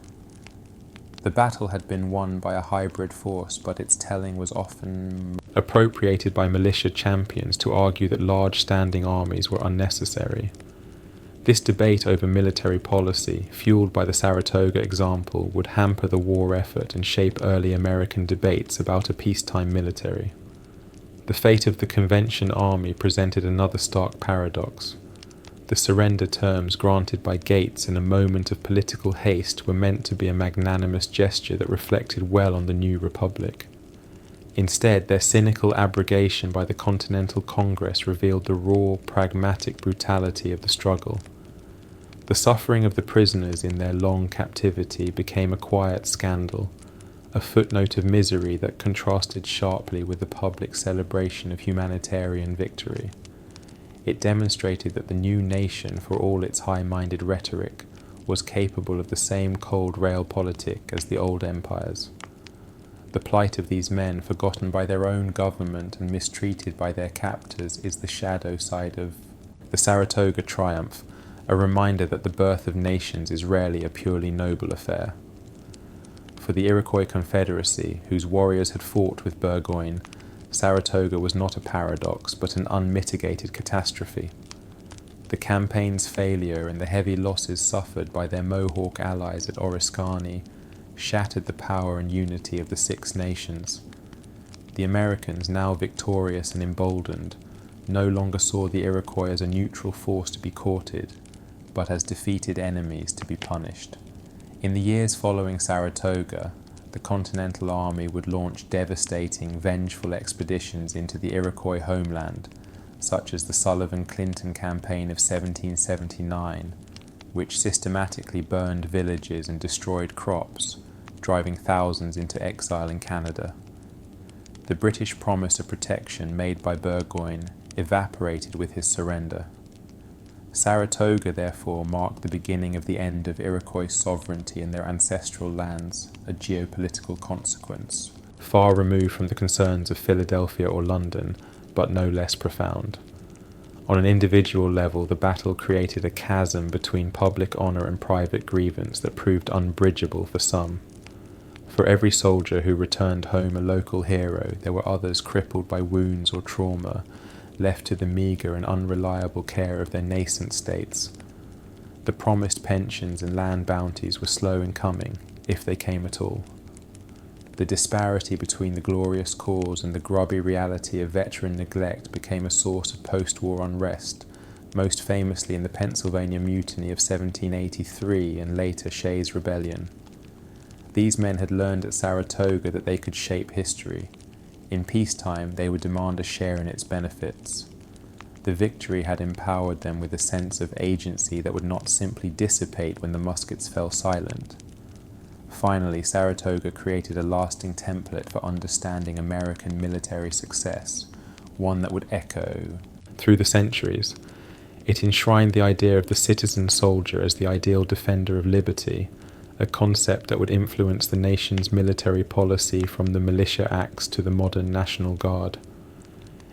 The battle had been won by a hybrid force, but its telling was often appropriated by militia champions to argue that large standing armies were unnecessary. This debate over military policy, fueled by the Saratoga example, would hamper the war effort and shape early American debates about a peacetime military. The fate of the convention army presented another stark paradox. The surrender terms granted by Gates in a moment of political haste were meant to be a magnanimous gesture that reflected well on the new republic. Instead, their cynical abrogation by the Continental Congress revealed the raw, pragmatic brutality of the struggle. The suffering of the prisoners in their long captivity became a quiet scandal, a footnote of misery that contrasted sharply with the public celebration of humanitarian victory. It demonstrated that the new nation, for all its high-minded rhetoric, was capable of the same cold realpolitik as the old empires. The plight of these men, forgotten by their own government and mistreated by their captors, is the shadow side of the Saratoga triumph, a reminder that the birth of nations is rarely a purely noble affair. For the Iroquois Confederacy, whose warriors had fought with Burgoyne, Saratoga was not a paradox, but an unmitigated catastrophe. The campaign's failure and the heavy losses suffered by their Mohawk allies at Oriskany shattered the power and unity of the Six Nations. The Americans, now victorious and emboldened, no longer saw the Iroquois as a neutral force to be courted, but as defeated enemies to be punished. In the years following Saratoga, the Continental Army would launch devastating, vengeful expeditions into the Iroquois homeland, such as the Sullivan-Clinton campaign of 1779, which systematically burned villages and destroyed crops, driving thousands into exile in Canada. The British promise of protection made by Burgoyne evaporated with his surrender. Saratoga, therefore, marked the beginning of the end of Iroquois sovereignty in their ancestral lands, a geopolitical consequence, far removed from the concerns of Philadelphia or London, but no less profound. On an individual level, the battle created a chasm between public honour and private grievance that proved unbridgeable for some. For every soldier who returned home a local hero, there were others crippled by wounds or trauma, left to the meagre and unreliable care of their nascent states. The promised pensions and land bounties were slow in coming, if they came at all. The disparity between the glorious cause and the grubby reality of veteran neglect became a source of post-war unrest, most famously in the Pennsylvania Mutiny of 1783 and later Shays' Rebellion. These men had learned at Saratoga that they could shape history. In peacetime, they would demand a share in its benefits. The victory had empowered them with a sense of agency that would not simply dissipate when the muskets fell silent. Finally, Saratoga created a lasting template for understanding American military success, one that would echo through the centuries. It enshrined the idea of the citizen soldier as the ideal defender of liberty, a concept that would influence the nation's military policy from the militia acts to the modern National Guard.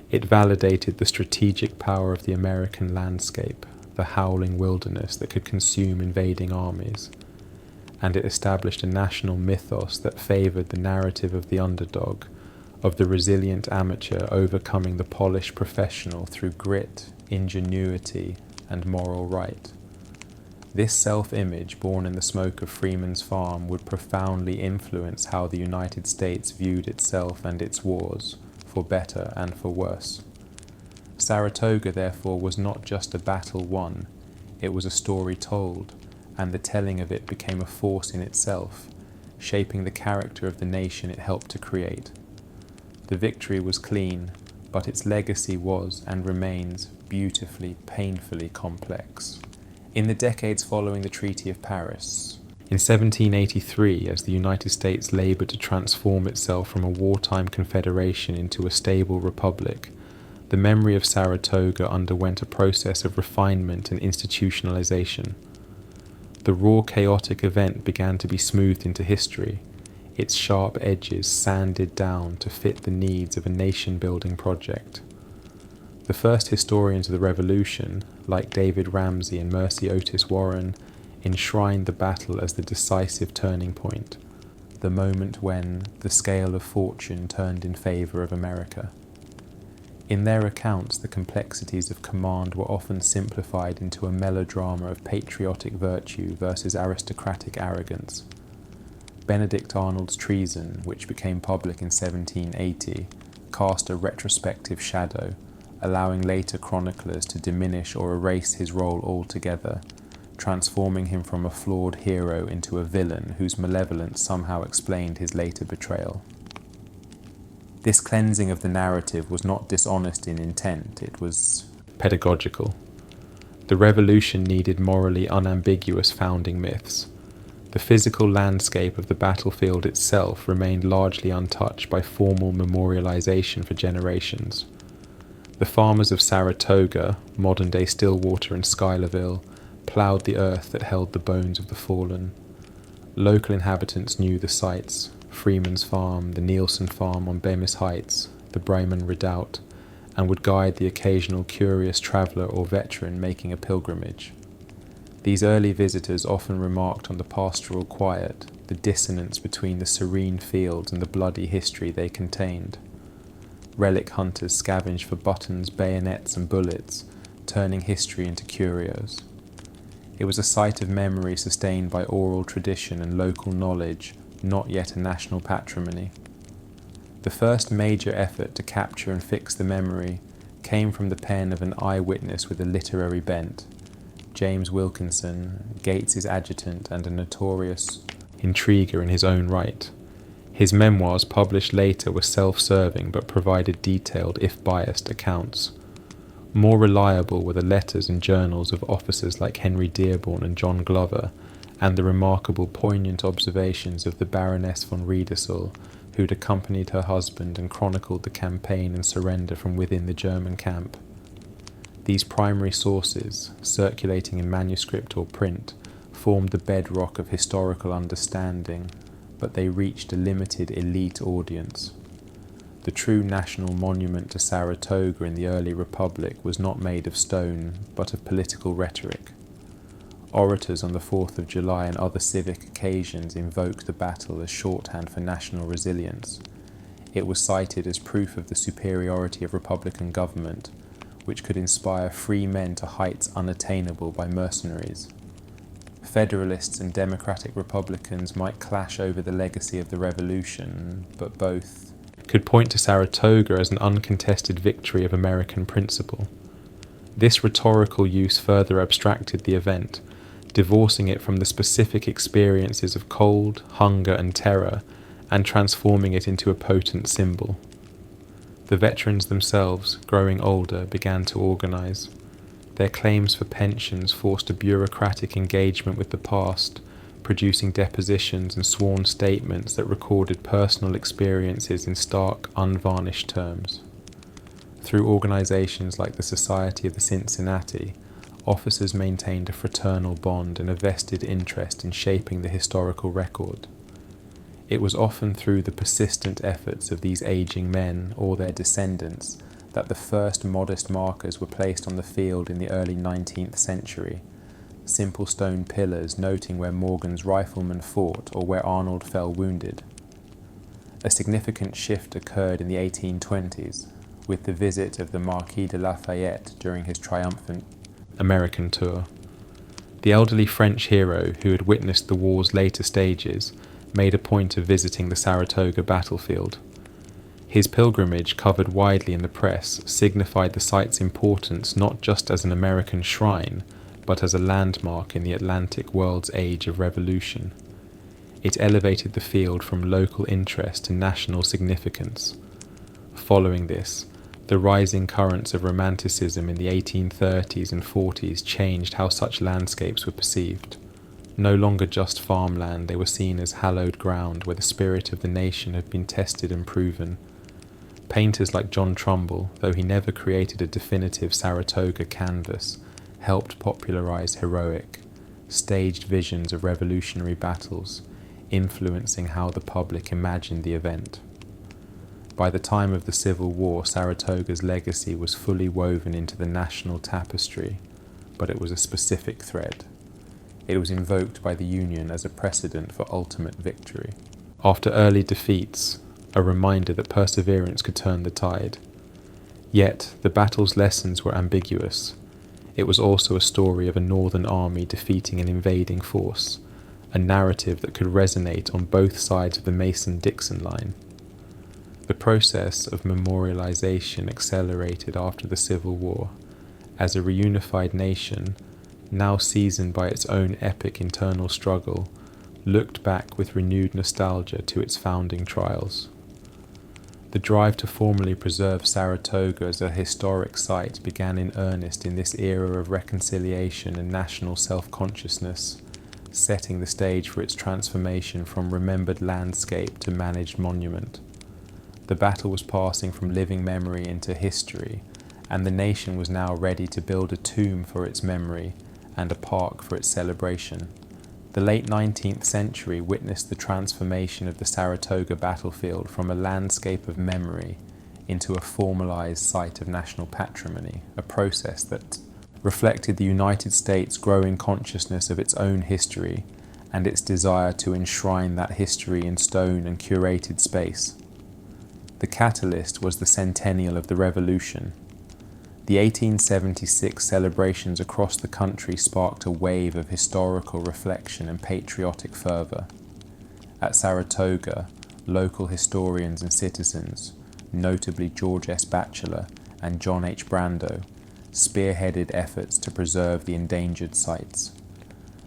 It validated the strategic power of the American landscape, the howling wilderness that could consume invading armies, and it established a national mythos that favored the narrative of the underdog, of the resilient amateur overcoming the polished professional through grit, ingenuity, and moral right. This self-image, born in the smoke of Freeman's farm, would profoundly influence how the United States viewed itself and its wars, for better and for worse. Saratoga, therefore, was not just a battle won, it was a story told, and the telling of it became a force in itself, shaping the character of the nation it helped to create. The victory was clean, but its legacy was and remains beautifully, painfully complex. In the decades following the Treaty of Paris, in 1783, as the United States labored to transform itself from a wartime confederation into a stable republic, the memory of Saratoga underwent a process of refinement and institutionalization. The raw, chaotic event began to be smoothed into history, its sharp edges sanded down to fit the needs of a nation-building project. The first historians of the Revolution, like David Ramsay and Mercy Otis Warren, enshrined the battle as the decisive turning point, the moment when the scale of fortune turned in favor of America. In their accounts, the complexities of command were often simplified into a melodrama of patriotic virtue versus aristocratic arrogance. Benedict Arnold's treason, which became public in 1780, cast a retrospective shadow, allowing later chroniclers to diminish or erase his role altogether, transforming him from a flawed hero into a villain whose malevolence somehow explained his later betrayal. This cleansing of the narrative was not dishonest in intent, it was pedagogical. The Revolution needed morally unambiguous founding myths. The physical landscape of the battlefield itself remained largely untouched by formal memorialization for generations. The farmers of Saratoga, modern-day Stillwater and Schuylerville, ploughed the earth that held the bones of the fallen. Local inhabitants knew the sites: Freeman's farm, the Nielsen farm on Bemis Heights, the Bremen Redoubt, and would guide the occasional curious traveller or veteran making a pilgrimage. These early visitors often remarked on the pastoral quiet, the dissonance between the serene fields and the bloody history they contained. Relic hunters scavenged for buttons, bayonets, and bullets, turning history into curios. It was a site of memory sustained by oral tradition and local knowledge, not yet a national patrimony. The first major effort to capture and fix the memory came from the pen of an eyewitness with a literary bent. James Wilkinson, Gates's adjutant and a notorious intriguer in his own right. His memoirs, published later, were self-serving but provided detailed, if biased, accounts. More reliable were the letters and journals of officers like Henry Dearborn and John Glover, and the remarkable poignant observations of the Baroness von Riedesel, who'd accompanied her husband and chronicled the campaign and surrender from within the German camp. These primary sources, circulating in manuscript or print, formed the bedrock of historical understanding, but they reached a limited elite audience. The true national monument to Saratoga in the early Republic was not made of stone, but of political rhetoric. Orators on the 4th of July and other civic occasions invoked the battle as shorthand for national resilience. It was cited as proof of the superiority of Republican government, which could inspire free men to heights unattainable by mercenaries. Federalists and Democratic Republicans might clash over the legacy of the Revolution, but both could point to Saratoga as an uncontested victory of American principle. This rhetorical use further abstracted the event, divorcing it from the specific experiences of cold, hunger, and terror, and transforming it into a potent symbol. The veterans themselves, growing older, began to organize. Their claims for pensions forced a bureaucratic engagement with the past, producing depositions and sworn statements that recorded personal experiences in stark, unvarnished terms. Through organizations like the Society of the Cincinnati, officers maintained a fraternal bond and a vested interest in shaping the historical record. It was often through the persistent efforts of these aging men or their descendants that the first modest markers were placed on the field in the early 19th century, simple stone pillars noting where Morgan's riflemen fought or where Arnold fell wounded. A significant shift occurred in the 1820s, with the visit of the Marquis de Lafayette during his triumphant American tour. The elderly French hero, who had witnessed the war's later stages, made a point of visiting the Saratoga battlefield. His pilgrimage, covered widely in the press, signified the site's importance not just as an American shrine, but as a landmark in the Atlantic world's age of revolution. It elevated the field from local interest to national significance. Following this, The rising currents of Romanticism in the 1830s and 40s changed how such landscapes were perceived. No longer just farmland, they were seen as hallowed ground where the spirit of the nation had been tested and proven. Painters like John Trumbull, though he never created a definitive Saratoga canvas, helped popularize heroic, staged visions of revolutionary battles, influencing how the public imagined the event. By the time of the Civil War, Saratoga's legacy was fully woven into the national tapestry, but it was a specific thread. It was invoked by the Union as a precedent for ultimate victory. After early defeats, a reminder that perseverance could turn the tide. Yet, the battle's lessons were ambiguous. It was also a story of a northern army defeating an invading force, a narrative that could resonate on both sides of the Mason-Dixon line. The process of memorialization accelerated after the Civil War, as a reunified nation, now seasoned by its own epic internal struggle, looked back with renewed nostalgia to its founding trials. The drive to formally preserve Saratoga as a historic site began in earnest in this era of reconciliation and national self-consciousness, setting the stage for its transformation from remembered landscape to managed monument. The battle was passing from living memory into history, and the nation was now ready to build a tomb for its memory and a park for its celebration. The late 19th century witnessed the transformation of the Saratoga battlefield from a landscape of memory into a formalized site of national patrimony, a process that reflected the United States' growing consciousness of its own history and its desire to enshrine that history in stone and curated space. The catalyst was the centennial of the Revolution. The 1876 celebrations across the country sparked a wave of historical reflection and patriotic fervour. At Saratoga, local historians and citizens, notably George S. Batchelor and John H. Brando, spearheaded efforts to preserve the endangered sites.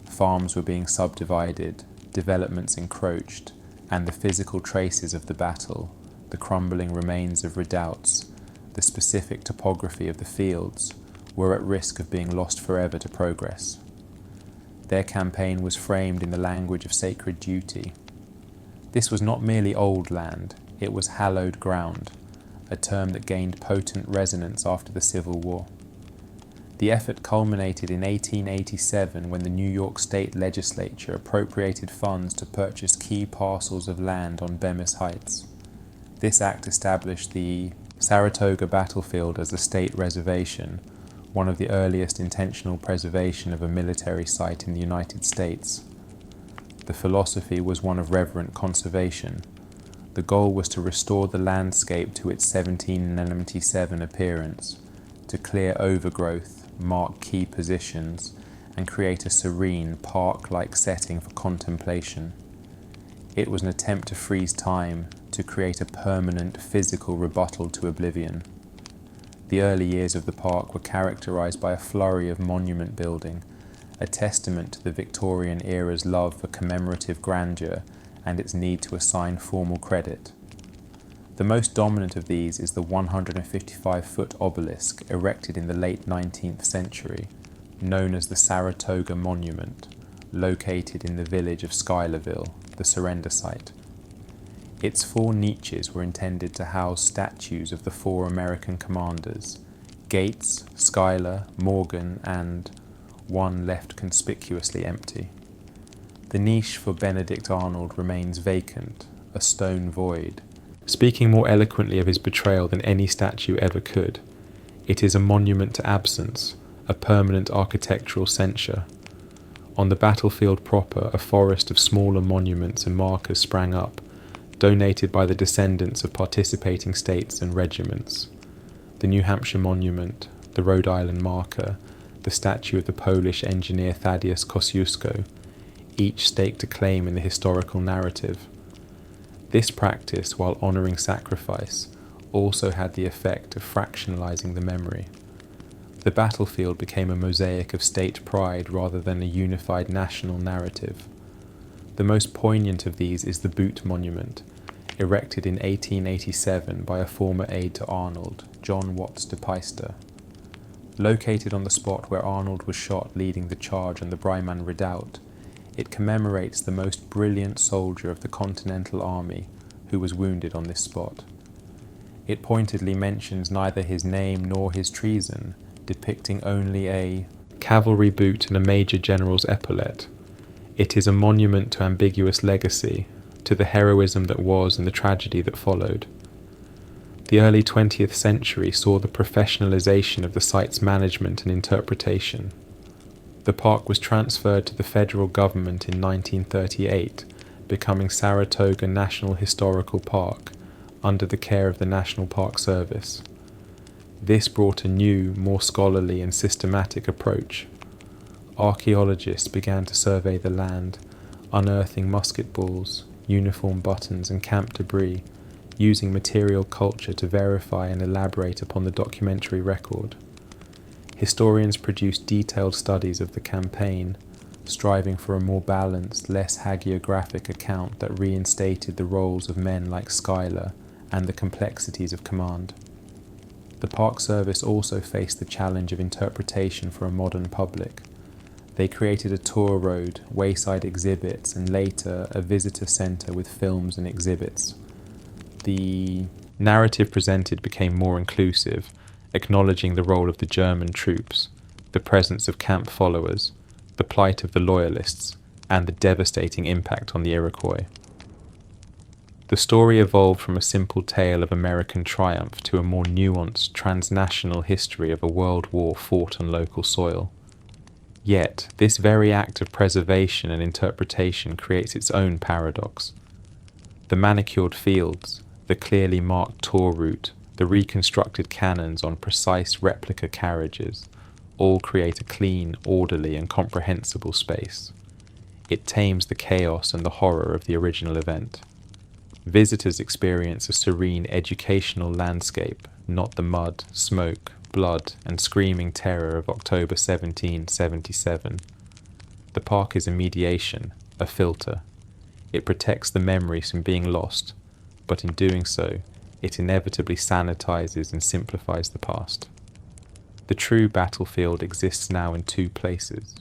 Farms were being subdivided, developments encroached, and the physical traces of the battle, the crumbling remains of redoubts, the specific topography of the fields, were at risk of being lost forever to progress. Their campaign was framed in the language of sacred duty. This was not merely old land, it was hallowed ground, a term that gained potent resonance after the Civil War. The effort culminated in 1887 when the New York State Legislature appropriated funds to purchase key parcels of land on Bemis Heights. This act established the Saratoga battlefield as a state reservation, one of the earliest intentional preservation of a military site in the United States. The philosophy was one of reverent conservation. The goal was to restore the landscape to its 1797 appearance, to clear overgrowth, mark key positions, and create a serene, park-like setting for contemplation. It was an attempt to freeze time, to create a permanent physical rebuttal to oblivion. The early years of the park were characterized by a flurry of monument building, a testament to the Victorian era's love for commemorative grandeur and its need to assign formal credit. The most dominant of these is the 155-foot obelisk erected in the late 19th century, known as the Saratoga Monument, located in the village of Schuylerville, the surrender site. Its 4 niches were intended to house statues of the 4 American commanders, Gates, Schuyler, Morgan, and one left conspicuously empty. The niche for Benedict Arnold remains vacant, a stone void. Speaking more eloquently of his betrayal than any statue ever could, it is a monument to absence, a permanent architectural censure. On the battlefield proper, a forest of smaller monuments and markers sprang up, donated by the descendants of participating states and regiments. The New Hampshire Monument, the Rhode Island marker, the statue of the Polish engineer Thaddeus Kosciuszko, each staked a claim in the historical narrative. This practice, while honouring sacrifice, also had the effect of fractionalizing the memory. The battlefield became a mosaic of state pride rather than a unified national narrative. The most poignant of these is the Boot Monument, erected in 1887 by a former aide to Arnold, John Watts de Peyster. Located on the spot where Arnold was shot leading the charge on the Bryman Redoubt, it commemorates the most brilliant soldier of the Continental Army who was wounded on this spot. It pointedly mentions neither his name nor his treason, depicting only a cavalry boot and a major general's epaulette. It is a monument to ambiguous legacy, to the heroism that was and the tragedy that followed. The early 20th century saw the professionalization of the site's management and interpretation. The park was transferred to the federal government in 1938, becoming Saratoga National Historical Park under the care of the National Park Service. This brought a new, more scholarly and systematic approach. Archaeologists began to survey the land, unearthing musket balls, uniform buttons and camp debris, using material culture to verify and elaborate upon the documentary record. Historians produced detailed studies of the campaign, striving for a more balanced, less hagiographic account that reinstated the roles of men like Schuyler and the complexities of command. The Park Service also faced the challenge of interpretation for a modern public. They created a tour road, wayside exhibits, and later a visitor centre with films and exhibits. The narrative presented became more inclusive, acknowledging the role of the German troops, the presence of camp followers, the plight of the Loyalists, and the devastating impact on the Iroquois. The story evolved from a simple tale of American triumph to a more nuanced, transnational history of a world war fought on local soil. Yet, this very act of preservation and interpretation creates its own paradox. The manicured fields, the clearly marked tour route, the reconstructed cannons on precise replica carriages, all create a clean, orderly, and comprehensible space. It tames the chaos and the horror of the original event. Visitors experience a serene educational landscape, not the mud, smoke, blood, and screaming terror of October 1777. The park is a mediation, a filter. It protects the memories from being lost, but in doing so, it inevitably sanitizes and simplifies the past. The true battlefield exists now in two places,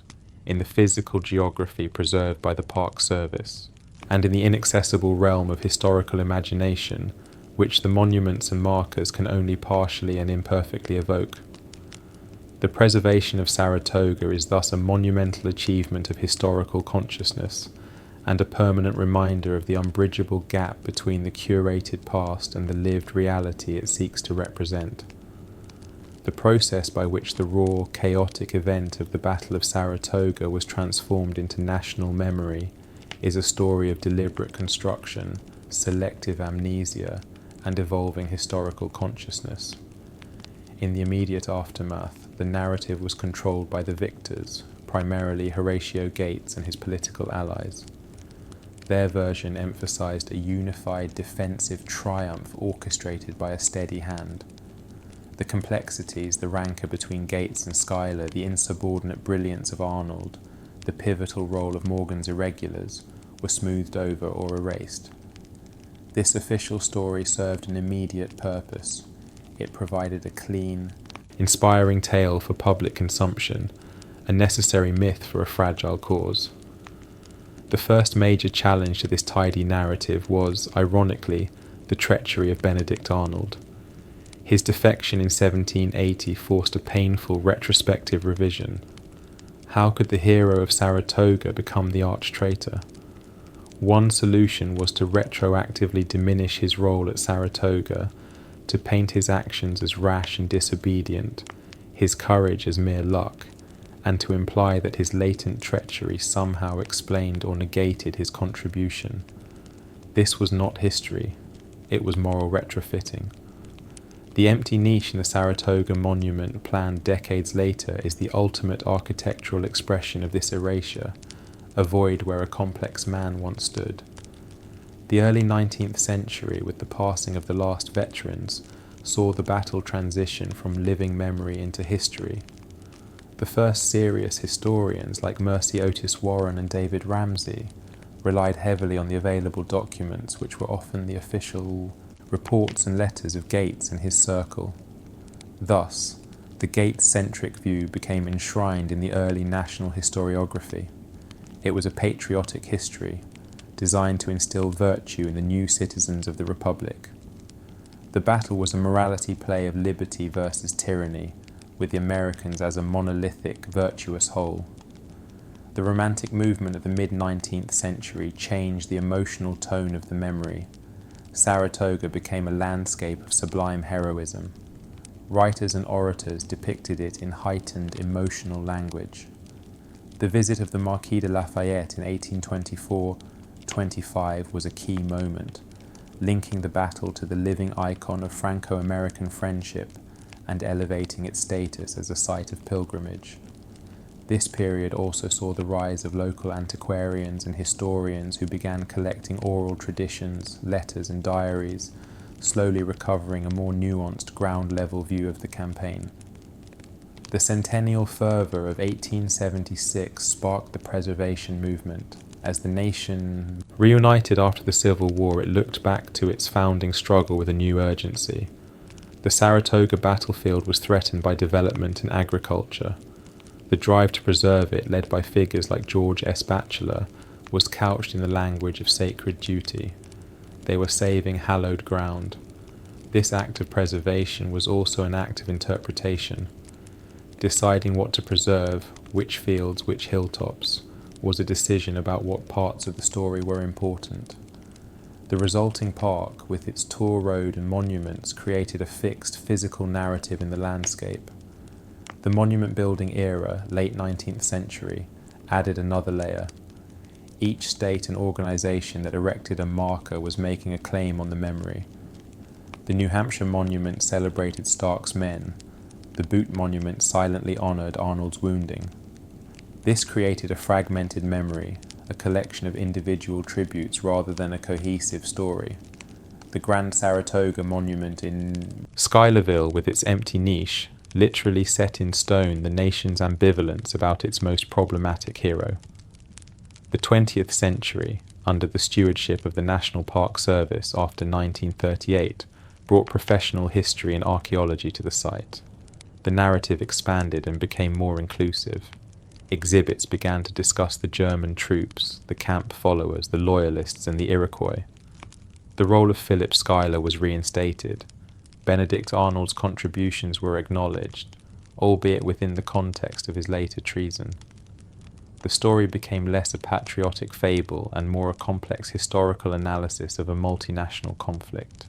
in the physical geography preserved by the Park Service, and in the inaccessible realm of historical imagination, which the monuments and markers can only partially and imperfectly evoke. The preservation of Saratoga is thus a monumental achievement of historical consciousness, and a permanent reminder of the unbridgeable gap between the curated past and the lived reality it seeks to represent. The process by which the raw, chaotic event of the Battle of Saratoga was transformed into national memory is a story of deliberate construction, selective amnesia, and evolving historical consciousness. In the immediate aftermath, the narrative was controlled by the victors, primarily Horatio Gates and his political allies. Their version emphasized a unified defensive triumph orchestrated by a steady hand. The complexities, the rancor between Gates and Schuyler, the insubordinate brilliance of Arnold, the pivotal role of Morgan's irregulars, were smoothed over or erased. This official story served an immediate purpose. It provided a clean, inspiring tale for public consumption, a necessary myth for a fragile cause. The first major challenge to this tidy narrative was, ironically, the treachery of Benedict Arnold. His defection in 1780 forced a painful retrospective revision. How could the hero of Saratoga become the arch-traitor? One solution was to retroactively diminish his role at Saratoga, to paint his actions as rash and disobedient, his courage as mere luck, and to imply that his latent treachery somehow explained or negated his contribution. This was not history, it was moral retrofitting. The empty niche in the Saratoga monument planned decades later is the ultimate architectural expression of this erasure, a void where a complex man once stood. The early 19th century, with the passing of the last veterans, saw the battle transition from living memory into history. The first serious historians like Mercy Otis Warren and David Ramsay relied heavily on the available documents, which were often the official reports and letters of Gates and his circle. Thus, the Gates-centric view became enshrined in the early national historiography. It was a patriotic history, designed to instill virtue in the new citizens of the Republic. The battle was a morality play of liberty versus tyranny, with the Americans as a monolithic, virtuous whole. The Romantic movement of the mid-19th century changed the emotional tone of the memory. Saratoga became a landscape of sublime heroism. Writers and orators depicted it in heightened emotional language. The visit of the Marquis de Lafayette in 1824-25 was a key moment, linking the battle to the living icon of Franco-American friendship and elevating its status as a site of pilgrimage. This period also saw the rise of local antiquarians and historians who began collecting oral traditions, letters and diaries, slowly recovering a more nuanced ground-level view of the campaign. The centennial fervour of 1876 sparked the preservation movement. As the nation reunited after the Civil War, it looked back to its founding struggle with a new urgency. The Saratoga battlefield was threatened by development in agriculture. The drive to preserve it, led by figures like George S. Batchelor, was couched in the language of sacred duty. They were saving hallowed ground. This act of preservation was also an act of interpretation. Deciding what to preserve, which fields, which hilltops, was a decision about what parts of the story were important. The resulting park, with its tour road and monuments, created a fixed physical narrative in the landscape. The monument building era, late 19th century, added another layer. Each state and organization that erected a marker was making a claim on the memory. The New Hampshire monument celebrated Stark's men. The Boot monument silently honored Arnold's wounding. This created a fragmented memory, a collection of individual tributes rather than a cohesive story. The Grand Saratoga monument in Schuylerville, with its empty niche, literally set in stone the nation's ambivalence about its most problematic hero. The 20th century, under the stewardship of the National Park Service after 1938, brought professional history and archaeology to the site. The narrative expanded and became more inclusive. Exhibits began to discuss the German troops, the camp followers, the Loyalists, and the Iroquois. The role of Philip Schuyler was reinstated. Benedict Arnold's contributions were acknowledged, albeit within the context of his later treason. The story became less a patriotic fable and more a complex historical analysis of a multinational conflict.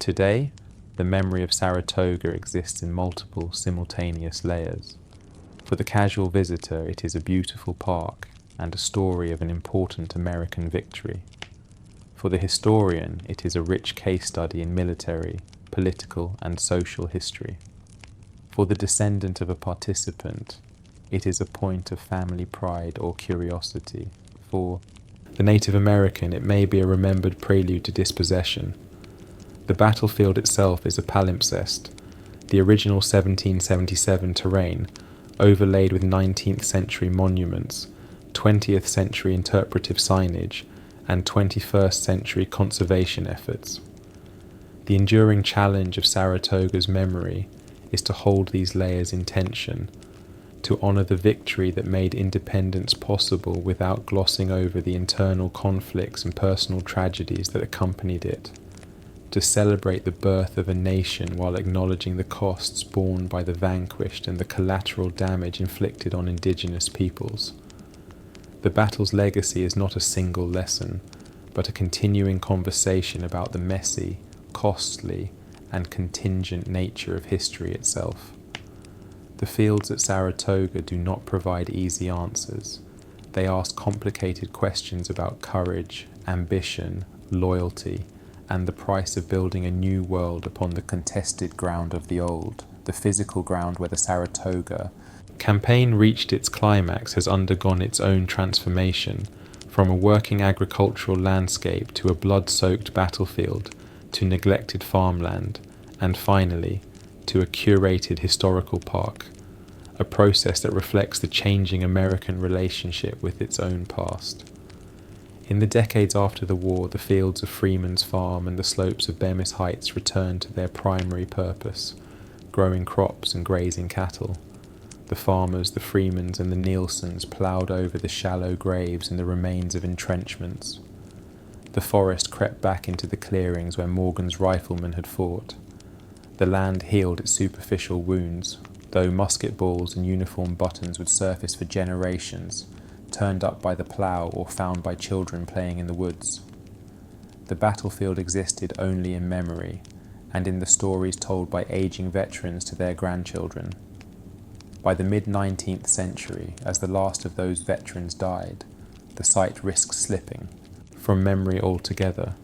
Today, the memory of Saratoga exists in multiple, simultaneous layers. For the casual visitor, it is a beautiful park and a story of an important American victory. For the historian, it is a rich case study in military, political, and social history. For the descendant of a participant, it is a point of family pride or curiosity. For the Native American, it may be a remembered prelude to dispossession. The battlefield itself is a palimpsest, the original 1777 terrain, overlaid with 19th century monuments, 20th century interpretive signage, and 21st century conservation efforts. The enduring challenge of Saratoga's memory is to hold these layers in tension, to honour the victory that made independence possible without glossing over the internal conflicts and personal tragedies that accompanied it, to celebrate the birth of a nation while acknowledging the costs borne by the vanquished and the collateral damage inflicted on indigenous peoples. The battle's legacy is not a single lesson, but a continuing conversation about the messy, costly, and contingent nature of history itself. The fields at Saratoga do not provide easy answers. They ask complicated questions about courage, ambition, loyalty, and the price of building a new world upon the contested ground of the old, the physical ground where the Saratoga campaign reached its climax has undergone its own transformation, from a working agricultural landscape to a blood-soaked battlefield, to neglected farmland, and finally, to a curated historical park, a process that reflects the changing American relationship with its own past. In the decades after the war, the fields of Freeman's farm and the slopes of Bemis Heights returned to their primary purpose, growing crops and grazing cattle. The farmers, the Freemans and the Nielsens ploughed over the shallow graves and the remains of entrenchments. The forest crept back into the clearings where Morgan's riflemen had fought. The land healed its superficial wounds, though musket balls and uniform buttons would surface for generations, turned up by the plough or found by children playing in the woods. The battlefield existed only in memory, and in the stories told by aging veterans to their grandchildren. By the mid-19th century, as the last of those veterans died, the site risked slipping from memory altogether.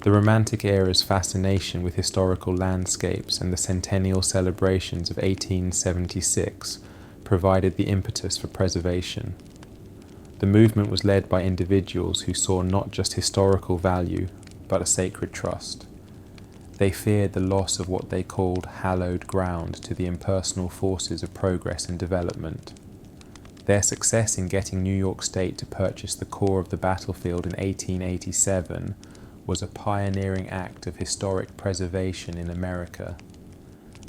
The Romantic era's fascination with historical landscapes and the centennial celebrations of 1876 provided the impetus for preservation. The movement was led by individuals who saw not just historical value, but a sacred trust. They feared the loss of what they called hallowed ground to the impersonal forces of progress and development. Their success in getting New York State to purchase the core of the battlefield in 1887 was a pioneering act of historic preservation in America.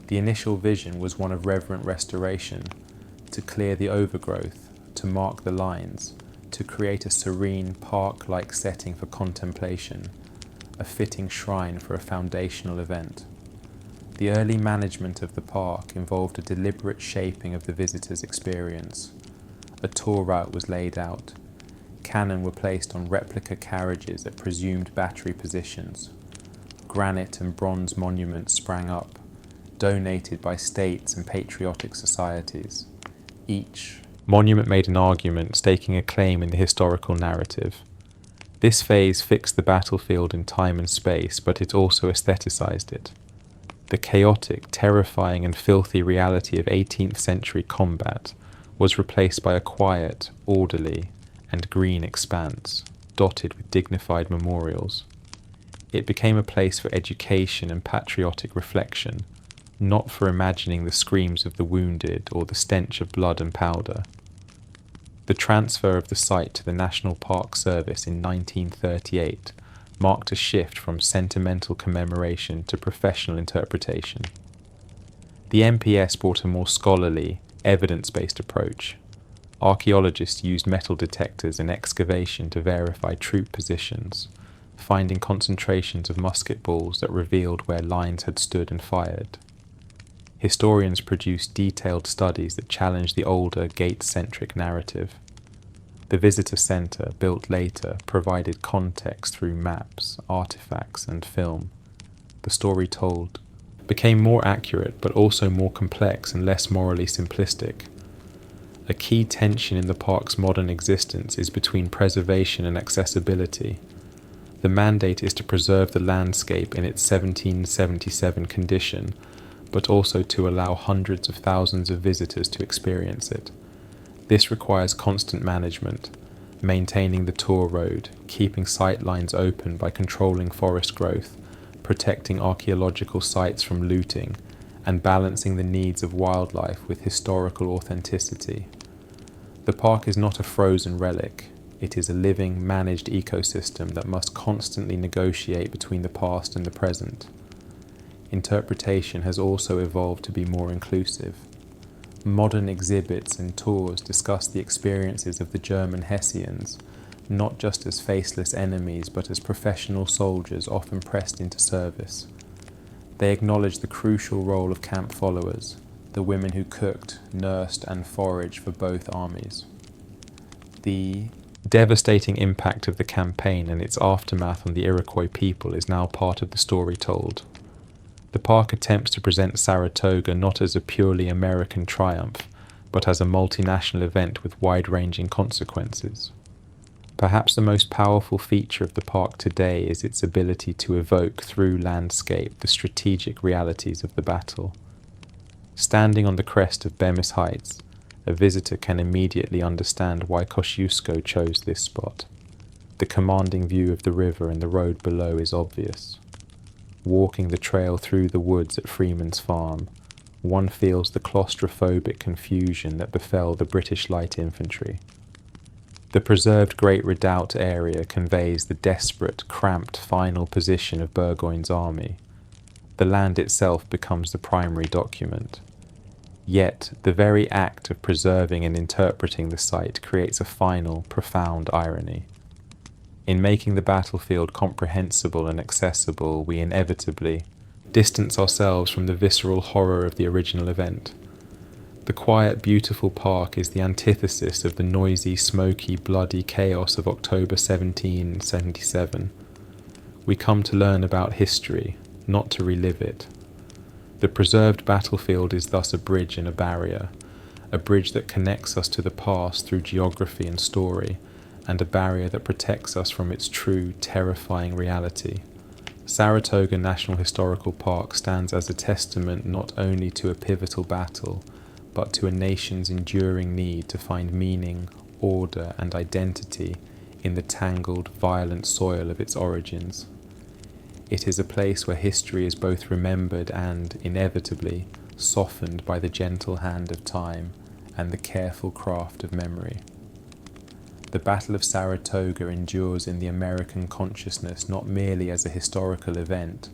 The initial vision was one of reverent restoration, to clear the overgrowth, to mark the lines, to create a serene park-like setting for contemplation, a fitting shrine for a foundational event. The early management of the park involved a deliberate shaping of the visitor's experience. A tour route was laid out. Cannon were placed on replica carriages at presumed battery positions. Granite and bronze monuments sprang up, donated by states and patriotic societies. Each monument made an argument, staking a claim in the historical narrative. This phase fixed the battlefield in time and space, but it also aestheticized it. The chaotic, terrifying and filthy reality of 18th century combat was replaced by a quiet, orderly and green expanse, dotted with dignified memorials. It became a place for education and patriotic reflection, not for imagining the screams of the wounded or the stench of blood and powder. The transfer of the site to the National Park Service in 1938 marked a shift from sentimental commemoration to professional interpretation. The NPS brought a more scholarly, evidence-based approach. Archaeologists used metal detectors and excavation to verify troop positions, finding concentrations of musket balls that revealed where lines had stood and fired. Historians produced detailed studies that challenged the older, gate-centric narrative. The visitor center, built later, provided context through maps, artifacts, and film. The story told became more accurate, but also more complex and less morally simplistic. A key tension in the park's modern existence is between preservation and accessibility. The mandate is to preserve the landscape in its 1777 condition, but also to allow hundreds of thousands of visitors to experience it. This requires constant management, maintaining the tour road, keeping sightlines open by controlling forest growth, protecting archaeological sites from looting, and balancing the needs of wildlife with historical authenticity. The park is not a frozen relic. It is a living, managed ecosystem that must constantly negotiate between the past and the present. Interpretation has also evolved to be more inclusive. Modern exhibits and tours discuss the experiences of the German Hessians, not just as faceless enemies but as professional soldiers often pressed into service. They acknowledge the crucial role of camp followers, the women who cooked, nursed and foraged for both armies. The devastating impact of the campaign and its aftermath on the Iroquois people is now part of the story told. The park attempts to present Saratoga not as a purely American triumph, but as a multinational event with wide-ranging consequences. Perhaps the most powerful feature of the park today is its ability to evoke through landscape the strategic realities of the battle. Standing on the crest of Bemis Heights, a visitor can immediately understand why Kosciuszko chose this spot. The commanding view of the river and the road below is obvious. Walking the trail through the woods at Freeman's farm, one feels the claustrophobic confusion that befell the British light infantry. The preserved Great Redoubt area conveys the desperate, cramped final position of Burgoyne's army. The land itself becomes the primary document. Yet, the very act of preserving and interpreting the site creates a final, profound irony. In making the battlefield comprehensible and accessible, we inevitably distance ourselves from the visceral horror of the original event. The quiet, beautiful park is the antithesis of the noisy, smoky, bloody chaos of October 1777. We come to learn about history, not to relive it. The preserved battlefield is thus a bridge and a barrier, a bridge that connects us to the past through geography and story, and a barrier that protects us from its true, terrifying reality. Saratoga National Historical Park stands as a testament not only to a pivotal battle, but to a nation's enduring need to find meaning, order, and identity in the tangled, violent soil of its origins. It is a place where history is both remembered and, inevitably, softened by the gentle hand of time and the careful craft of memory. The Battle of Saratoga endures in the American consciousness not merely as a historical event,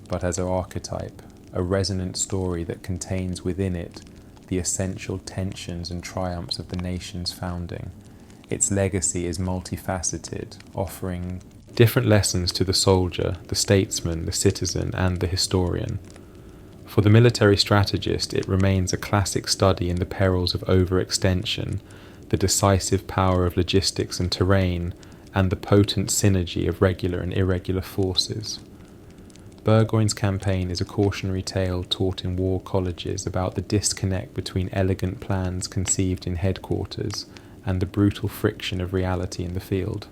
but as an archetype, a resonant story that contains within it the essential tensions and triumphs of the nation's founding. Its legacy is multifaceted, offering different lessons to the soldier, the statesman, the citizen, and the historian. For the military strategist, it remains a classic study in the perils of overextension, the decisive power of logistics and terrain, and the potent synergy of regular and irregular forces. Burgoyne's campaign is a cautionary tale taught in war colleges about the disconnect between elegant plans conceived in headquarters and the brutal friction of reality in the field.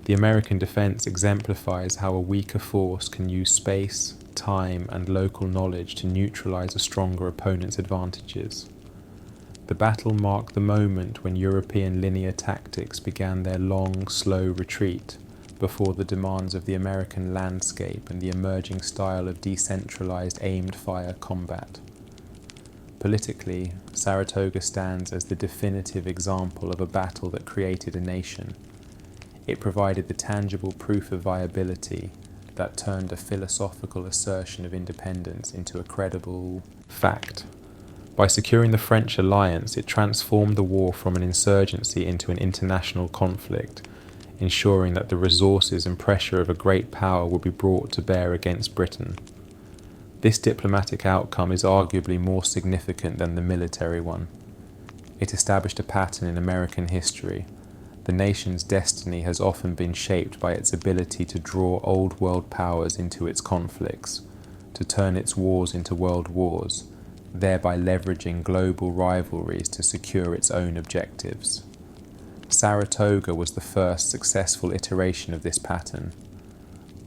The American defense exemplifies how a weaker force can use space, time, and local knowledge to neutralize a stronger opponent's advantages. The battle marked the moment when European linear tactics began their long, slow retreat before the demands of the American landscape and the emerging style of decentralized aimed-fire combat. Politically, Saratoga stands as the definitive example of a battle that created a nation. It provided the tangible proof of viability that turned a philosophical assertion of independence into a credible fact. By securing the French alliance, it transformed the war from an insurgency into an international conflict, ensuring that the resources and pressure of a great power would be brought to bear against Britain. This diplomatic outcome is arguably more significant than the military one. It established a pattern in American history. The nation's destiny has often been shaped by its ability to draw old world powers into its conflicts, to turn its wars into world wars, thereby leveraging global rivalries to secure its own objectives. Saratoga was the first successful iteration of this pattern.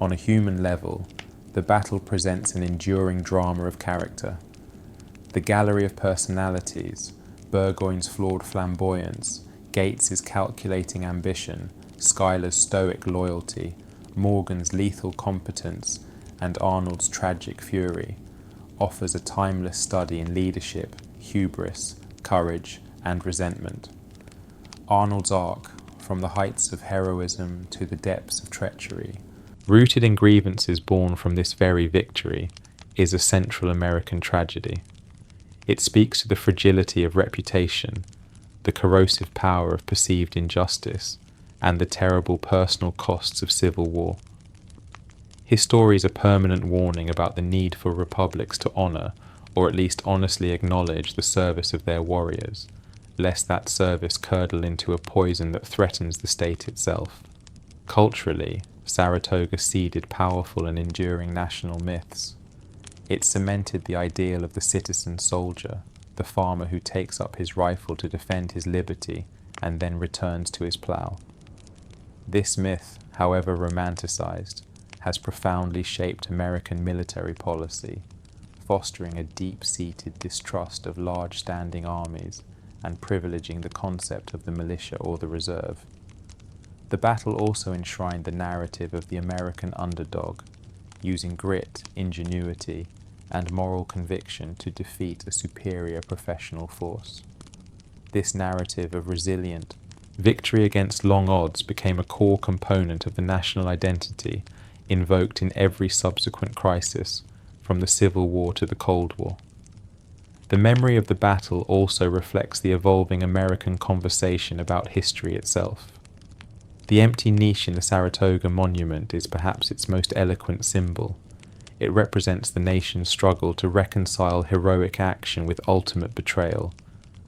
On a human level, the battle presents an enduring drama of character. The gallery of personalities, Burgoyne's flawed flamboyance, Gates's calculating ambition, Schuyler's stoic loyalty, Morgan's lethal competence, and Arnold's tragic fury, offers a timeless study in leadership, hubris, courage, and resentment. Arnold's arc, from the heights of heroism to the depths of treachery, rooted in grievances born from this very victory, is a Central American tragedy. It speaks to the fragility of reputation, the corrosive power of perceived injustice, and the terrible personal costs of civil war. His story is a permanent warning about the need for republics to honor, or at least honestly acknowledge, the service of their warriors, lest that service curdle into a poison that threatens the state itself. Culturally, Saratoga seeded powerful and enduring national myths. It cemented the ideal of the citizen soldier, the farmer who takes up his rifle to defend his liberty and then returns to his plough. This myth, however romanticized, has profoundly shaped American military policy, fostering a deep-seated distrust of large standing armies and privileging the concept of the militia or the reserve. The battle also enshrined the narrative of the American underdog, using grit, ingenuity, and moral conviction to defeat a superior professional force. This narrative of resilient, Victory against long odds became a core component of the national identity invoked in every subsequent crisis, from the Civil War to the Cold War. The memory of the battle also reflects the evolving American conversation about history itself. The empty niche in the Saratoga monument is perhaps its most eloquent symbol. It represents the nation's struggle to reconcile heroic action with ultimate betrayal,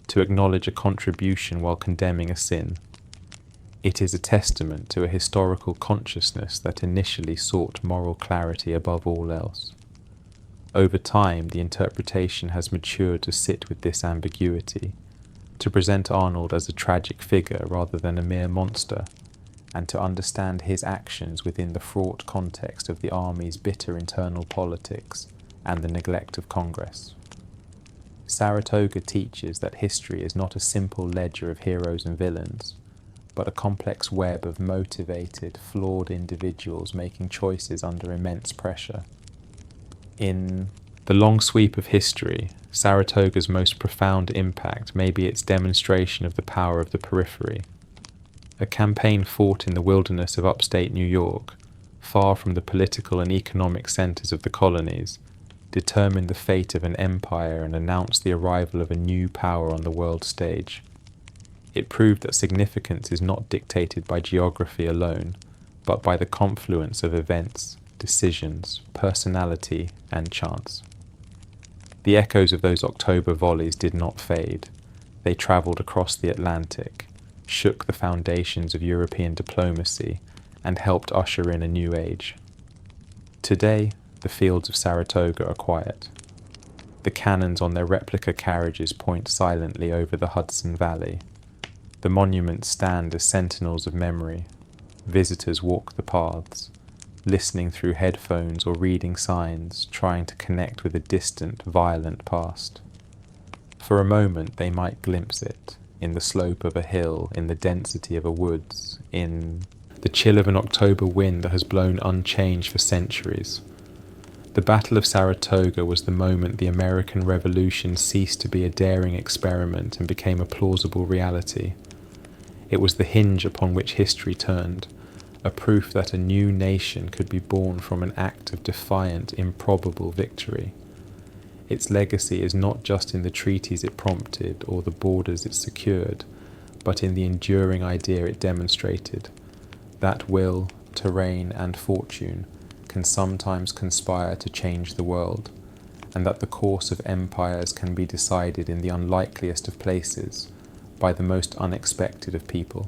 to acknowledge a contribution while condemning a sin. It is a testament to a historical consciousness that initially sought moral clarity above all else. Over time, the interpretation has matured to sit with this ambiguity, to present Arnold as a tragic figure rather than a mere monster, and to understand his actions within the fraught context of the Army's bitter internal politics and the neglect of Congress. Saratoga teaches that history is not a simple ledger of heroes and villains, but a complex web of motivated, flawed individuals making choices under immense pressure. In the long sweep of history, Saratoga's most profound impact may be its demonstration of the power of the periphery. A campaign fought in the wilderness of upstate New York, far from the political and economic centers of the colonies, determined the fate of an empire and announced the arrival of a new power on the world stage. It proved that significance is not dictated by geography alone, but by the confluence of events, decisions, personality, and chance. The echoes of those October volleys did not fade. They travelled across the Atlantic, shook the foundations of European diplomacy, and helped usher in a new age. Today, the fields of Saratoga are quiet. The cannons on their replica carriages point silently over the Hudson Valley. The monuments stand as sentinels of memory. Visitors walk the paths, listening through headphones or reading signs, trying to connect with a distant, violent past. For a moment they might glimpse it, in the slope of a hill, in the density of a woods, in the chill of an October wind that has blown unchanged for centuries. The Battle of Saratoga was the moment the American Revolution ceased to be a daring experiment and became a plausible reality. It was the hinge upon which history turned, a proof that a new nation could be born from an act of defiant, improbable victory. Its legacy is not just in the treaties it prompted or the borders it secured, but in the enduring idea it demonstrated, that will, terrain, and fortune can sometimes conspire to change the world, and that the course of empires can be decided in the unlikeliest of places by the most unexpected of people.